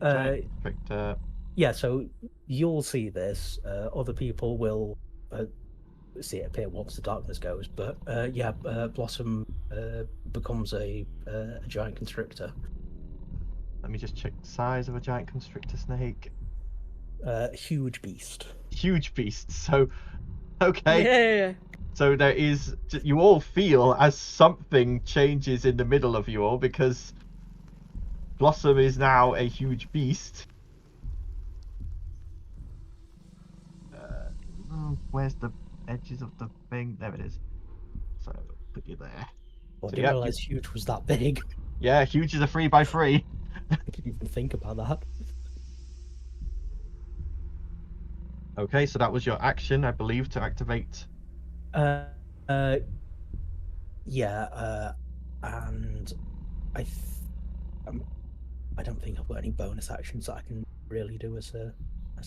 Giant constrictor. Yeah, so you'll see this. Other people will see it appear once the darkness goes. But Blossom becomes a giant constrictor. Let me just check the size of a giant constrictor snake. Huge beast. Huge beast. So, okay. Yeah. So there is. You all feel as something changes in the middle of you all because Blossom is now a huge beast. Where's the edges of the thing? There it is. So put you there. Well, I So, didn't yep, realize huge was that big. Yeah, huge is a 3x3. I didn't even think about that. Okay, so that was your action, I believe, to activate. And I don't think I've got any bonus actions that I can really do as a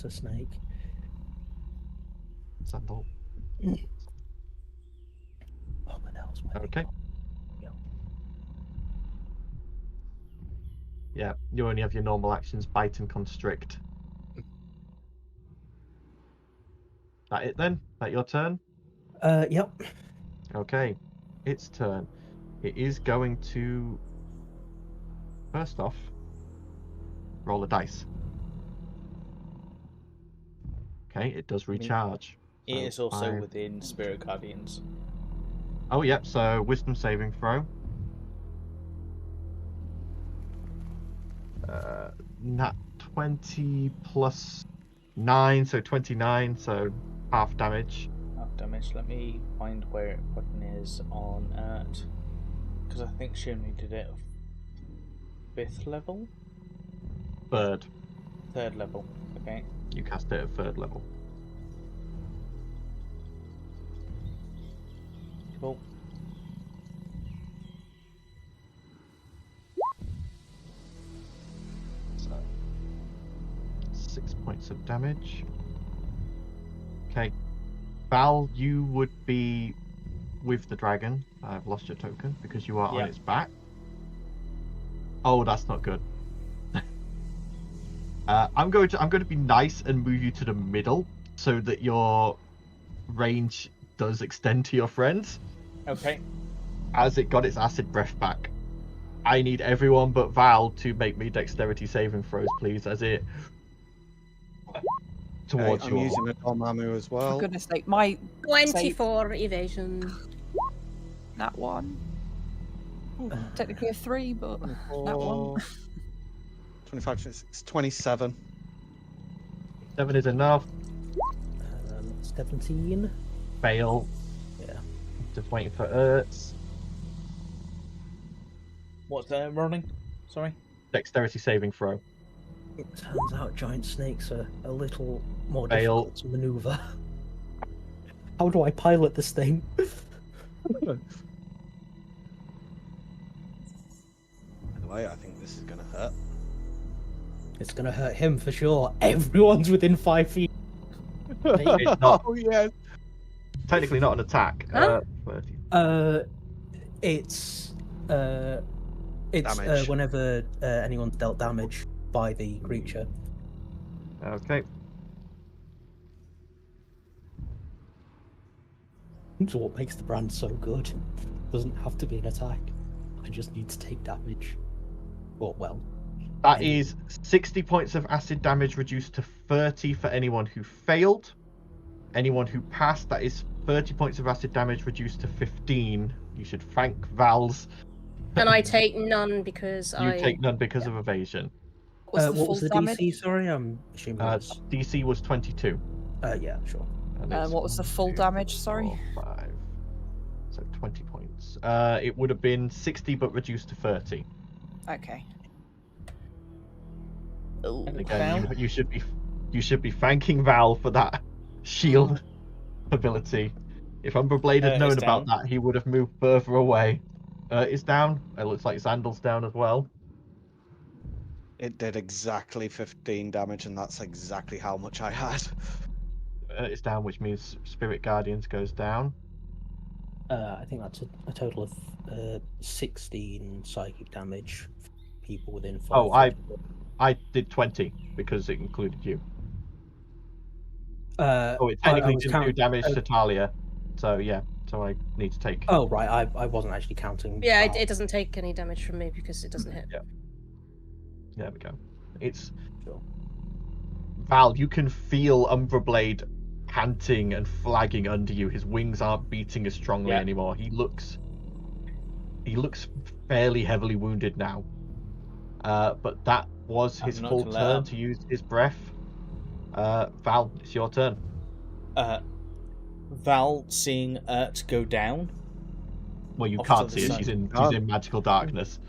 snake. Sandal. Oh, what else? Okay. Yeah, you only have your normal actions, bite and constrict. That it then? That your turn? Yep. Okay, its turn. It is going to, first off, roll a dice. Okay, it does recharge. It is So also 5. within Spirit Guardians. Oh, yep. So wisdom saving throw. Nat 20 plus 9, so 29. So half damage. Half damage. Let me find where it fucking is on at. Because I think she only did it 5th level? Third. 3rd level. Okay. You cast it at 3rd level. Cool. So 6 points of damage. Okay. Val, you would be with the dragon. I've lost your token because you are on Yep. its back. Oh, that's not good. I'm going to be nice and move you to the middle so that your range does extend to your friends. Okay. As it got its acid breath back, I need everyone but Val to make me dexterity saving throws, please, as it towards I'm you. using a Dormammu as For well. goodness sake, my 24 evasion. that one. Technically a 3, but that one. 25, 26, 27. 7 is enough. 17. Fail. Yeah. Just waiting for Ertz. What's that running? Sorry? Dexterity saving throw. It turns out giant snakes are a little more Fail. difficult to maneuver. How do I pilot this thing? By the way, I think this is going to hurt. It's gonna hurt him for sure. Everyone's within 5 feet. It's not Oh, yes. technically not an attack. Huh? 30. It's Damage. whenever anyone's dealt damage by the creature. Okay. It's what makes the brand so good. Doesn't have to be an attack. I just need to take damage. Well, That is 60 points of acid damage reduced to 30 for anyone who failed. Anyone who passed, that is 30 points of acid damage reduced to 15. You should thank Val's. And I take none because You I take none because of evasion. What's the what full was the damage? DC? Sorry, I'm assuming it was. DC was 22. Yeah, sure. And it's What was the full 1, 2, damage, sorry? 4, 5. So 20 points. It would have been 60 but reduced to 30. Okay. And Found? again, you should be thanking Val for that shield ability. If Umberblade had known it's about down. that, he would have moved further away. It's down. It looks like Sandal's down as well. It did exactly 15 damage, and that's exactly how much I had. It's down, which means Spirit Guardians goes down. I think that's a total of 16 psychic damage. People within 5 Oh, feet. I did 20 because it included you. Oh, Oh, it technically didn't do damage to Talia. So yeah, so I need to take. Oh, right. I wasn't actually counting. yeah, Val. it doesn't take any damage from me because it doesn't hit. Yeah. There we go. It's Sure. Val. You can feel Umberblade panting and flagging under you. His wings aren't beating as strongly Yeah. anymore. He looks fairly heavily wounded now. But that was his I'm not full gonna let turn up. to use his breath. Val, it's your turn. Val seeing Ert go down. Well, you Off can't to the see it. side. She's in magical darkness.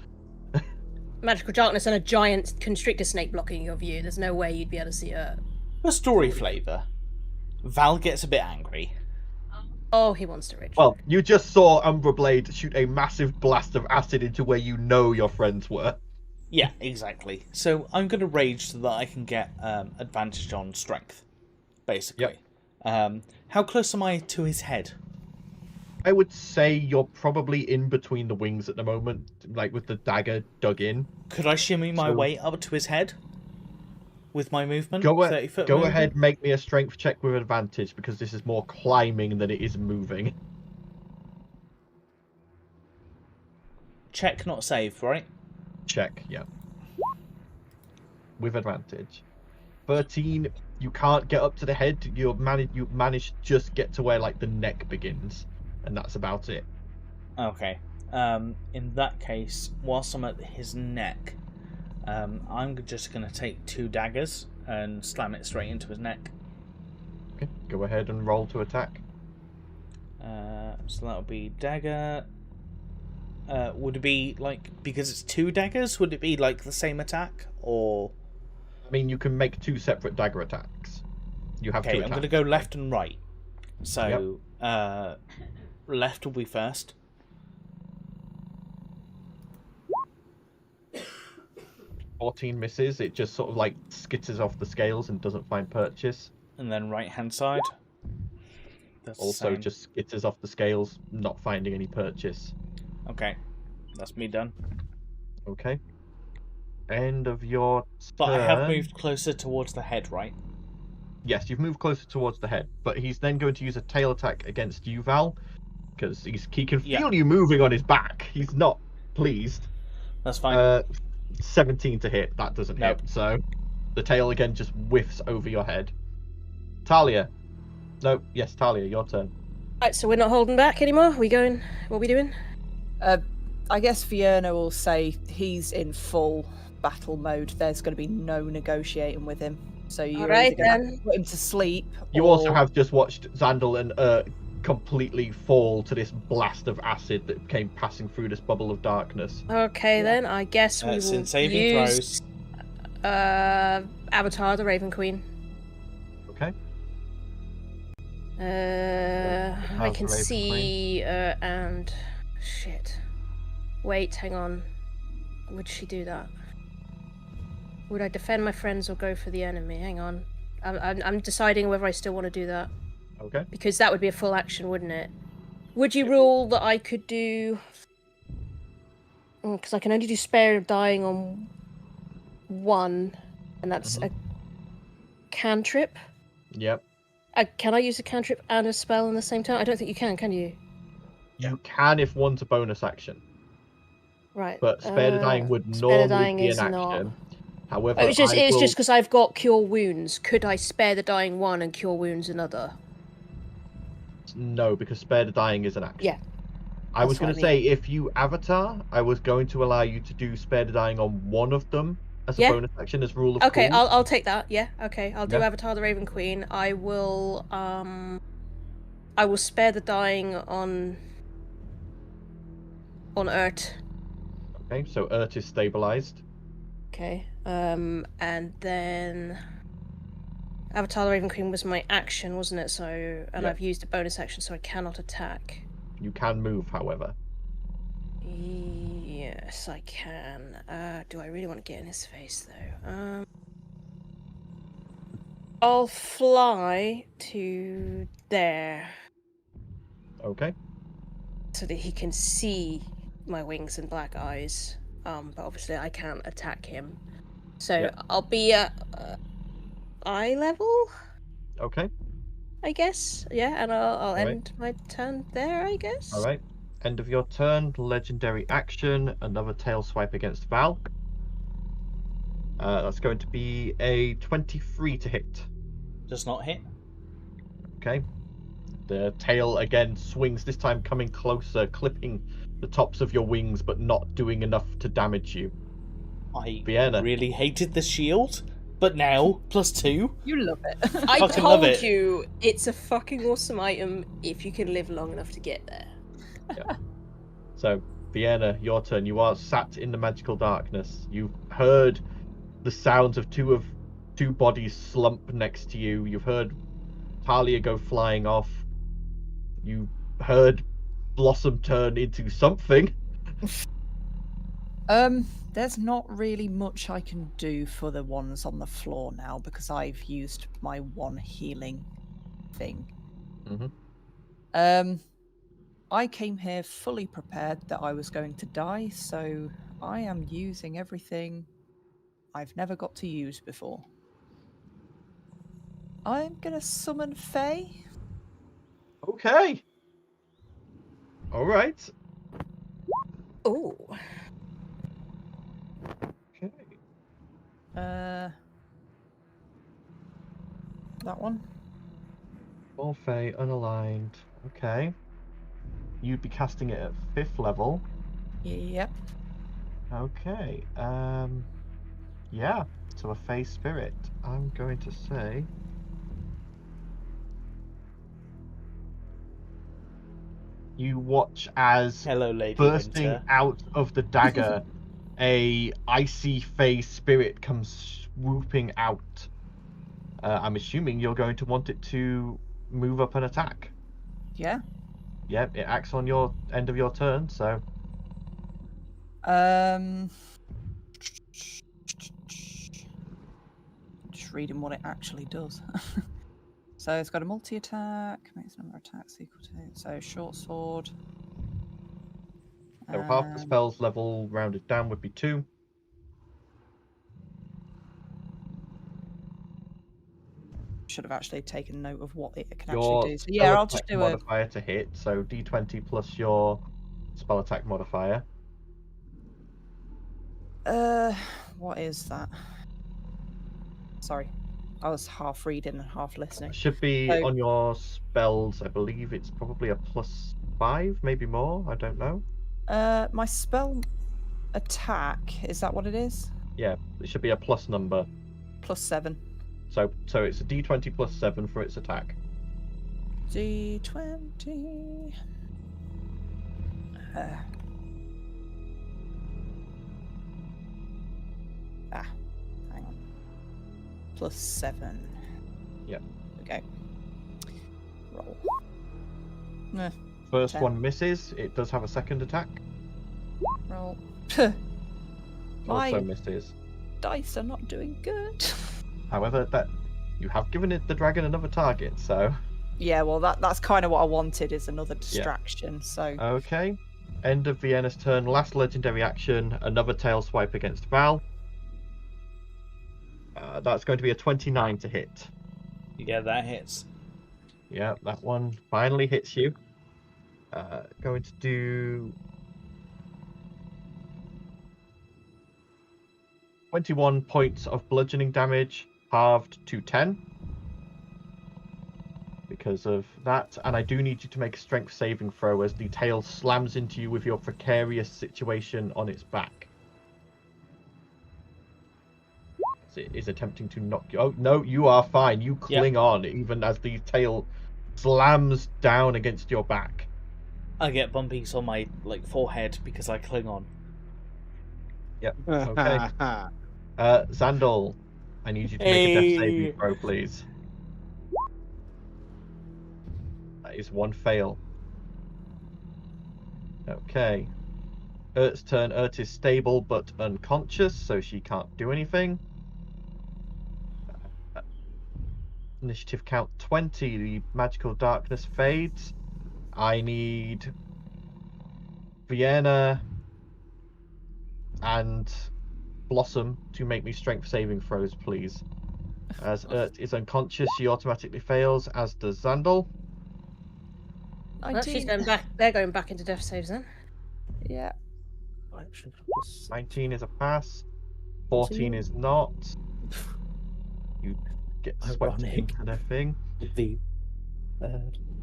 Magical darkness and a giant constrictor snake blocking your view. There's no way you'd be able to see her. For story flavour, Val gets a bit angry. Oh, he wants to rage. Well, you just saw Umberblade shoot a massive blast of acid into where you know your friends were. Yeah, exactly. So I'm going to rage so that I can get advantage on strength, basically. How close am I to his head? I would say you're probably in between the wings at the moment, like with the dagger dug in. Could I shimmy my So- way up to his head with my movement? Go 30-foot movement? ahead, make me a strength check with advantage because this is more climbing than it is moving. Check, not save, right? Check, yeah. With advantage. 13, you can't get up to the head. You manage to just get to where like the neck begins, and that's about it. Okay. In that case, whilst I'm at his neck, I'm just going to take 2 daggers and slam it straight into his neck. Okay, go ahead and roll to attack. So that'll be dagger. Would it be like, because it's 2 daggers? Would it be like the same attack, or? I mean, you can make 2 separate dagger attacks. You have 2 Okay, attacks. I'm going to go left and right. So, left will be first. $14 misses. It just sort of like skitters off the scales and doesn't find purchase. And then right hand side. That's Also the same. just skitters off the scales, not finding any purchase. Okay, that's me done. Okay. End of your But I have turn. moved closer towards the head, right? Yes, you've moved closer towards the head, but he's then going to use a tail attack against you, Val, because he can feel you moving on his back. He's not pleased. That's fine. 17 to hit. That doesn't Nope. hit. So the tail again just whiffs over your head. Talia. No, yes, Talia, your turn. Right, so we're not holding back anymore. We going? What are we doing? I guess Vienna will say he's in full battle mode. There's going to be no negotiating with him. So you're Alright, either going to then. put him to sleep. You or... also have just watched Xandal and completely fall to this blast of acid that came passing through this bubble of darkness. Okay, then. I guess we That's will in saving use throws. Avatar, the Raven Queen. Okay. I can Raven see and shit. Wait, hang on. Would she do that? Would I defend my friends or go for the enemy? Hang on. I'm deciding whether I still want to do that. Okay. Because that would be a full action, wouldn't it? Would you rule that I could do... Because I can only do spare dying on 1, and that's a cantrip. Yep. Can I use a cantrip and a spell in the same time? I don't think you can you? You can if one's a bonus action. Right. But spare the dying would spare the normally dying be is an not. action. However, It's just because I've got cure wounds. Could I spare the dying 1 and cure wounds another? No, because spare the dying is an action. Yeah. I was That's what going I to say, if you avatar, I was going to allow you to do spare the dying on one of them as a bonus action, as rule of Okay, cool. I'll take that. Yeah. Okay, I'll do Yeah. Avatar the Raven Queen. I will spare the dying on Urt. Okay, so Urt is stabilized. Okay. And then Avatar the Raven Queen was my action, wasn't it? So, and Yeah. I've used a bonus action, so I cannot attack. You can move, however. Yes, I can. Do I really want to get in his face, though? I'll fly to there Okay. so that he can see my wings and black eyes. But obviously I can't attack him. So Yeah. I'll be at eye level, Okay. I guess. Yeah, and I'll Alright. end my turn there, I guess. All right. End of your turn. Legendary action. Another tail swipe against Val. That's going to be a 23 to hit. Does not hit. Okay. The tail again swings, this time coming closer, clipping the tops of your wings, but not doing enough to damage you. I Vienna. really hated the shield, but now +2. You love it. I Fucking love told it. you it's a fucking awesome item if you can live long enough to get there. So, Vienna, your turn. You are sat in the magical darkness. You've heard the sounds of two bodies slump next to you. You've heard Talia go flying off. You heard Blossom turn into something. There's not really much I can do for the ones on the floor now because I've used my one healing thing. I came here fully prepared that I was going to die, so I am using everything I've never got to use before. I'm gonna summon Faye. Okay. All right. Oh. Okay. That one. Orphe, unaligned. Okay. you'd be casting it at 5th level. Yep. Okay. Yeah. So a Fey Spirit. I'm going to say. You watch as Hello, Lady bursting Winter. out of the dagger, a icy Fey Spirit comes swooping out. I'm assuming you're going to want it to move up and attack. Yeah. Yep, it acts on your end of your turn, so Just reading what it actually does. So it's got a multi-attack, makes the number of attacks equal to. So short sword. half the spell's level rounded down would be 2. Should have actually taken note of what it can Your actually do. So spell yeah, I'll just attack do modifier to hit, so d20 plus your spell attack modifier. what is that? Sorry. I was half reading and half listening. Should be So- on your spells, I believe it's probably a +5, maybe more, I don't know. My spell attack, is that what it is? Yeah, it should be a plus number. +7. So it's a d20 plus 7 for its attack. D20. Hang on. +7. Yep. Okay. Roll. First 10. one misses. It does have a second attack. Roll. Also My misses. dice are not doing good. However, that you have given it the dragon another target, so Yeah, well, that's kind of what I wanted, is another distraction. So okay. End of Vienna's turn. Last legendary action. Another tail swipe against Val. That's going to be a 29 to hit. Yeah, that hits. Yeah, that one finally hits you. Going to do 21 points of bludgeoning damage, halved to 10. Because of that, and I do need you to make a strength saving throw as the tail slams into you with your precarious situation on its back. It is attempting to knock you. Oh no, you are fine. You cling on even as the tail slams down against your back. I get bumpies on my forehead because I cling on. Yep. Okay. Xandal, I need you to make a death saving throw, please. That is one fail. Okay. Ert's turn. Ert is stable but unconscious, so she can't do anything. Initiative count 20. The magical darkness fades. I need Vienna and Blossom to make me strength saving throws, please. As Ert is unconscious, she automatically fails, as does Xandal. Well, she's going back. They're going back into death saves then. Yeah. 19 is a pass. 14 is not. You get swept into their thing.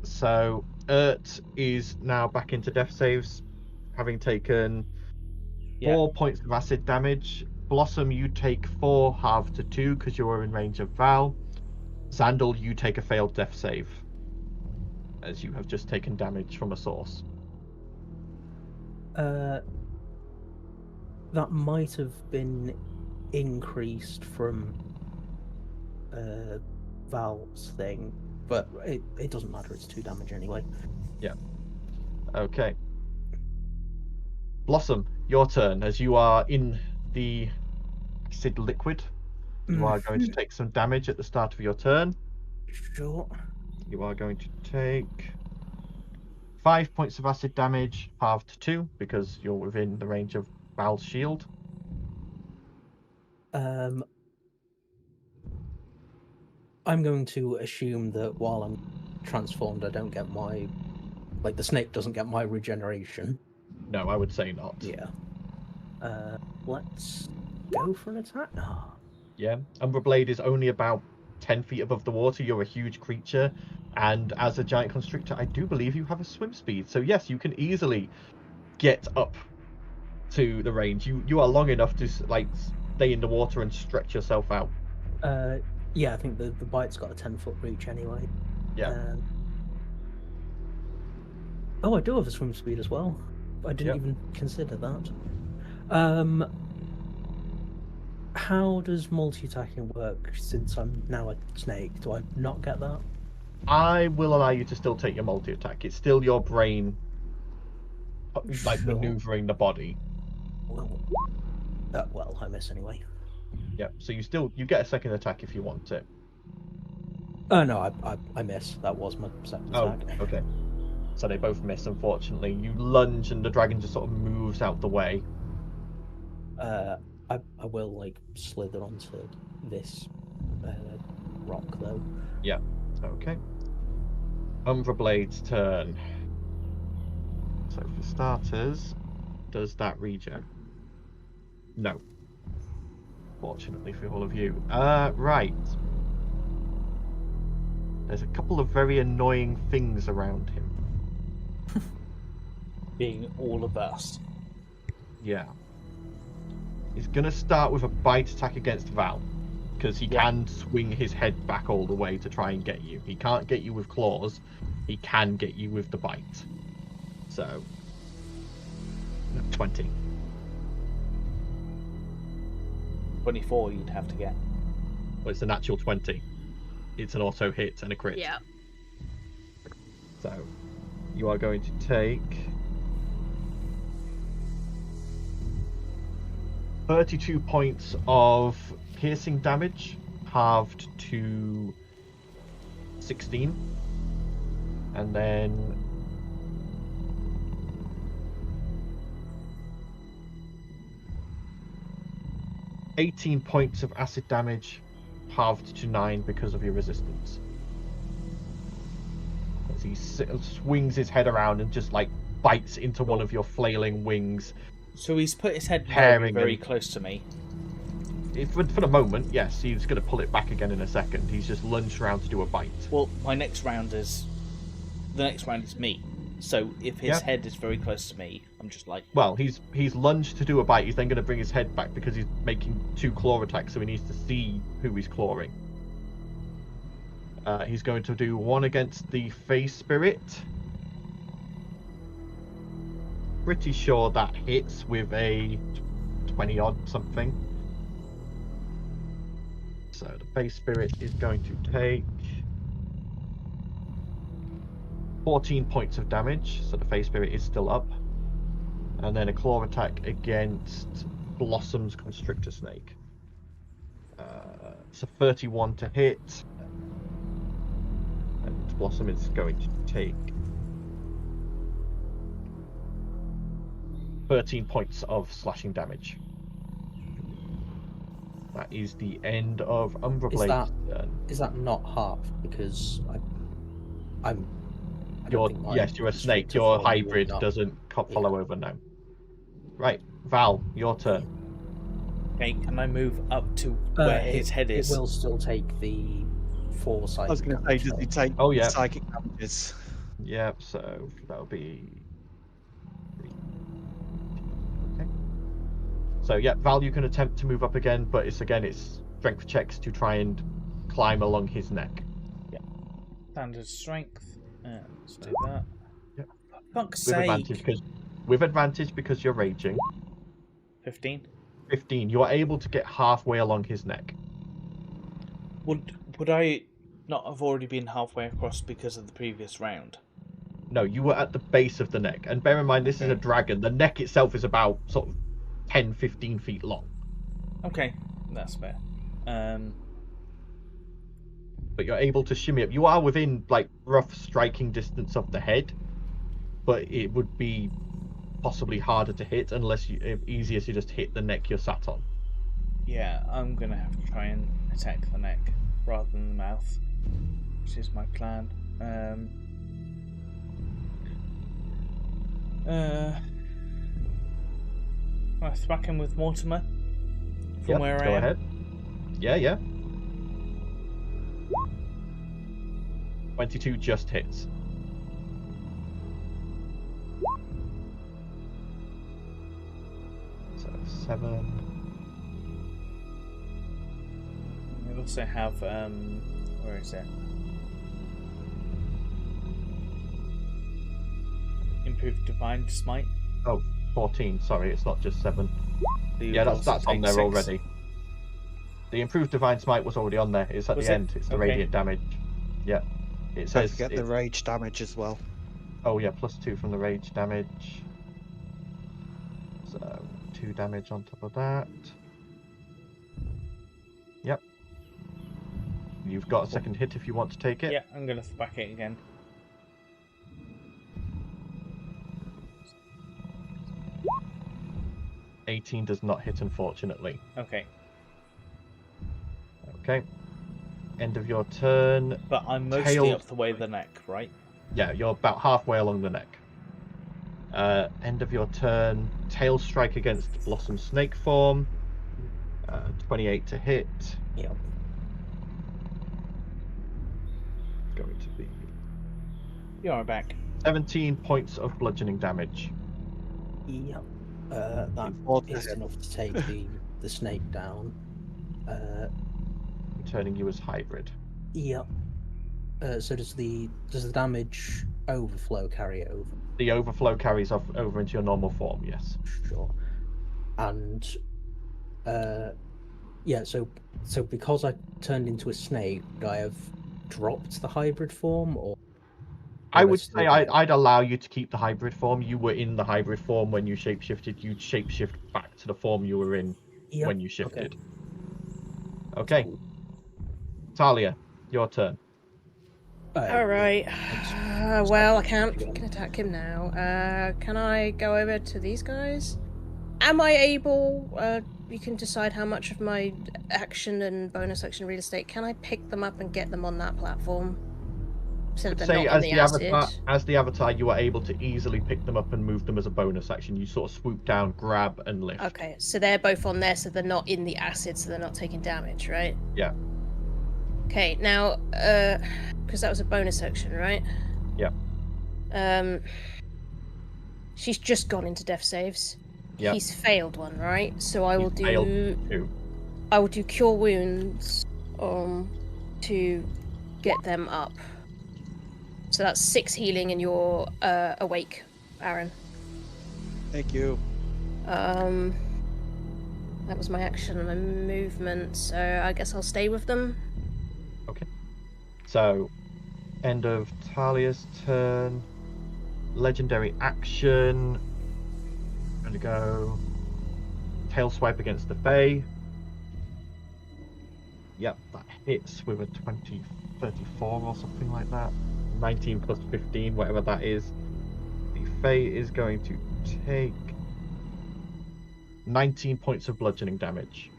So Ert is now back into death saves, having taken 4 points of acid damage. Blossom, you take 4, halved to 2 because you are in range of Val. Xandal, you take a failed death save, as you have just taken damage from a source. That might have been increased from Val's thing, but it doesn't matter. It's 2 damage anyway. Yeah. Okay. Blossom, your turn. As you are in the acid liquid, you are going to take some damage at the start of your turn. Sure. You are going to take 5 points of acid damage, halved to 2, because you're within the range of Val's shield. I'm going to assume that while I'm transformed, I don't get my... the snake doesn't get my regeneration. No, I would say not. Yeah. Let's go for an attack. Yeah. Umbra Blade is only about 10 feet above the water. You're a huge creature. And as a giant constrictor, I do believe you have a swim speed. So yes, you can easily get up to the range. You are long enough to like stay in the water and stretch yourself out. Yeah, I think the bite's got a 10-foot reach anyway. Yeah. Oh, I do have a swim speed as well. I didn't even consider that. How does multi-attacking work since I'm now a snake? Do I not get that? I will allow you to still take your multi-attack. It's still your brain, like, Sure. maneuvering the body. Well, I miss anyway. Yeah, so you get a second attack if you want it. Oh no, I miss. That was my second attack. Okay. So they both miss, unfortunately. You lunge and the dragon just sort of moves out the way. I will like slither onto this rock though. Yeah. Okay. Umbra Blade's turn. So for starters, does that regen? No. Fortunately for all of you. Right. There's a couple of very annoying things around him. Being all of us. Yeah. He's gonna start with a bite attack against Val, because he can swing his head back all the way to try and get you. He can't get you with claws, he can get you with the bite. So, 20. 24 you'd have to get. Well, it's a natural 20. It's an auto hit and a crit. Yeah. So, you are going to take 32 points of piercing damage, halved to 16. And then 18 points of acid damage, halved to 9 because of your resistance. As he swings his head around and just like bites into one of your flailing wings. So he's put his head very, very and- close to me. For the moment, yes, he's going to pull it back again in a second. He's just lunged around to do a bite. Well, the next round is me. So if his head is very close to me, I'm just like... Well, he's lunged to do a bite. He's then going to bring his head back because he's making 2 claw attacks, so he needs to see who he's clawing. He's going to do one against the Face Spirit. Pretty sure that hits with a 20-odd something. So the Face Spirit is going to take 14 points of damage, so the Face Spirit is still up. And then a claw attack against Blossom's Constrictor Snake. So 31 to hit. And Blossom is going to take 13 points of slashing damage. That is the end of Umbra Blade's turn. Is that not half? Because I'm. You're a snake. Your hybrid doesn't follow over now. Right, Val, your turn. Okay, can I move up to where his head is? It will still take the 4 psychic. I was going to say, does he take psychic damages? Yeah, so that'll be 3. Okay. So yeah, Val, you can attempt to move up again, but it's strength checks to try and climb along his neck. Yeah. Standard strength. Let's do that. Yep. For fuck's sake. With advantage because you're raging. 15. 15. You are able to get halfway along his neck. Would I not have already been halfway across because of the previous round? No, you were at the base of the neck. And bear in mind, this is a dragon. The neck itself is about sort of 10, 15 feet long. Okay, that's fair. But you're able to shimmy up. You are within like rough striking distance of the head, but it would be possibly harder to hit unless easier to just hit the neck you're sat on. Yeah, I'm gonna have to try and attack the neck rather than the mouth, which is my plan. I smack him with Mortimer from where I am. Go ahead. Yeah. 22 just hits. So 7. We also have where is it? Improved Divine Smite. Oh, 14. Sorry, it's not just 7. You Yeah, also that's on take there 6. already. The improved Divine Smite was already on there. It's at Was the it? end. It's the Okay. radiant damage. Yeah. It Don't says. forget the rage damage as well. Oh yeah, +2 from the rage damage. So 2 damage on top of that. Yep. You've got a second hit if you want to take it. Yeah, I'm gonna back it again. $18 does not hit, unfortunately. Okay. Okay. End of your turn. But I'm mostly Tail- up the way of the neck, right? Yeah, you're about halfway along the neck. End of your turn. Tail strike against Blossom Snake form. 28 to hit. Yep. Going to be You're back. 17 points of bludgeoning damage. Yep. That is enough to take the snake down. Turning you as hybrid. Yep. So does the damage overflow carry over? The overflow carries off over into your normal form, yes. Sure. And yeah, so because I turned into a snake, would I have dropped the hybrid form, or I would say I'd allow you to keep the hybrid form. You were in the hybrid form when you shapeshifted. You'd shapeshift back to the form you were in when you shifted. Okay. Talia, your turn. All right. Well, I can't attack him now. Can I go over to these guys? Am I able? You can decide how much of my action and bonus action real estate. Can I pick them up and get them on that platform? So that they're not in the acid? As the avatar, you are able to easily pick them up and move them as a bonus action. You sort of swoop down, grab, and lift. Okay, so they're both on there, so they're not in the acid, so they're not taking damage, right? Yeah. Okay, now, because that was a bonus action, right? Yeah. She's just gone into death saves. Yeah. He's failed one, right? So I will failed do. 2. I will do cure wounds, to get them up. So that's 6 healing, and you're awake, Aaron. Thank you. That was my action and my movement, so I guess I'll stay with them. Okay. So, end of Talia's turn. Legendary action. I'm gonna go tail swipe against the Fae. Yep, that hits with a 34 or something like that. 19 plus 15, whatever that is. The Fae is going to take 19 points of bludgeoning damage.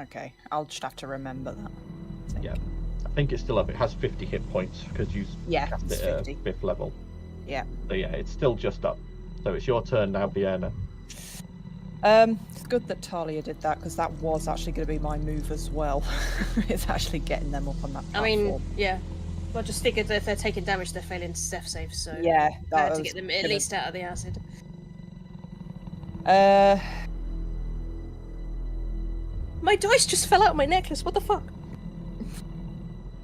Okay, I'll just have to remember that. I think. Yeah. I think it's still up. It has 50 hit points because you cast it's it at 50. 5th level. Yeah. So yeah, it's still just up. So it's your turn now, Vienna. It's good that Talia did that, because that was actually going to be my move as well. It's actually getting them up on that platform. I mean, yeah. Well, just figured that if they're taking damage, they're failing death saves, so yeah, I had to get them at least out of the acid. My dice just fell out of my necklace. What the fuck?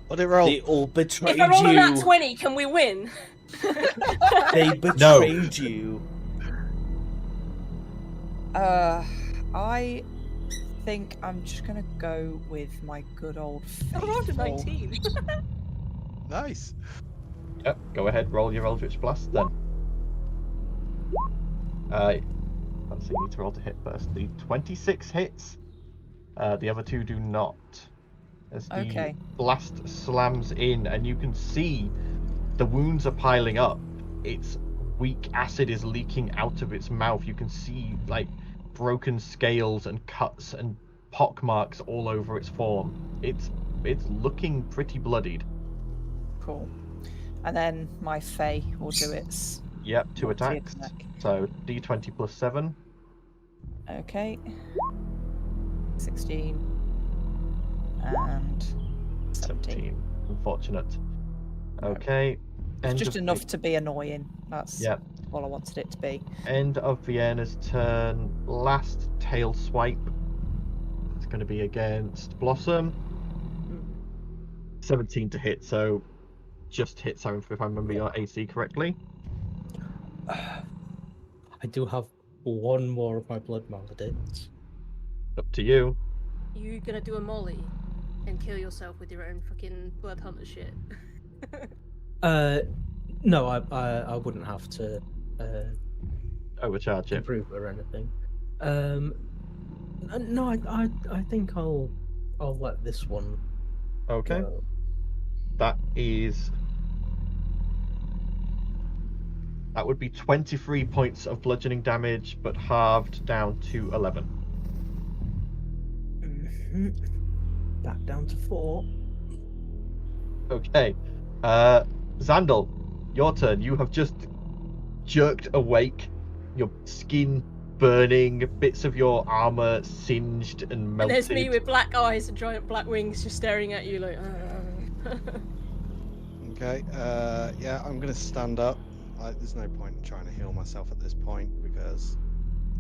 What did it roll? They all betrayed If I roll you. on that 20, can we win? They betrayed you. I think I'm just gonna go with my good old. I rolled a faithful- 19. Nice. Yep, go ahead, roll your Eldritch Blast then. Let's see, you need to roll to hit first. The 26 hits. The other 2 do not. As the blast slams in, and you can see the wounds are piling up. Its weak acid is leaking out of its mouth. You can see like broken scales and cuts and pock marks all over its form. It's looking pretty bloodied. Cool. And then my Fae will do its. Yep, 2 multi attacks. attack. So D20 plus 7. Okay. 16. And 17. Unfortunate. Okay. It's End just of enough to be annoying. That's Yep. all I wanted it to be. End of Vienna's turn. Last tail swipe. It's going to be against Blossom. 17 to hit, so just hits, if I remember your AC correctly. I do have one more of my blood maledict. Up to you. You gonna do a molly and kill yourself with your own fucking blood hunter shit? No, I wouldn't have to Overcharge it. improve or anything. No, I think I'll let this one Okay. go. That would be 23 points of bludgeoning damage, but halved down to 11. Back down to 4. Okay. Xandal, your turn. You have just jerked awake, your skin burning, bits of your armor singed and And melted. there's me with black eyes and giant black wings just staring at you like. Okay, yeah, I'm gonna stand up. There's no point in trying to heal myself at this point because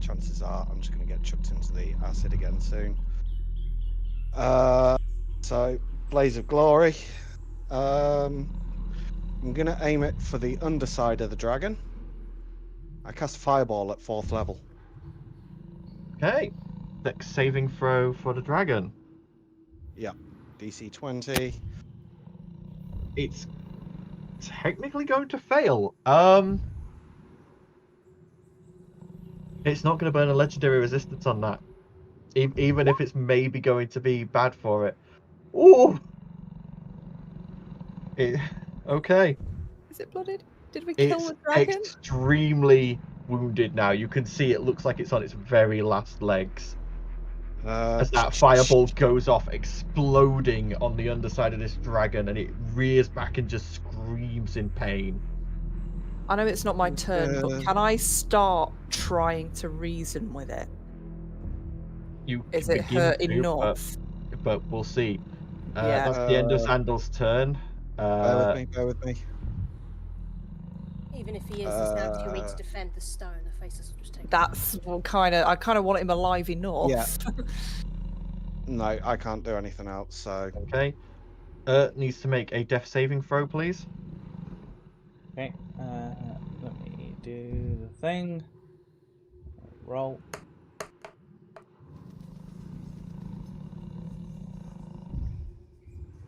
chances are I'm just gonna get chucked into the acid again soon. So, Blaze of Glory. I'm gonna aim it for the underside of the dragon. I cast Fireball at 4th level. Okay. Dex saving throw for the dragon. Yeah, DC 20. It's technically going to fail. It's not going to burn a legendary resistance on that, even if it's maybe going to be bad for it. Ooh. Okay. Is it blooded? Did we kill It's the dragon? extremely wounded now. You can see it looks like it's on its very last legs. As that fireball goes off, exploding on the underside of this dragon, and it rears back and just screams in pain. I know it's not my turn, but can I start trying to reason with it? Is it hurt enough? But we'll see. Yeah. That's the end of Xandal's turn. Bear with me. Even if he is, he's now too weak to defend the stone. The faces will just take. That's I kind of want him alive enough. Yeah. No, I can't do anything else, so... Okay. Needs to make a death saving throw, please. Okay, let me do the thing. Roll.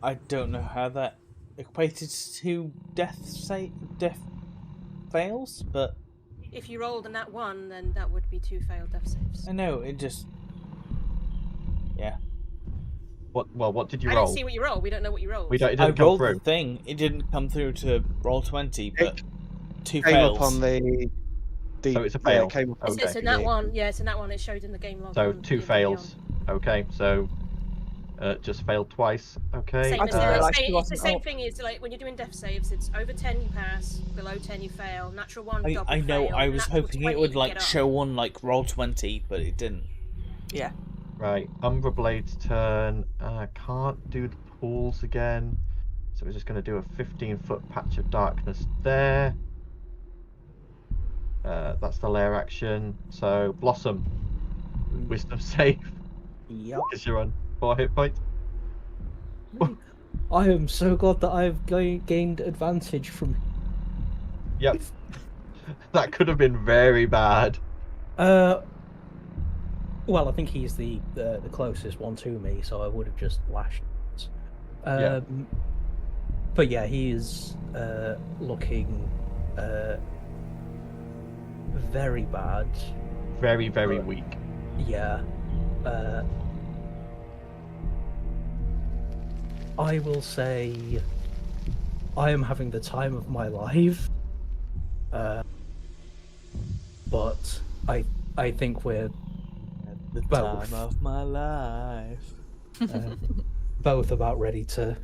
I don't know how that equated to death fails, but If you rolled a nat 1, then that would be 2 failed death saves. I know it just. Yeah. What did you I roll? didn't see what you rolled. We don't know what you rolled. It I didn't come rolled through. the thing. It didn't come through to roll 20, but 2 Came fails. up on the So it's a fail. Yeah, came up on Okay. It's a nat 1. Yeah, it's a nat 1. It showed in the game log. So on 2 D&D fails. Okay, so just failed twice. Okay. Same I as didn't realise she it's the wasn't same up. thing. Is like when you're doing death saves, it's over 10 you pass, below 10 you fail, natural 1 double I know. fail, I was natural hoping 20 it would you like get up. show one like roll 20, but it didn't. Yeah. Right, Umbra Blade's turn. I can't do the pools again, so we're just going to do a 15-foot patch of darkness there. That's the lair action. So Blossom, wisdom save, Yep. because you're on 4 hit points. I am so glad that I've gained advantage from. Yep. That could have been very bad. Well, I think he's the closest one to me, so I would have just lashed. Yeah. But yeah, he is looking very bad. Very, very weak. Yeah. I will say I am having the time of my life. But I think we're The Both. time of my life. both about ready to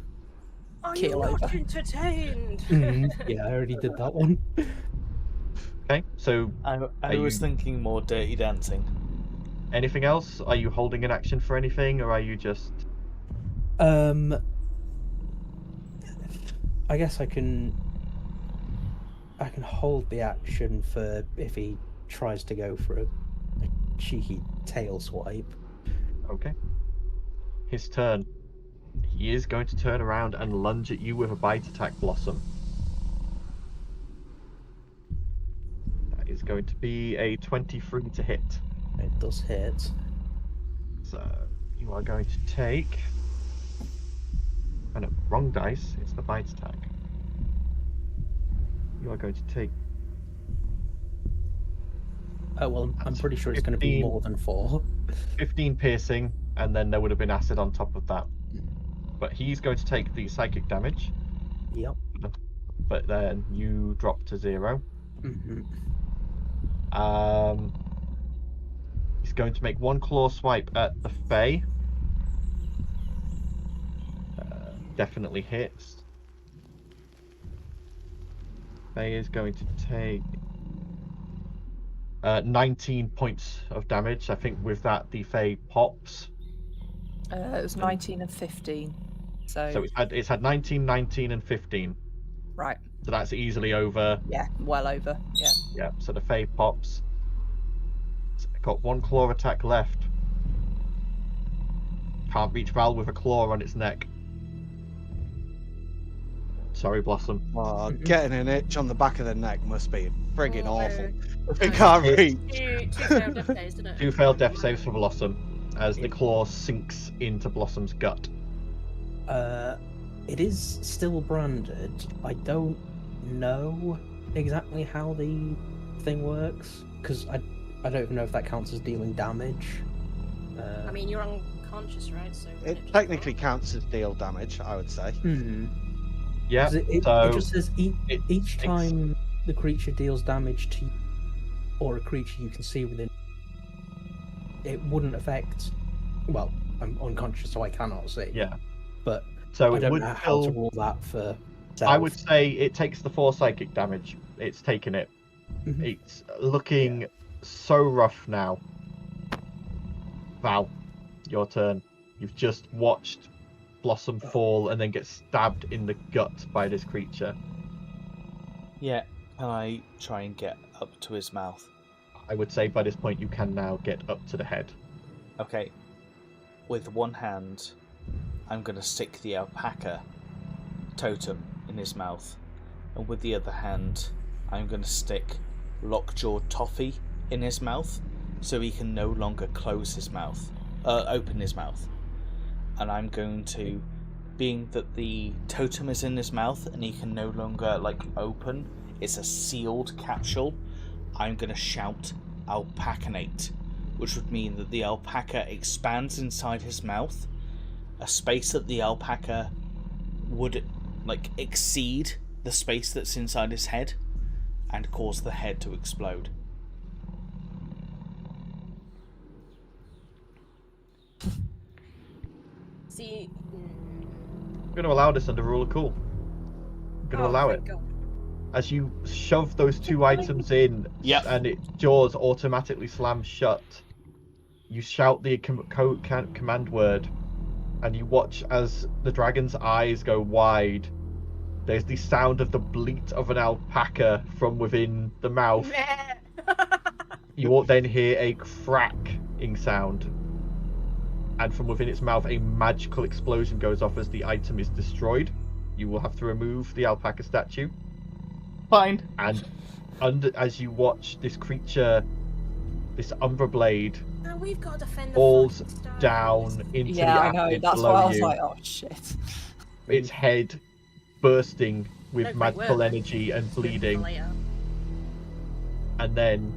Are you Kill not over. entertained? yeah, I already did that one. Okay, so I Are was you- thinking more Dirty Dancing. anything else? Are you holding an action for anything, or are you just... I guess I can hold the action for if he tries to go for a cheeky tail swipe. Okay. His turn. He is going to turn around and lunge at you with a bite attack, Blossom. That is going to be a 23 to hit. It does hit. So you are going to take... Oh no, wrong dice. It's the bite attack. You are going to take... Oh, well, I'm pretty sure it's going to be more than 4. 15 piercing, and then there would have been acid on top of that. But he's going to take the psychic damage. Yep. But then you drop to 0. Mm-hmm. He's going to make one claw swipe at the Fae. Definitely hits. Fae is going to take 19 points of damage. I think with that, the Fae pops. It was 19 and 15. So it's had 19, 19, and 15. Right. So that's easily over. Yeah, well over. Yeah. Yeah, so the Fae pops. It's got one claw attack left. Can't reach Val with a claw on its neck. Sorry, Blossom. Oh, getting an itch on the back of the neck must be friggin' awful. No. It can't reach. Two failed death saves, isn't it? 2 failed death saves for Blossom as the claw sinks into Blossom's gut. It is still branded. I don't know exactly how the thing works, because I don't even know if that counts as dealing damage. I mean, you're unconscious, right? So It technically counts as deal damage, I would say. Yeah, It so just says each takes- time the creature deals damage to you, or a creature you can see within, it wouldn't affect. Well, I'm unconscious, so I cannot see. Yeah. But So I it don't would know how to still... rule that for. I would say it takes the 4 psychic damage. It's taken it. Mhm. It's looking so rough now. Val, your turn. You've just watched Blossom fall and then get stabbed in the gut by this creature. Yeah, can I try and get up to his mouth? I would say by this point you can now get up to the head. Okay. With one hand, I'm going to stick the alpaca totem in his mouth. And with the other hand, I'm going to stick Lockjaw Toffee in his mouth so he can no longer close his mouth, open his mouth. And I'm going to, being that the totem is in his mouth and he can no longer open, it's a sealed capsule, I'm going to shout alpacanate, which would mean that the alpaca expands inside his mouth, a space that the alpaca would exceed the space that's inside his head and cause the head to explode. See. I'm going to allow this under rule of cool. I'm going to allow it. God. As you shove those 2 items in, Yep. and its jaws automatically slam shut, you shout the command word, and you watch as the dragon's eyes go wide. There's the sound of the bleat of an alpaca from within the mouth. You will then hear a cracking sound, and from within its mouth a magical explosion goes off as the item is destroyed. You will have to remove the alpaca statue. Fine. And as you watch this creature, this Umbra Blade, Now we've got to defend the falls fucking stone. down into Yeah, the I know. acid That's below why I was you. like, oh shit. Its head bursting with No great magical work. energy and For bleeding. later. And then,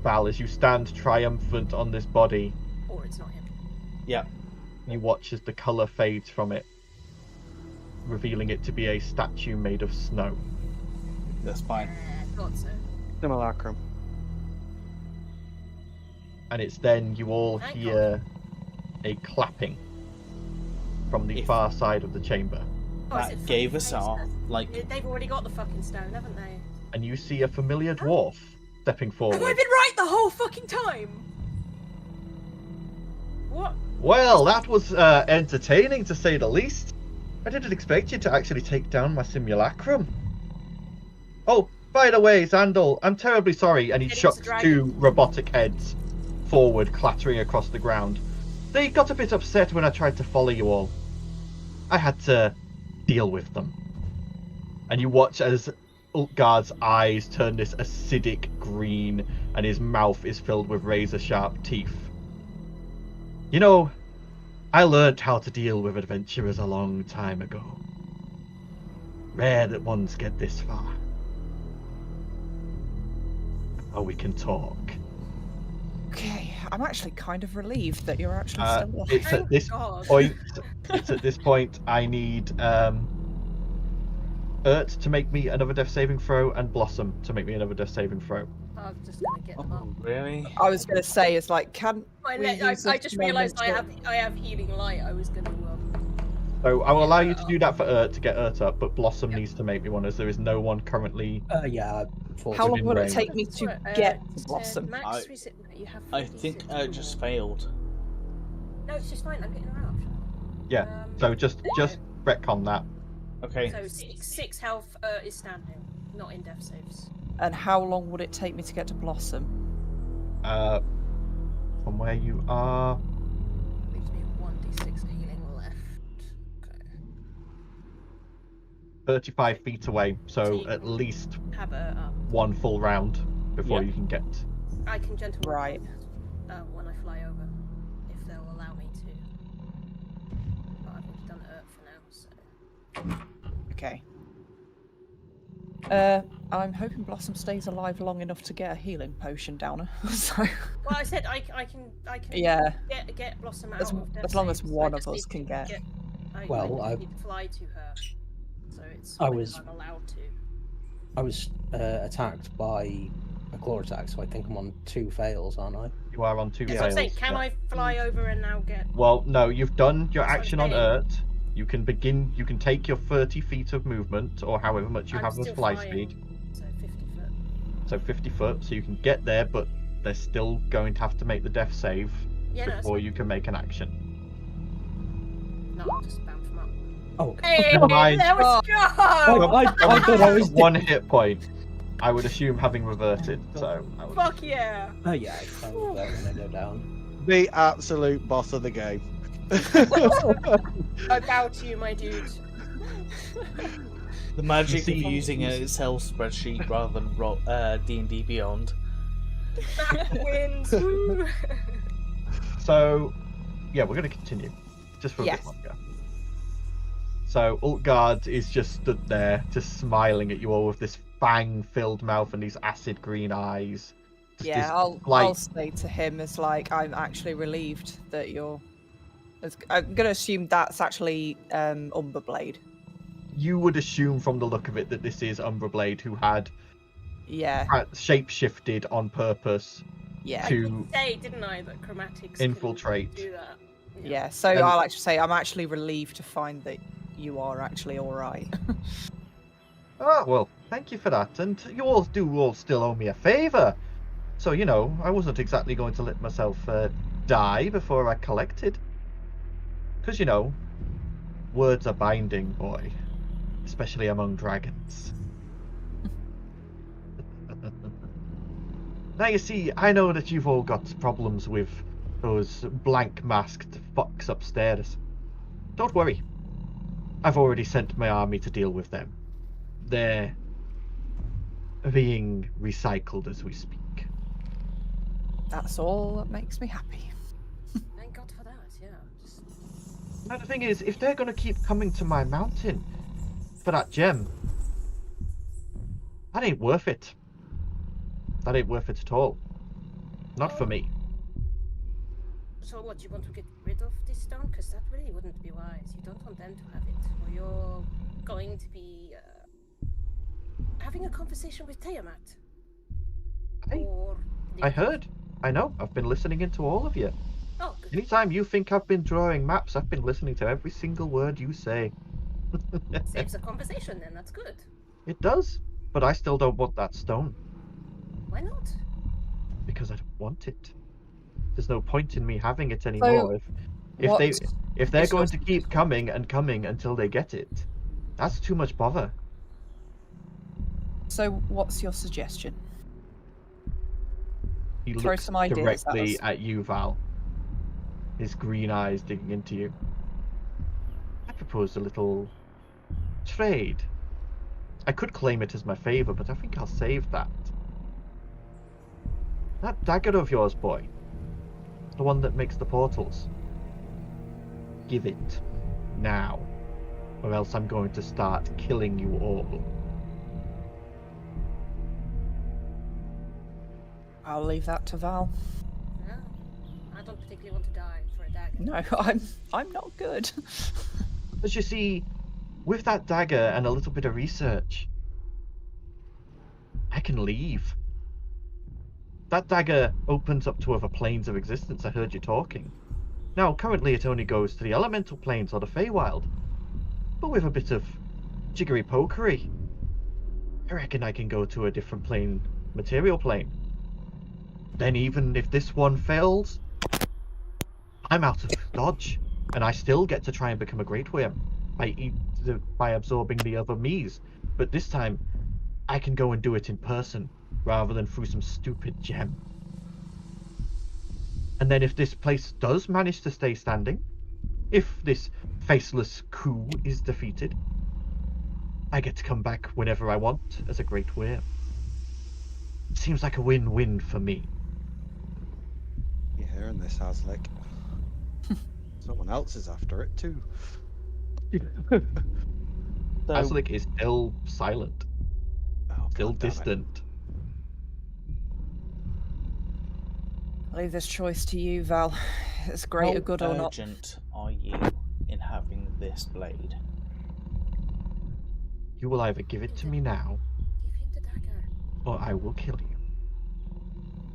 Val, as you stand triumphant on this body, Or it's not him. Yeah. you watch as the colour fades from it, revealing it to be a statue made of snow. That's fine. Thought so. Simulacrum. And it's then you all Thank hear a clapping from the If- far side of the chamber. Oh, is That it gave fucking us our, Stone? They've already got the fucking stone, haven't they? And you see a familiar dwarf stepping Have I forward. been right the whole fucking time? What? Well, that was entertaining to say the least. I didn't expect you to actually take down my simulacrum. Oh, by the way, Xandal, I'm terribly sorry. And he It is a chucks dragon. 2 robotic heads forward, clattering across the ground. They got a bit upset when I tried to follow you all. I had to deal with them. And you watch as Ultgard's eyes turn this acidic green and his mouth is filled with razor-sharp teeth. You know, I learned how to deal with adventurers a long time ago. Rare that ones get this far. Oh, we can talk. Okay, I'm actually kind of relieved that you're actually still alive. It's at this God. point. It's at this point. I need Urt to make me another death saving throw and Blossom to make me another death saving throw. I'm just gonna get them up. Oh, really? I was going to say, it's like, can I we use I this just realised I moment have healing light. I was gonna So I will allow you to do that for Urt to get Urt up, but Blossom needs to make me one, as there is no one currently. Yeah. How long within would it range. take me to get to Blossom? Max, you have I think 46. just failed. No, it's just fine. I'm getting her out. Yeah. So just retcon that. Okay. So 6 health is standing, not in death saves. And how long would it take me to get to Blossom? From where you are. Leaves me 1d6 healing left. Okay. 35 feet away, so So at least have a 1 full round before Yeah. you can get. I can gentle Right. when I fly over, if they'll allow me to. But I've already done Earth for now, so. Okay. I'm hoping Blossom stays alive long enough to get a healing potion down her. So Well, I said I can yeah, get Blossom out as, of death as long as saves, one I of just us need can to get. Well, I I- need to fly to her, so it's I when was- I'm allowed to. I was attacked by a claw attack, so I think I'm on 2 fails, aren't I? You are on 2 That's what I'm fails. saying. Can yeah. I fly over and now get? Well, no, you've done your That's what I'm action on saying. Urt. You can begin. You can take your 30 feet of movement, or however much you I'm have as still fly flying. speed. So 50 foot. So 50 foot, so you can get there, but they're still going to have to make the death save Yeah, no, that's before fine. you can make an action. No, I'll just bounce them up. Oh, okay. Hey, Never mind. there we go. I thought I was 1 hit point. I would assume having reverted. So I would... Fuck yeah. Oh yeah, I will when I go down. The absolute boss of the game. I bow to you, my dude. The magic see- of using an Excel spreadsheet rather than D&D Beyond. That wins. Woo. So, yeah, we're going to continue. Just for a Yes. bit longer. So, Ultgard is just stood there, just smiling at you all with this fang-filled mouth and these acid green eyes. Just Yeah, this I'll light- say to him as like, I'm actually relieved that you're. I'm gonna assume that's actually Umberblade. You would assume from the look of it that this is Umberblade, who had Yeah, shape-shifted on purpose yeah, I to did say, didn't I, that chromatics can infiltrate. do that. yeah. So And- I'll actually say I'm actually relieved to find that you are actually all right. Oh, well, thank you for that. And you all still owe me a favour. So, you know, I wasn't exactly going to let myself die before I collected. Because, you know, words are binding, boy. Especially among dragons. Now, you see, I know that you've all got problems with those blank-masked fucks upstairs. Don't worry. I've already sent my army to deal with them. They're being recycled as we speak. That's all that makes me happy. Thank God for that, yeah. Just... Now, the thing is, if they're going to keep coming to my mountain for that gem, that ain't worth it. That ain't worth it at all. Not for me. So what, you want to get rid of this stone? Because that really wouldn't be wise. You don't want them to have it. Or you're going to be having a conversation with Tiamat. Or... I heard. I know. I've been listening into all of you. Oh, good. Anytime you think I've been drawing maps, I've been listening to every single word you say. Saves a conversation then, that's good. It does. But I still don't want that stone. Why not? Because I don't want it. There's no point in me having it anymore If they're is your going to keep coming and coming until they get it, that's too much bother. So, what's your suggestion? He Throw looks some ideas at directly us. at you, Val. His green eyes digging into you. I propose a little trade. I could claim it as my favor, but I think I'll save that. That dagger of yours, boy. The one that makes the portals. Give it. Now. Or else I'm going to start killing you all. I'll leave that to Val. No, I don't particularly want to die for a dagger. No, I'm not good. As you see, with that dagger and a little bit of research, I can leave. That dagger opens up to other planes of existence. I heard you talking. Now, currently it only goes to the elemental planes or the Feywild. But with a bit of jiggery pokery, I reckon I can go to a different plane, material plane. Then even if this one fails, I'm out of dodge, and I still get to try and become a Great Worm by absorbing the other me's. But this time, I can go and do it in person, rather than through some stupid gem. And then if this place does manage to stay standing, if this faceless coup is defeated, I get to come back whenever I want as a Great Worm. Seems like a win-win for me. You're hearing this, Haslick. Someone else is after it too. Aslik is still silent, Oh, still God damn it. distant. I'll leave this choice to you, Val. It's great or good or not. urgent are you in having this blade? You will either give it to me now, Give him the dagger. or I will kill you.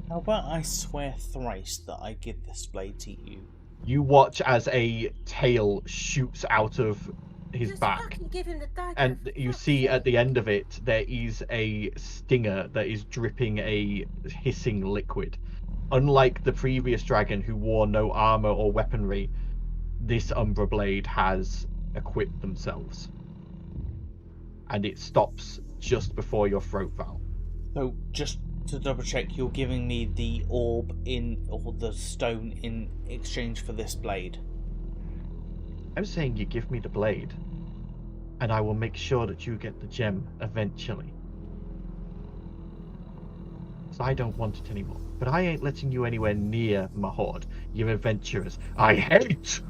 How about I swear thrice that I give this blade to you? You watch as a tail shoots out of his Just back, fucking give him the dagger. and for you fuck's see sake. at the end of it there is a stinger that is dripping a hissing liquid. Unlike the previous dragon who wore no armor or weaponry, this Umbra blade has equipped themselves. And it stops just before your throat, Val. So, just to double check, you're giving me the orb or the stone in exchange for this blade? I'm saying you give me the blade, and I will make sure that you get the gem eventually. So I don't want it anymore. But I ain't letting you anywhere near my horde. You're adventurers. I hate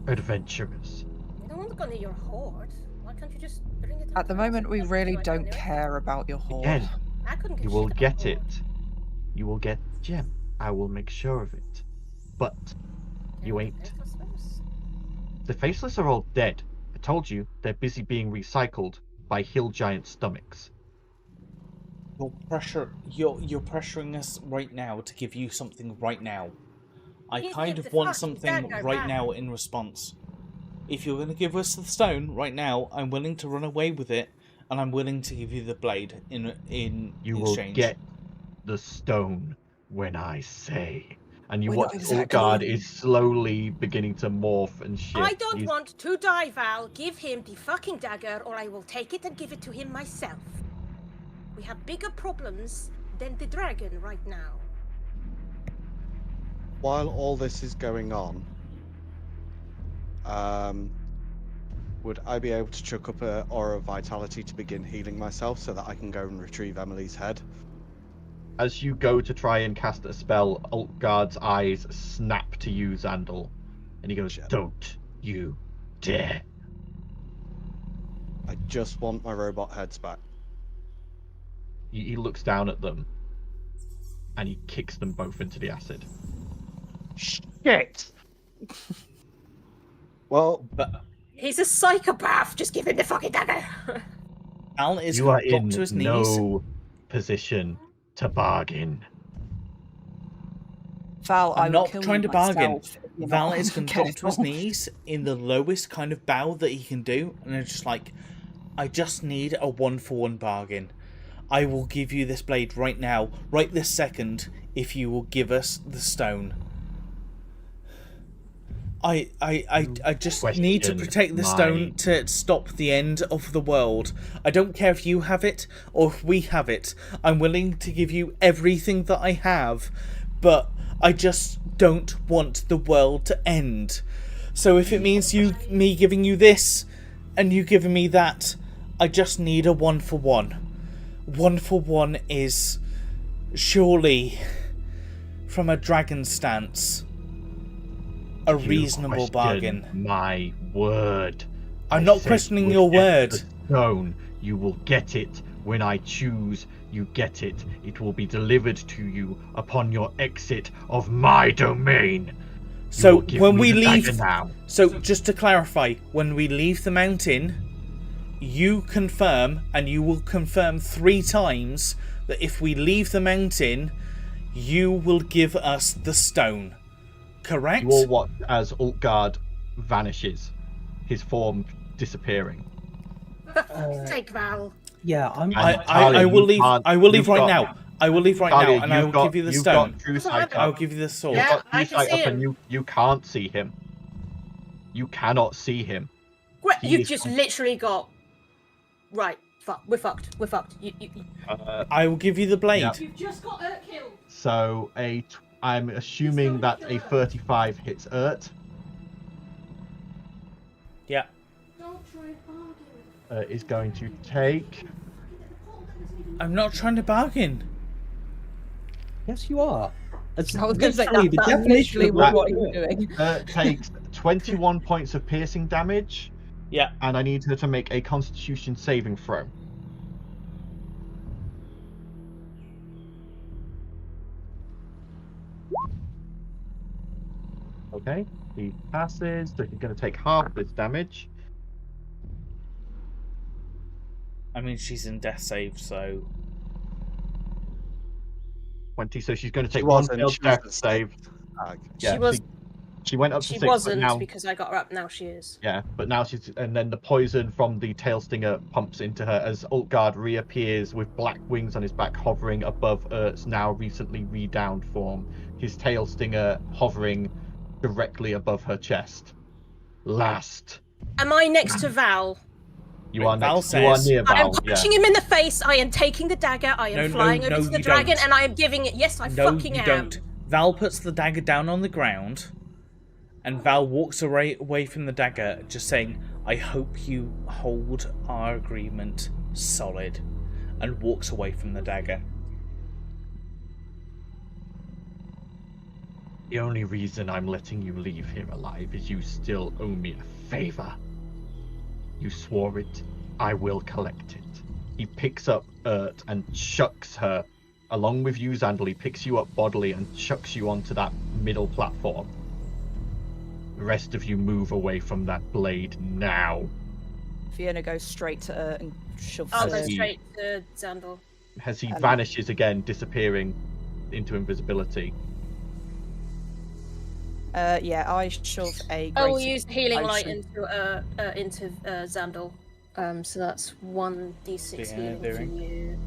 adventurers. I don't want to go near your horde. Why can't you just bring it? At the moment, we really Right don't near it? care about your horde. Again, I couldn't give you a will shit about get horde. it. You will get the gem. I will make sure of it. But you Yeah, ain't. faceless ones. The faceless are all dead. I told you, they're busy being recycled by hill giant stomachs. You're pressuring us right now to give you something right now. I Give kind him of the want fucking something dagger right back. now in response. If you're going to give us the stone right now, I'm willing to run away with it, and I'm willing to give you the blade in You will exchange. get the stone when I say. And you We're watch not exactly Ulgard in- is slowly beginning to morph and shit. I don't He's- want to die, Val. Give him the fucking dagger, or I will take it and give it to him myself. We have bigger problems than the dragon right now. While all this is going on, would I be able to chuck up a aura of vitality to begin healing myself so that I can go and retrieve Emily's head? As you go to try and cast a spell, Ulgard's eyes snap to you, Xandal. And he goes, Shit. "Don't you dare." I just want my robot heads back. He looks down at them. And he kicks them both into the acid. Shit! Well, But He's a psychopath. Just give him the fucking dagger. Al is You are going to drop in to his knees. no position to bargain. Val, I I'm will not kill trying you to bargain. myself if you're Val not is going to drop to his careful. knees in the lowest kind of bow that he can do, and it's just like, I just need a 1-for-1 bargain. I will give you this blade right now, right this second, if you will give us the stone. I just need to protect the stone to stop the end of the world. I don't care if you have it or if we have it. I'm willing to give you everything that I have, but I just don't want the world to end. So if it means me giving you this and you giving me that, I just need a 1-for-1. 1-for-1 is surely, from a dragon stance, a reasonable bargain. My word. I'm not questioning your word. Stone. You will get it when I choose. You get it. It will be delivered to you upon your exit of my domain. So when we leave now. So just to clarify, when we leave the mountain, you confirm, and you will confirm 3 times, that if we leave the mountain, you will give us the stone. Correct? You all watch as Ultgard vanishes, his form disappearing. Take Val. Yeah, I will leave. I will leave right now. I will leave right now, and I will give you the stone. I'll give you the sword. Yeah, I can see him. And you can't see him. You cannot see him. You've just literally got. Right, fuck. We're fucked. We're fucked. I will give you the blade. Yep. You've just got killed. So I'm assuming that a 35 hits Urt. Yeah. Is going to take. I'm not trying to bargain. Yes, you are. That's I was going to say literally that, the that's definition literally of what you're doing. Takes 21 points of piercing damage. Yeah. And I need her to make a Constitution saving throw. Okay, he passes, so he's going to take half this damage. I mean, she's in death save, so 20, so she's going to take one failed death save. Yeah, she went up to 6, She wasn't now, because I got her up. Now she is. Yeah, but now she's, and then the poison from the tail stinger pumps into her as Ultgard reappears with black wings on his back, hovering above Ert's now recently redowned form. His tail stinger hovering directly above her chest. Last. Am I next to Val? You are next. You are near Val. I am punching him in the face. I am taking the dagger. I am flying over to the dragon, and I am giving it. Yes, I fucking am. No, you don't. Val puts the dagger down on the ground, and Val walks away from the dagger, just saying, "I hope you hold our agreement solid," and walks away from the dagger. The only reason I'm letting you leave here alive is you still owe me a favor. You swore it. I will collect it. He picks up Urt and chucks her, along with you, Xandal. He picks you up bodily and chucks you onto that middle platform. The rest of you move away from that blade now. Fiona goes straight to Urt and shoves her. I'll go straight to Xandal. As he vanishes again, disappearing into invisibility. Yeah, I shove a. I will use healing light into Xandal. So that's 1d6 healing for you.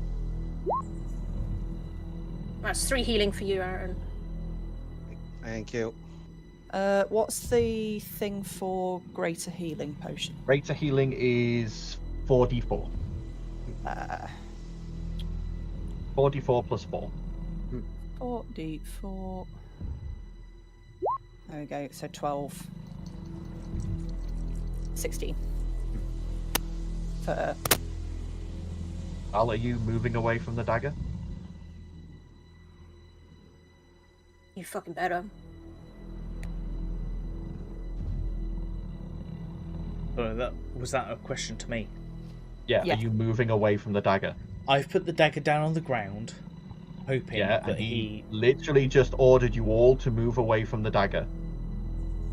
That's 3 healing for you, Aaron. Thank you. What's the thing for greater healing potion? Greater healing is 4d4. 4d4 plus 4. 4d4. There we go, so 12. 16. For Al, are you moving away from the dagger? You fucking better. Was that a question to me? Yeah, are you moving away from the dagger? I've put the dagger down on the ground, hoping that he literally just ordered you all to move away from the dagger.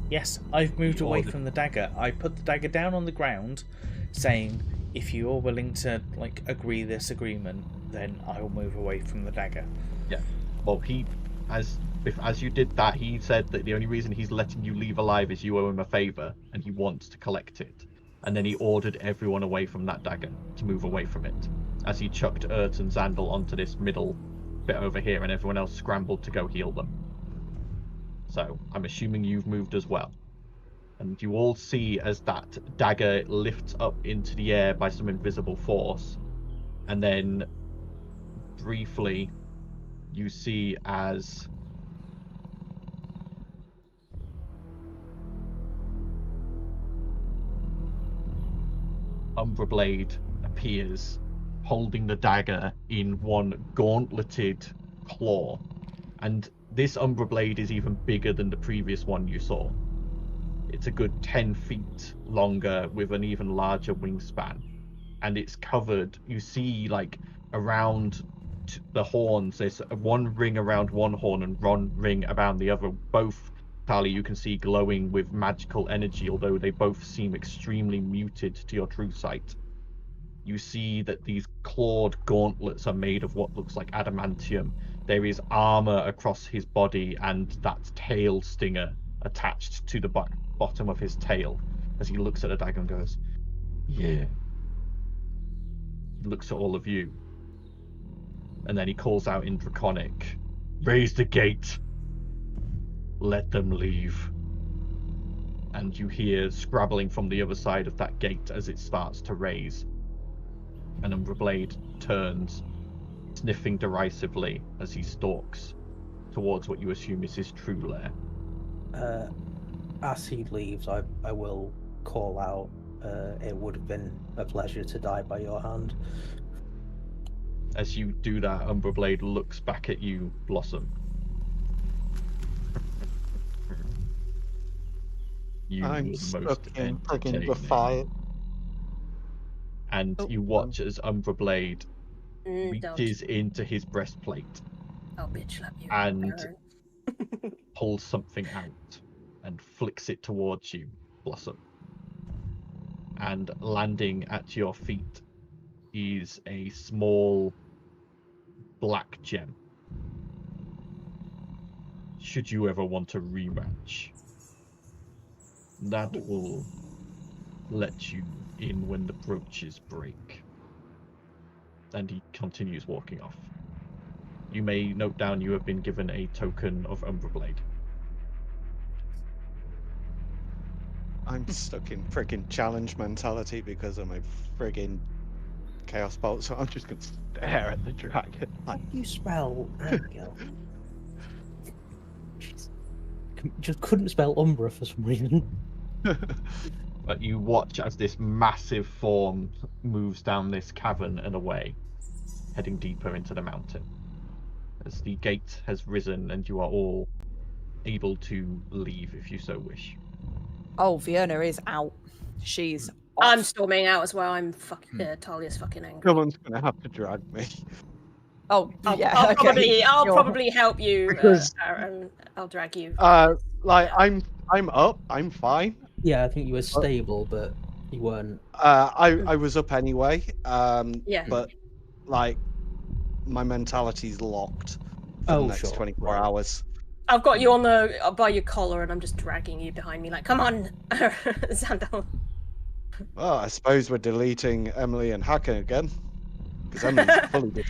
Yes, I've moved away from the dagger. I put the dagger down on the ground, saying, if you are willing to agree this agreement, then I will move away from the dagger. Yeah. Well, as you did that, he said that the only reason he's letting you leave alive is you owe him a favor, and he wants to collect it. And then he ordered everyone away from that dagger to move away from it, as he chucked Urt and Xandal onto this middle bit over here, and everyone else scrambled to go heal them. So I'm assuming you've moved as well. And you all see as that dagger lifts up into the air by some invisible force. And then briefly you see as Umbra Blade appears, holding the dagger in one gauntleted claw. And this Umbra Blade is even bigger than the previous one you saw. It's a good 10 feet longer with an even larger wingspan. And it's covered, you see, like, around the horns, there's one ring around one horn and one ring around the other. Both, Tali, you can see glowing with magical energy, although they both seem extremely muted to your true sight. You see that these clawed gauntlets are made of what looks like adamantium. There is armor across his body and that tail stinger attached to the bottom of his tail as he looks at the dagger and goes, yeah. He looks at all of you. And then he calls out in Draconic, raise the gate. Let them leave. And you hear scrabbling from the other side of that gate as it starts to raise. And Umbra Blade turns, sniffing derisively as he stalks towards what you assume is his true lair. As he leaves, I will call out, it would have been a pleasure to die by your hand. As you do that, Umbra Blade looks back at you, Blossom. You I'm were the most fucking friggin' entertaining. defiant. And you watch as Umbra Blade Don't. reaches into his breastplate I'll bitch slap you. and Baron. pulls something out and flicks it towards you, Blossom. And landing at your feet is a small black gem. Should you ever want a rematch, that will let you in when the brooches break. And he continues walking off. You may note down you have been given a token of Umbra Blade. I'm stuck in friggin' challenge mentality because of my friggin' chaos bolt, so I'm just gonna stare at the dragon. How do you spell Abigail? Just couldn't spell Umbra for some reason. But you watch as this massive form moves down this cavern and away, heading deeper into the mountain. As the gate has risen and you are all able to leave if you so wish. Oh, Fiona is out. She's I'm off. storming out as well. I'm fucking Talia's fucking angry. Someone's gonna have to drag me. Oh, I'll, yeah. I'll okay. probably help you, Because- Aaron. I'll drag you. Like I'm up, I'm fine. Yeah, I think you were stable, but you weren't. I was up anyway. Yeah. But like my mentality's locked for Oh, the next sure. 24 Right. hours. I've got you on the by your collar, and I'm just dragging you behind me, like, come on, Xandal. Well, I suppose we're deleting Emily and Hacker again. Because Emily's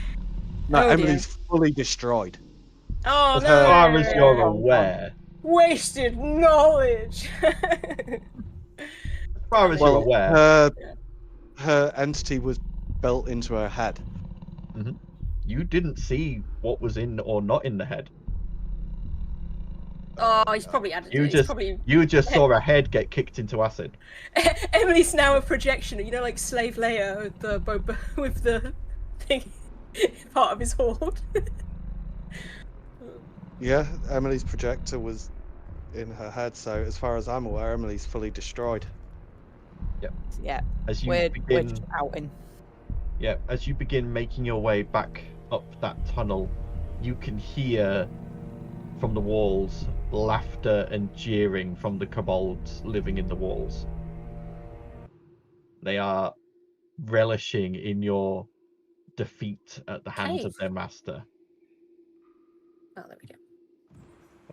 Emily's fully destroyed. Oh As no! As far her- as you're aware, Wasted knowledge. as far as Well, you're aware, her entity was built into her head. you didn't see what was in or not in the head. Oh, he's probably added You it. just you just saw a head get kicked into acid. Emily's now a projection. You know, like Slave Leia with the with the thing part of his horde. Yeah, Emily's projector was in her head, so as far as I'm aware, Emily's fully destroyed. Yeah, As you we're begin, just outing. yeah, as you begin making your way back up that tunnel, you can hear from the walls laughter and jeering from the kobolds living in the walls. They are relishing in your defeat at the hands of Cave. their master. Oh, there we go.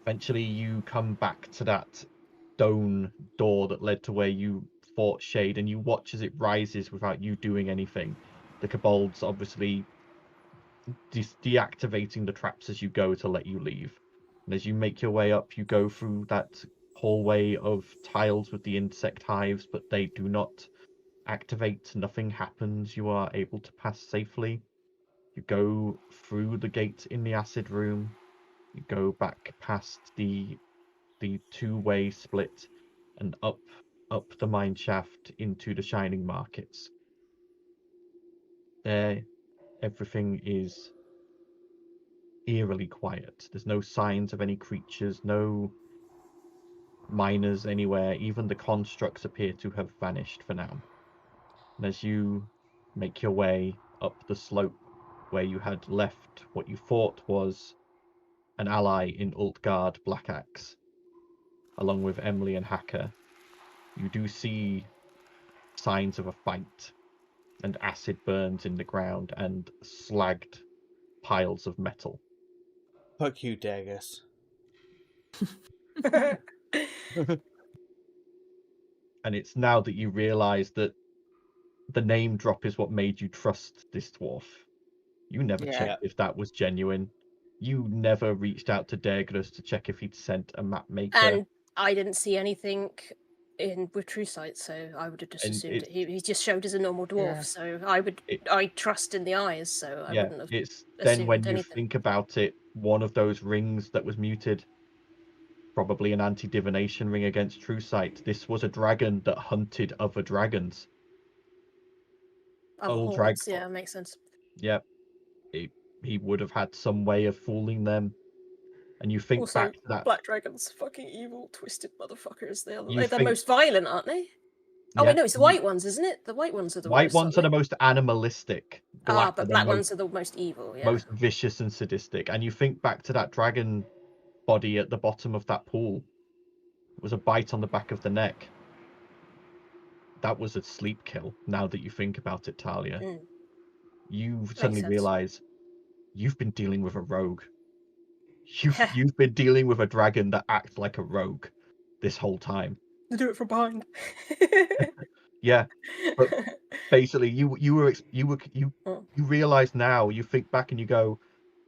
Eventually you come back to that stone door that led to where you fought Shade, and you watch as it rises without you doing anything. The kobolds obviously deactivating the traps as you go to let you leave. And as you make your way up, you go through that hallway of tiles with the insect hives, but they do not activate. Nothing happens. You are able to pass safely. You go through the gate in the acid room. You go back past the two-way split and up the mine shaft into the shining markets. There, everything is eerily quiet. There's no signs of any creatures, no miners anywhere. Even the constructs appear to have vanished for now. And as you make your way up the slope where you had left what you thought was an ally in Ultgard Black Axe, along with Emily and Hacker, you do see signs of a fight and acid burns in the ground and slagged piles of metal. Fuck you, Dagus. And it's now that you realize that the name drop is what made you trust this dwarf. You never Yeah. checked if that was genuine. You never reached out to Dagras to check if he'd sent a map maker. And I didn't see anything with True Sight, so I would have just And assumed that he just showed as a normal dwarf. Yeah. So I trust in the eyes, so I wouldn't have it's then when assumed you anything. think about it, one of those rings that was muted, probably an anti-divination ring against True Sight. This was a dragon that hunted other dragons. Oh, old hordes, drag- yeah, makes sense. Yep. He would have had some way of fooling them. And you think Also, back to that. black dragons, fucking evil, twisted motherfuckers. They're You the think- most violent, aren't they? Oh Yeah, wait, no, it's the white ones, isn't it? The white ones are the white worst, ones are aren't the they? most animalistic. But are the black most, ones are the most evil. Yeah. most vicious and sadistic. And you think back to that dragon body at the bottom of that pool. It was a bite on the back of the neck. That was a sleep kill. Now that you think about it, Talia, you suddenly sense. realize you've been dealing with a rogue. You've been dealing with a dragon that acts like a rogue this whole time. They do it from behind. Yeah, but basically, you realize now. You think back and you go,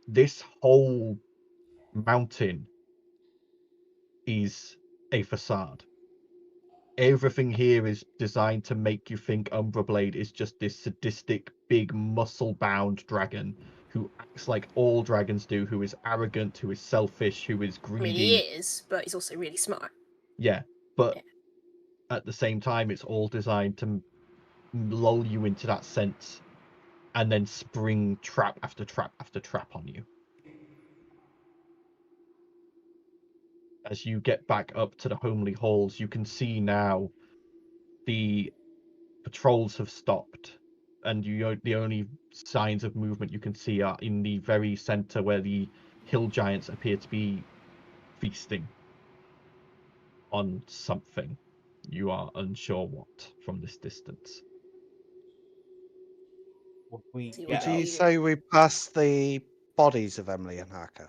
this whole mountain is a facade. Everything here is designed to make you think Umbra Blade is just this sadistic, big, muscle-bound dragon who acts like all dragons do, who is arrogant, who is selfish, who is I greedy. mean, he is, but he's also really smart. Yeah, but at the same time, it's all designed to lull you into that sense and then spring trap after trap after trap on you. As you get back up to the homely halls, you can see now the patrols have stopped, and the only signs of movement you can see are in the very center where the hill giants appear to be feasting on something. You are unsure what from this distance. We See what get Would you up. say we passed the bodies of Emily and Hacker?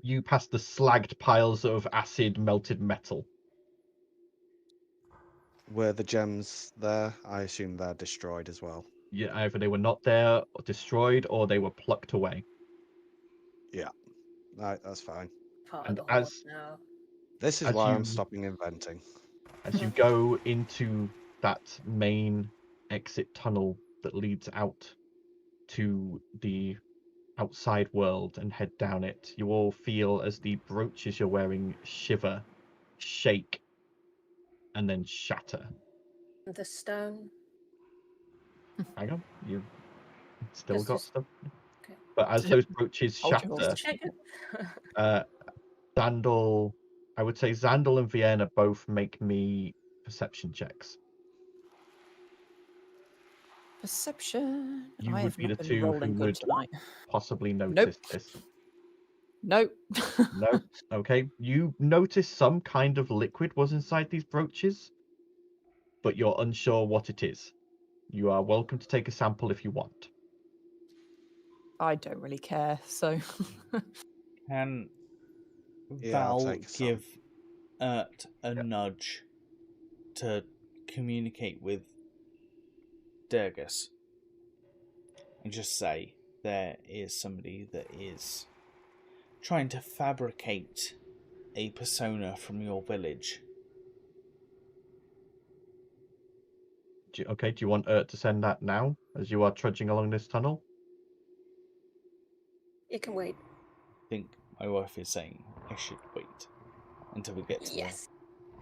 You pass the slagged piles of acid melted metal. Were the gems there? I assume they're destroyed as well. Yeah, either they were not there, or destroyed, or they were plucked away. No, that's fine. Part And of the horde as- now. This is As why you- I'm stopping inventing. As you go into that main exit tunnel that leads out to the outside world and head down it, you all feel as the brooches you're wearing shiver, shake, and then shatter. The stone. Hang on, you've still This got is- stuff. okay. But as those brooches Hold your shatter, horses. Check it. Zandal, I would say Zandal and Vienna both make me perception checks. Perception. You I would have be not the been two who rolling good would tonight. possibly notice this. Nope. No. Okay. You notice some kind of liquid was inside these brooches, but you're unsure what it is. You are welcome to take a sample if you want. I don't really care, so Can Yeah, I'll Val take some. give Ert a nudge to communicate with Durgus and just say there is somebody that is trying to fabricate a persona from your village. Okay, do you want Urt to send that now, as you are trudging along this tunnel? It can wait. I think my wife is saying I should wait until we get to Yes.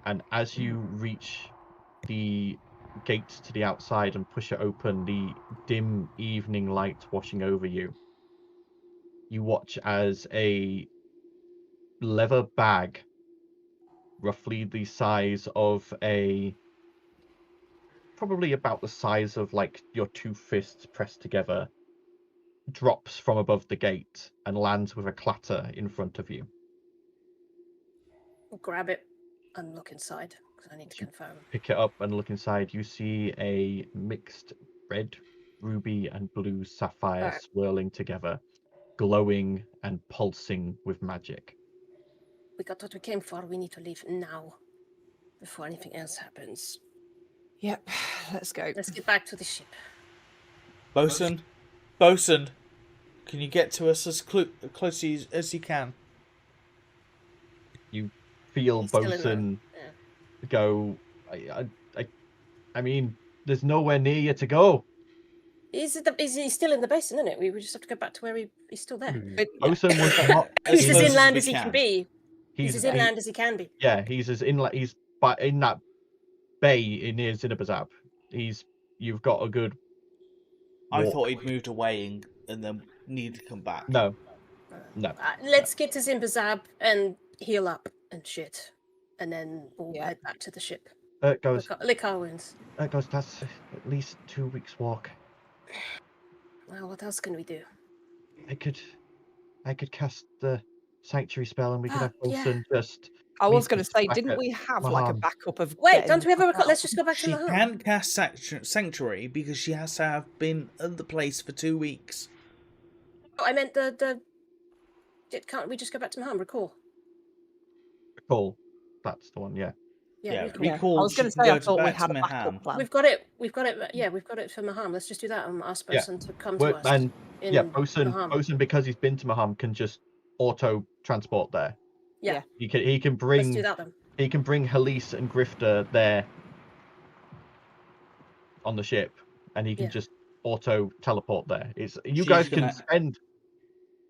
And as you reach the gate to the outside and push it open, the dim evening light washing over you, you watch as a leather bag, roughly the size of probably about the size of like your two fists pressed together, drops from above the gate and lands with a clatter in front of you. We'll grab it and look inside because I need to confirm. Pick it up and look inside. You see a mixed red, ruby, and blue sapphire Alright. swirling together, glowing and pulsing with magic. We got what we came for. We need to leave now before anything else happens. Yep, let's go. Let's get back to the ship. Bosun, can you get to us as close as you can? You feel He's still in Bosun Yeah. go, I mean, there's nowhere near you to go. Is he still in the basin, isn't it? We just have to go back to where he's still there. Bosun was not. He's as close as inland we as he can can. be. He's as inland as he can be. Yeah, he's as inland. He's in that bay near Zinabazab. You've got a good. I walk. thought he'd moved away and then needed to come back. No. Let's get to Zimbazab and heal up and shit, and then we'll Yeah. head back to the ship. It goes. Lick our wounds. That's at least 2 weeks walk. Well, what else can we do? I could cast the sanctuary spell and we could have Yeah. Bosun just. I was meet going to us say, back didn't at we have like a Maham. backup of? Wait, getting don't we have a out? record? Let's just go back to She Maham. can't cast Sanctuary because she has to have been at the place for 2 weeks. Oh, I meant the. Can't we just go back to Maham? Recall. Recall. That's the one. Yeah. Yeah, recall. Yeah, I recall. was going to say, I thought we had a backup plan. We've got it. We've got it. Yeah, we've got it for Maham. Let's just do that and ask Yeah. Bosun to come to us. And in Bosun, Maham. because he's been to Maham, can just auto transport there. Yeah. He can Let's bring do that then. he can bring Halise and Grifter there on the ship, and he can Yeah. just auto teleport there. You She's guys gonna- can spend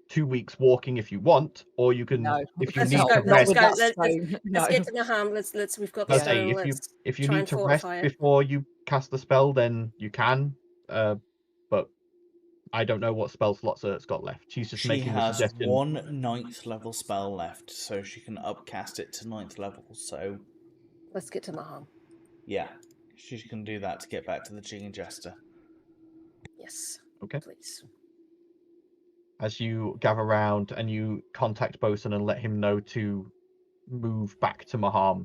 2 weeks walking if you want, or you can No, if you Let's need just to go. not Let's rest. with go. that Let's stone, no. get to Maham. We've got the Let's stone. say Let's if you try need and to rest fortify it. before you cast the spell, then you can. But I don't know what spell slots Ert's got left. She's just She making a has suggestion. one 9th level spell left, so she can upcast it to 9th level. So Let's get to Maham. yeah, she can do that to get back to the Jigging Jester. Yes. Okay. Please. As you gather round and you contact Bosun and let him know to move back to Maham,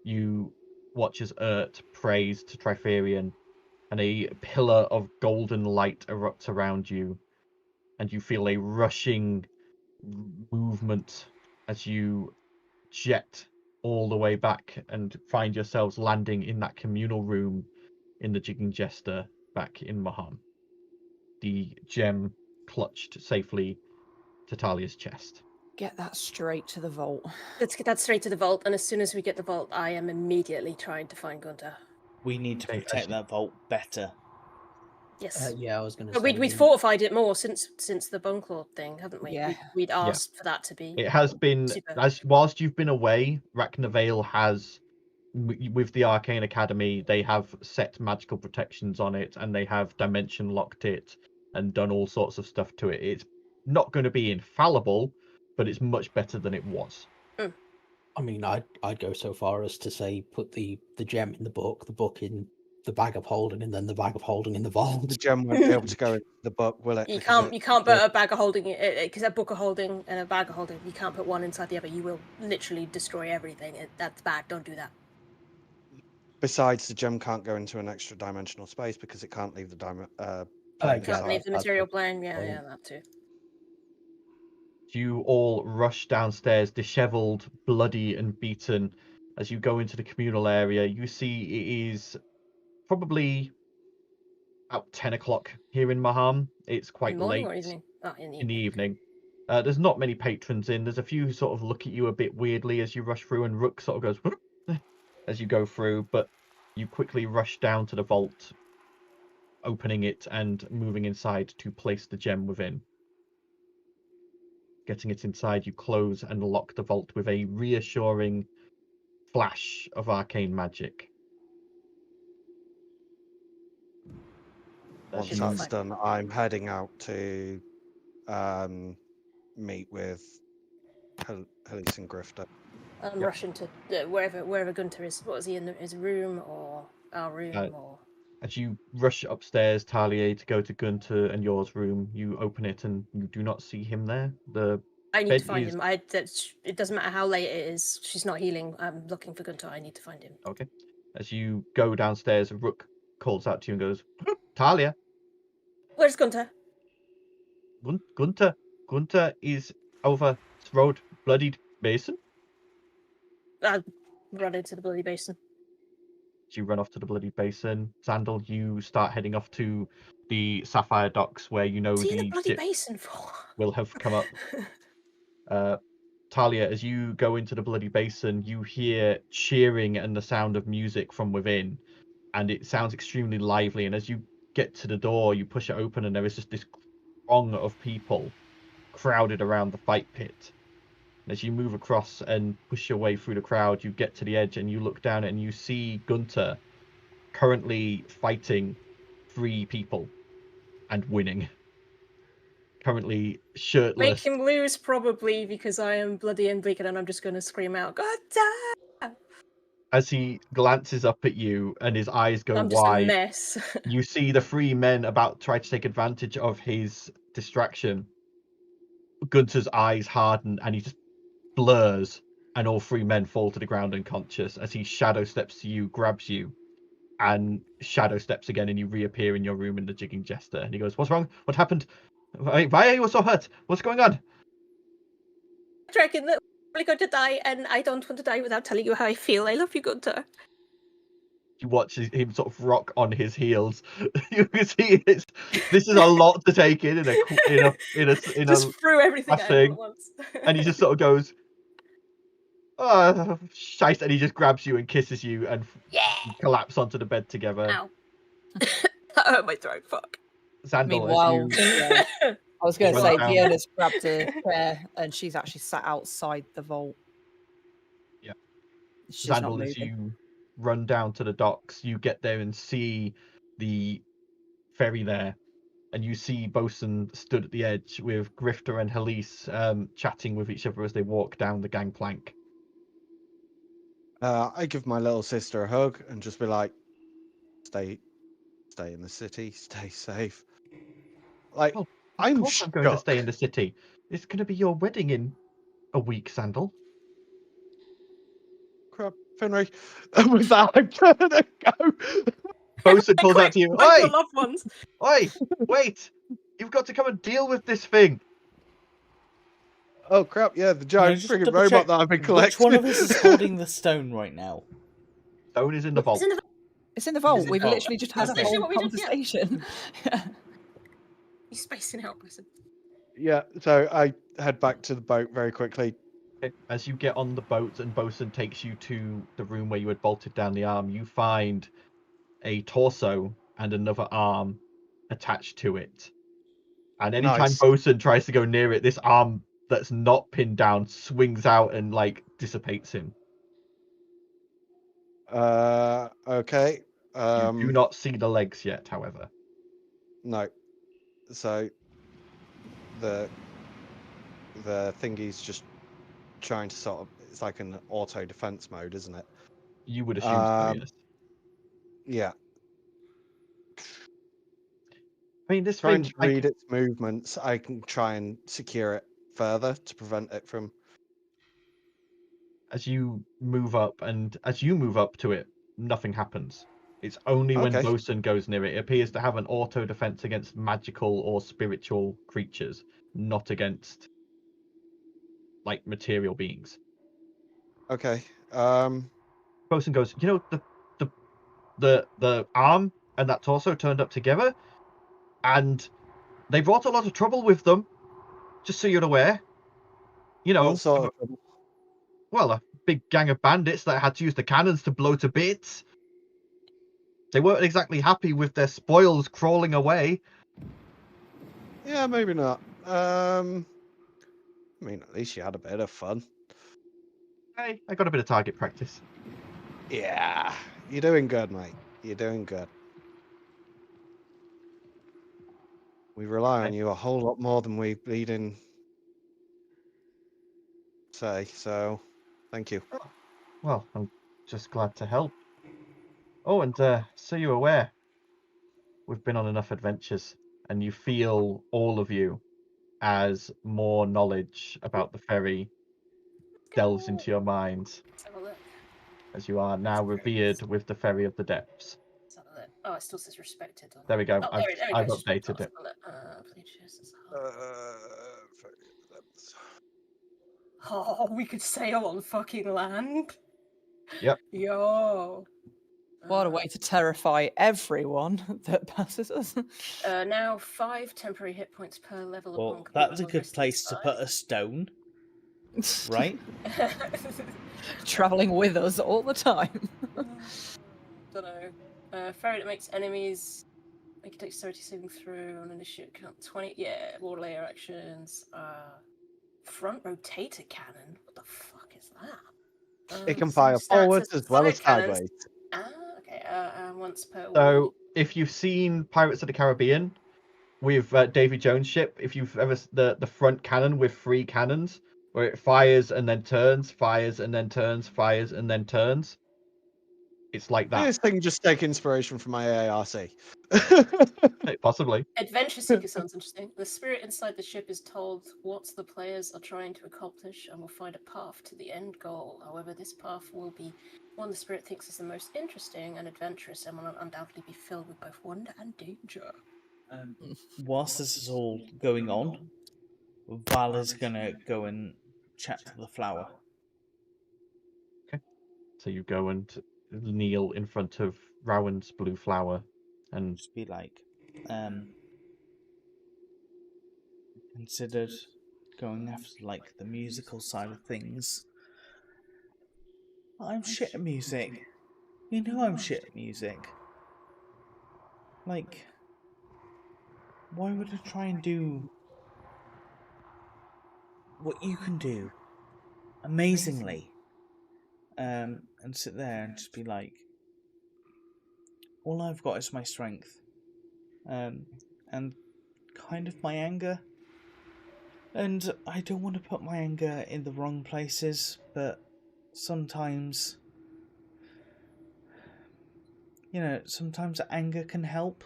you watch as Urt prays to Triferian, and a pillar of golden light erupts around you, and you feel a rushing movement as you jet all the way back and find yourselves landing in that communal room in the Jigging Jester back in Maham. The gem clutched safely to Talia's chest. Get that straight to the vault. Let's get that straight to the vault, and as soon as we get the vault, I am immediately trying to find Gunter. We need to Okay, protect that vault better. Yes. Yeah, I was going to But say. we'd fortified it more since the Bone Claw thing, haven't we? Yeah. We'd asked for that to be. It has been, Super. whilst you've been away, Raknavale has, with the Arcane Academy, they have set magical protections on it, and they have dimension locked it and done all sorts of stuff to it. It's not going to be infallible, but it's much better than it was. I mean, I'd go so far as to say put the gem in the book in the bag of holding, and then the bag of holding in the vault. The gem won't be able to go in the book, will it? You Because can't put a bag of holding because a book of holding and a bag of holding. You can't put one inside the other. You will literally destroy everything. That's bad. Don't do that. Besides, the gem can't go into an extra dimensional space because it can't leave the plane yeah, Can't inside. leave the that's material the plane. Yeah, point. yeah, that too. You all rush downstairs, disheveled, bloody, and beaten. As you go into the communal area, you see it is probably about 10 o'clock here in Maham. It's quite In the morning late or evening? Oh, in the in the evening. There's not many patrons in. There's a few who sort of look at you a bit weirdly as you rush through, and Rook sort of goes "Whoop," as you go through, but you quickly rush down to the vault, opening it and moving inside to place the gem within. Getting it inside, you close and lock the vault with a reassuring flash of arcane magic. Once She's that's fine. done, I'm heading out to meet with Helise and Grifter. I'm Yep. rushing to wherever Gunter is. What is he in his room or our room or? As you rush upstairs, Talia, to go to Gunter and yours room, you open it and you do not see him there. I need bed to find is- him. It doesn't matter how late it is. She's not healing. I'm looking for Gunter. I need to find him. Okay. As you go downstairs, Rook calls out to you and goes, Talia, Where's Gunter? Gunter is over this road, bloodied basin. I'll run into the bloody basin. As you run off to the bloody basin, Sandal, you start heading off to the Sapphire Docks where you know What's he in the the bloody ship basin for? will have come up. Talia, as you go into the bloody basin, you hear cheering and the sound of music from within, and it sounds extremely lively. And as you get to the door, you push it open, and there is just this throng of people crowded around the fight pit. And as you move across and push your way through the crowd, you get to the edge and you look down and you see Gunter currently fighting 3 people and winning. Currently shirtless. Make him lose, probably, because I am bloody and bleak, and I'm just going to scream out, Gunter! As he glances up at you and his eyes go I'm just a wide, mess. you see the 3 men about to try to take advantage of his distraction. Gunter's eyes harden and he just blurs, and all 3 men fall to the ground unconscious as he shadow steps to you, grabs you, and shadow steps again, and you reappear in your room in the jigging jester. And he goes, "What's wrong? What happened? Why are you so hurt? What's going on?" I reckon that we're going to die, and I don't want to die without telling you how I feel. I love you, Gunter. You watch him sort of rock on his heels. You can see this is a lot to take in Just threw everything at him thing. at once. And he just sort of goes, "Oh, shite," and he just grabs you and kisses you and Yeah! collapse onto the bed together. Ow. That hurt my throat, fuck. Sandal, Meanwhile, yeah, I was going to Run say, down. Fiona's grabbed a chair and she's actually sat outside the vault. Yeah. She's not Sandal, as moving. you run down to the docks, you get there and see the ferry there, and you see Bosun stood at the edge with Grifter and Helise chatting with each other as they walk down the gangplank. I give my little sister a hug and just be like, stay in the city, stay safe. Like, Oh, Of I'm course I'm going to shook. stay in the city. It's going to be your wedding in a week, Sandal. Crap, Fenry. And with that, I'm gonna go. Bosun calls out to you, Like your "Oi! loved ones. Oi! Wait! You've got to come and deal with this thing." Oh crap! Yeah, the giant just friggin' double robot check, that I've been which collecting. one of us is holding the stone right now? Stone is in the vault. It's in the It's in the vault. in the We've vault. literally just had That's a literally whole what we did, yeah. conversation. He's spacing out, listen. Yeah, so I head back to the boat very quickly. As you get on the boat and Bosun takes you to the room where you had bolted down the arm, you find a torso and another arm attached to it. And anytime Nice. Bosun tries to go near it, this arm that's not pinned down swings out and like dissipates him. Okay. You do not see the legs yet, however. No. So the thingy's just trying to sort of, it's like an auto defense mode, isn't it? You would assume so, yes. Yeah. I mean, this Trying thing, to read its movements, I can try and secure it further to prevent it from. as you move up to it, nothing happens. It's only when Okay. Bosun goes near it. It appears to have an auto defense against magical or spiritual creatures, not against like material beings. Okay. Bosun goes, "You know, the arm and that torso turned up together, and they brought a lot of trouble with them. just so you're aware, you know, What sort of trouble? well, a big gang of bandits that had to use the cannons to blow to bits. They weren't exactly happy with their spoils crawling away. Yeah, maybe not. I mean, at least you had a bit of fun. Hey, I got a bit of target practice. Yeah, you're doing good, mate. You're doing good. We rely on you a whole lot more than we bleeding say, so thank you. Well, I'm just glad to help. Oh, and so you're aware, we've been on enough adventures, and you feel, all of you, as more knowledge about the ferry delves into your minds, Let's have a look. as you are now revered with the ferry of the depths. Let's have a look. Oh, it still says respected. There we go. Oh, I've there it goes. updated it. Please choose this hard. That's- Oh, we could sail on fucking land. Yep. Yo. What a way to terrify everyone that passes us. Now 5 temporary hit points per level. Well, upon that's a complete good resting place to put a stone, right? Traveling with us all the time. Don't know. Ferry that makes enemies make a dexterity saving throw on initiative count 20. Yeah, more layer actions. Front rotator cannon. What the fuck is that? It can Same fire stats forwards as as well as fire cannons. sideways. Okay. Once per week. So, if you've seen Pirates of the Caribbean with Davy Jones' ship, if you've ever the front cannon with 3 cannons, where it fires and then turns, fires and then turns, fires and then turns, it's like that. This thing just take inspiration from my ARC. Possibly. Adventure Seeker sounds interesting. The spirit inside the ship is told what the players are trying to accomplish and will find a path to the end goal. However, this path will be one the spirit thinks is the most interesting and adventurous and will undoubtedly be filled with both wonder and danger. Whilst this is all going on, Val is gonna go and chat to the flower. So you go and kneel in front of Rowan's blue flower and Just be like, considered going after like the musical side of things. I'm shit at music. You know I'm shit at music. Like, why would I try and do what you can do amazingly? And sit there and just be like, all I've got is my strength. And kind of my anger. And I don't want to put my anger in the wrong places, but sometimes, you know, sometimes anger can help.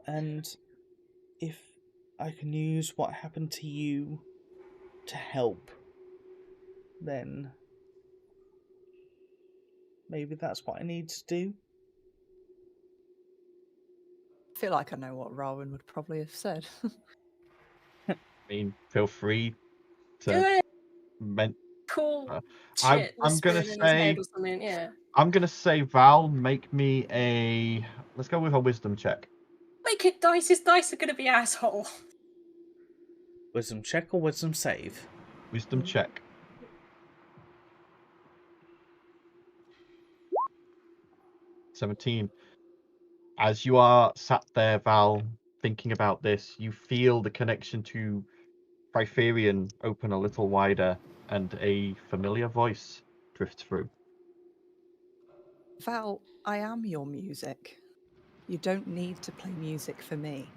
And if I can use what happened to you to help, then maybe that's what I need to do. I feel like I know what Rowan would probably have said. I mean, feel free Do to it. Cool. I'm Shit. The gonna spirit in his say head or something. Yeah. I'm gonna say Val, make me a let's go with a wisdom check. Make it dice. His dice are gonna be asshole. Wisdom check or wisdom save? Wisdom check. 17. As you are sat there, Val, thinking about this, you feel the connection to Friferian open a little wider, and a familiar voice drifts through. Val, I am your music. You don't need to play music for me.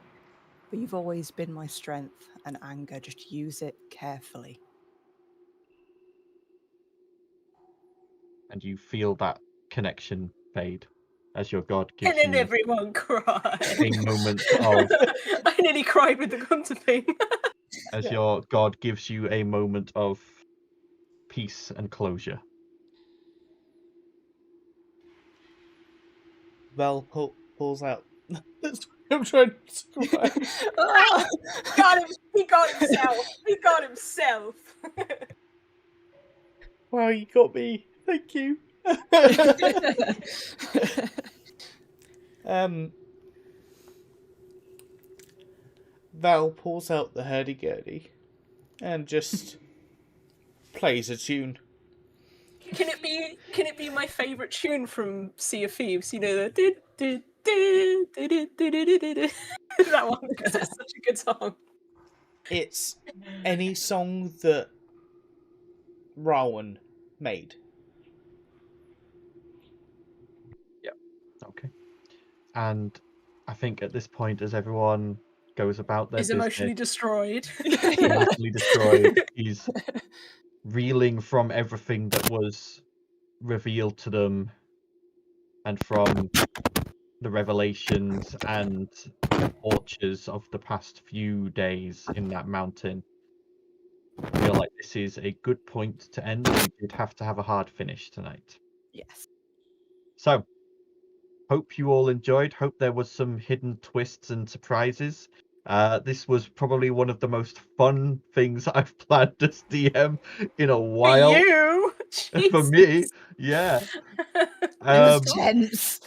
But you've always been my strength and anger. Just use it carefully. And you feel that connection fade as your god gives And then you everyone cried. a moment of I nearly cried with the contemplate. as your god gives you a moment of peace and closure. Val pulls out. I'm trying to describe. He got himself. He got himself. Wow, you got me. Thank you. Val pulls out the hurdy-gurdy and just plays a tune. Can it be my favourite tune from Sea of Thieves? You know, the that one, because it's such a good song. It's any song that Rowan made. Okay. And I think at this point, as everyone goes about their Is emotionally destroyed. emotionally destroyed, he's reeling from everything that was revealed to them and from the revelations and tortures of the past few days in that mountain. I feel like this is a good point to end. We did have to have a hard finish tonight. Yes. So, hope you all enjoyed. Hope there was some hidden twists and surprises. This was probably one of the most fun things I've planned as DM in a while. For you, For me, yeah. It was tense.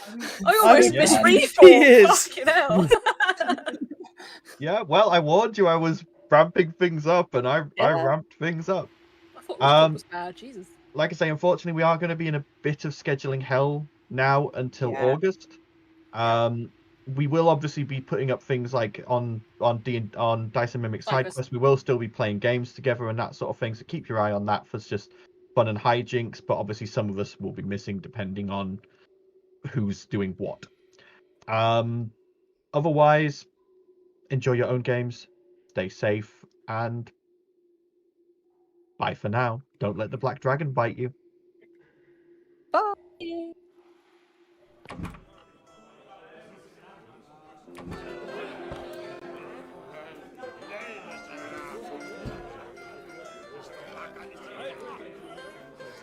I almost Yeah. missed Years. Reefall. Fucking hell. Yeah, well, I warned you I was ramping things up, and I Yeah. ramped things up. I thought this book was bad. Jesus. Like I say, unfortunately, we are going to be in a bit of scheduling hell now until Yeah. August. We will obviously be putting up things like on Dice and Mimic side Cypress. quests. We will still be playing games together and that sort of thing. So keep your eye on that for just fun and hijinks. But obviously, some of us will be missing depending on who's doing what. Otherwise, enjoy your own games, stay safe, and bye for now. Don't let the black dragon bite you.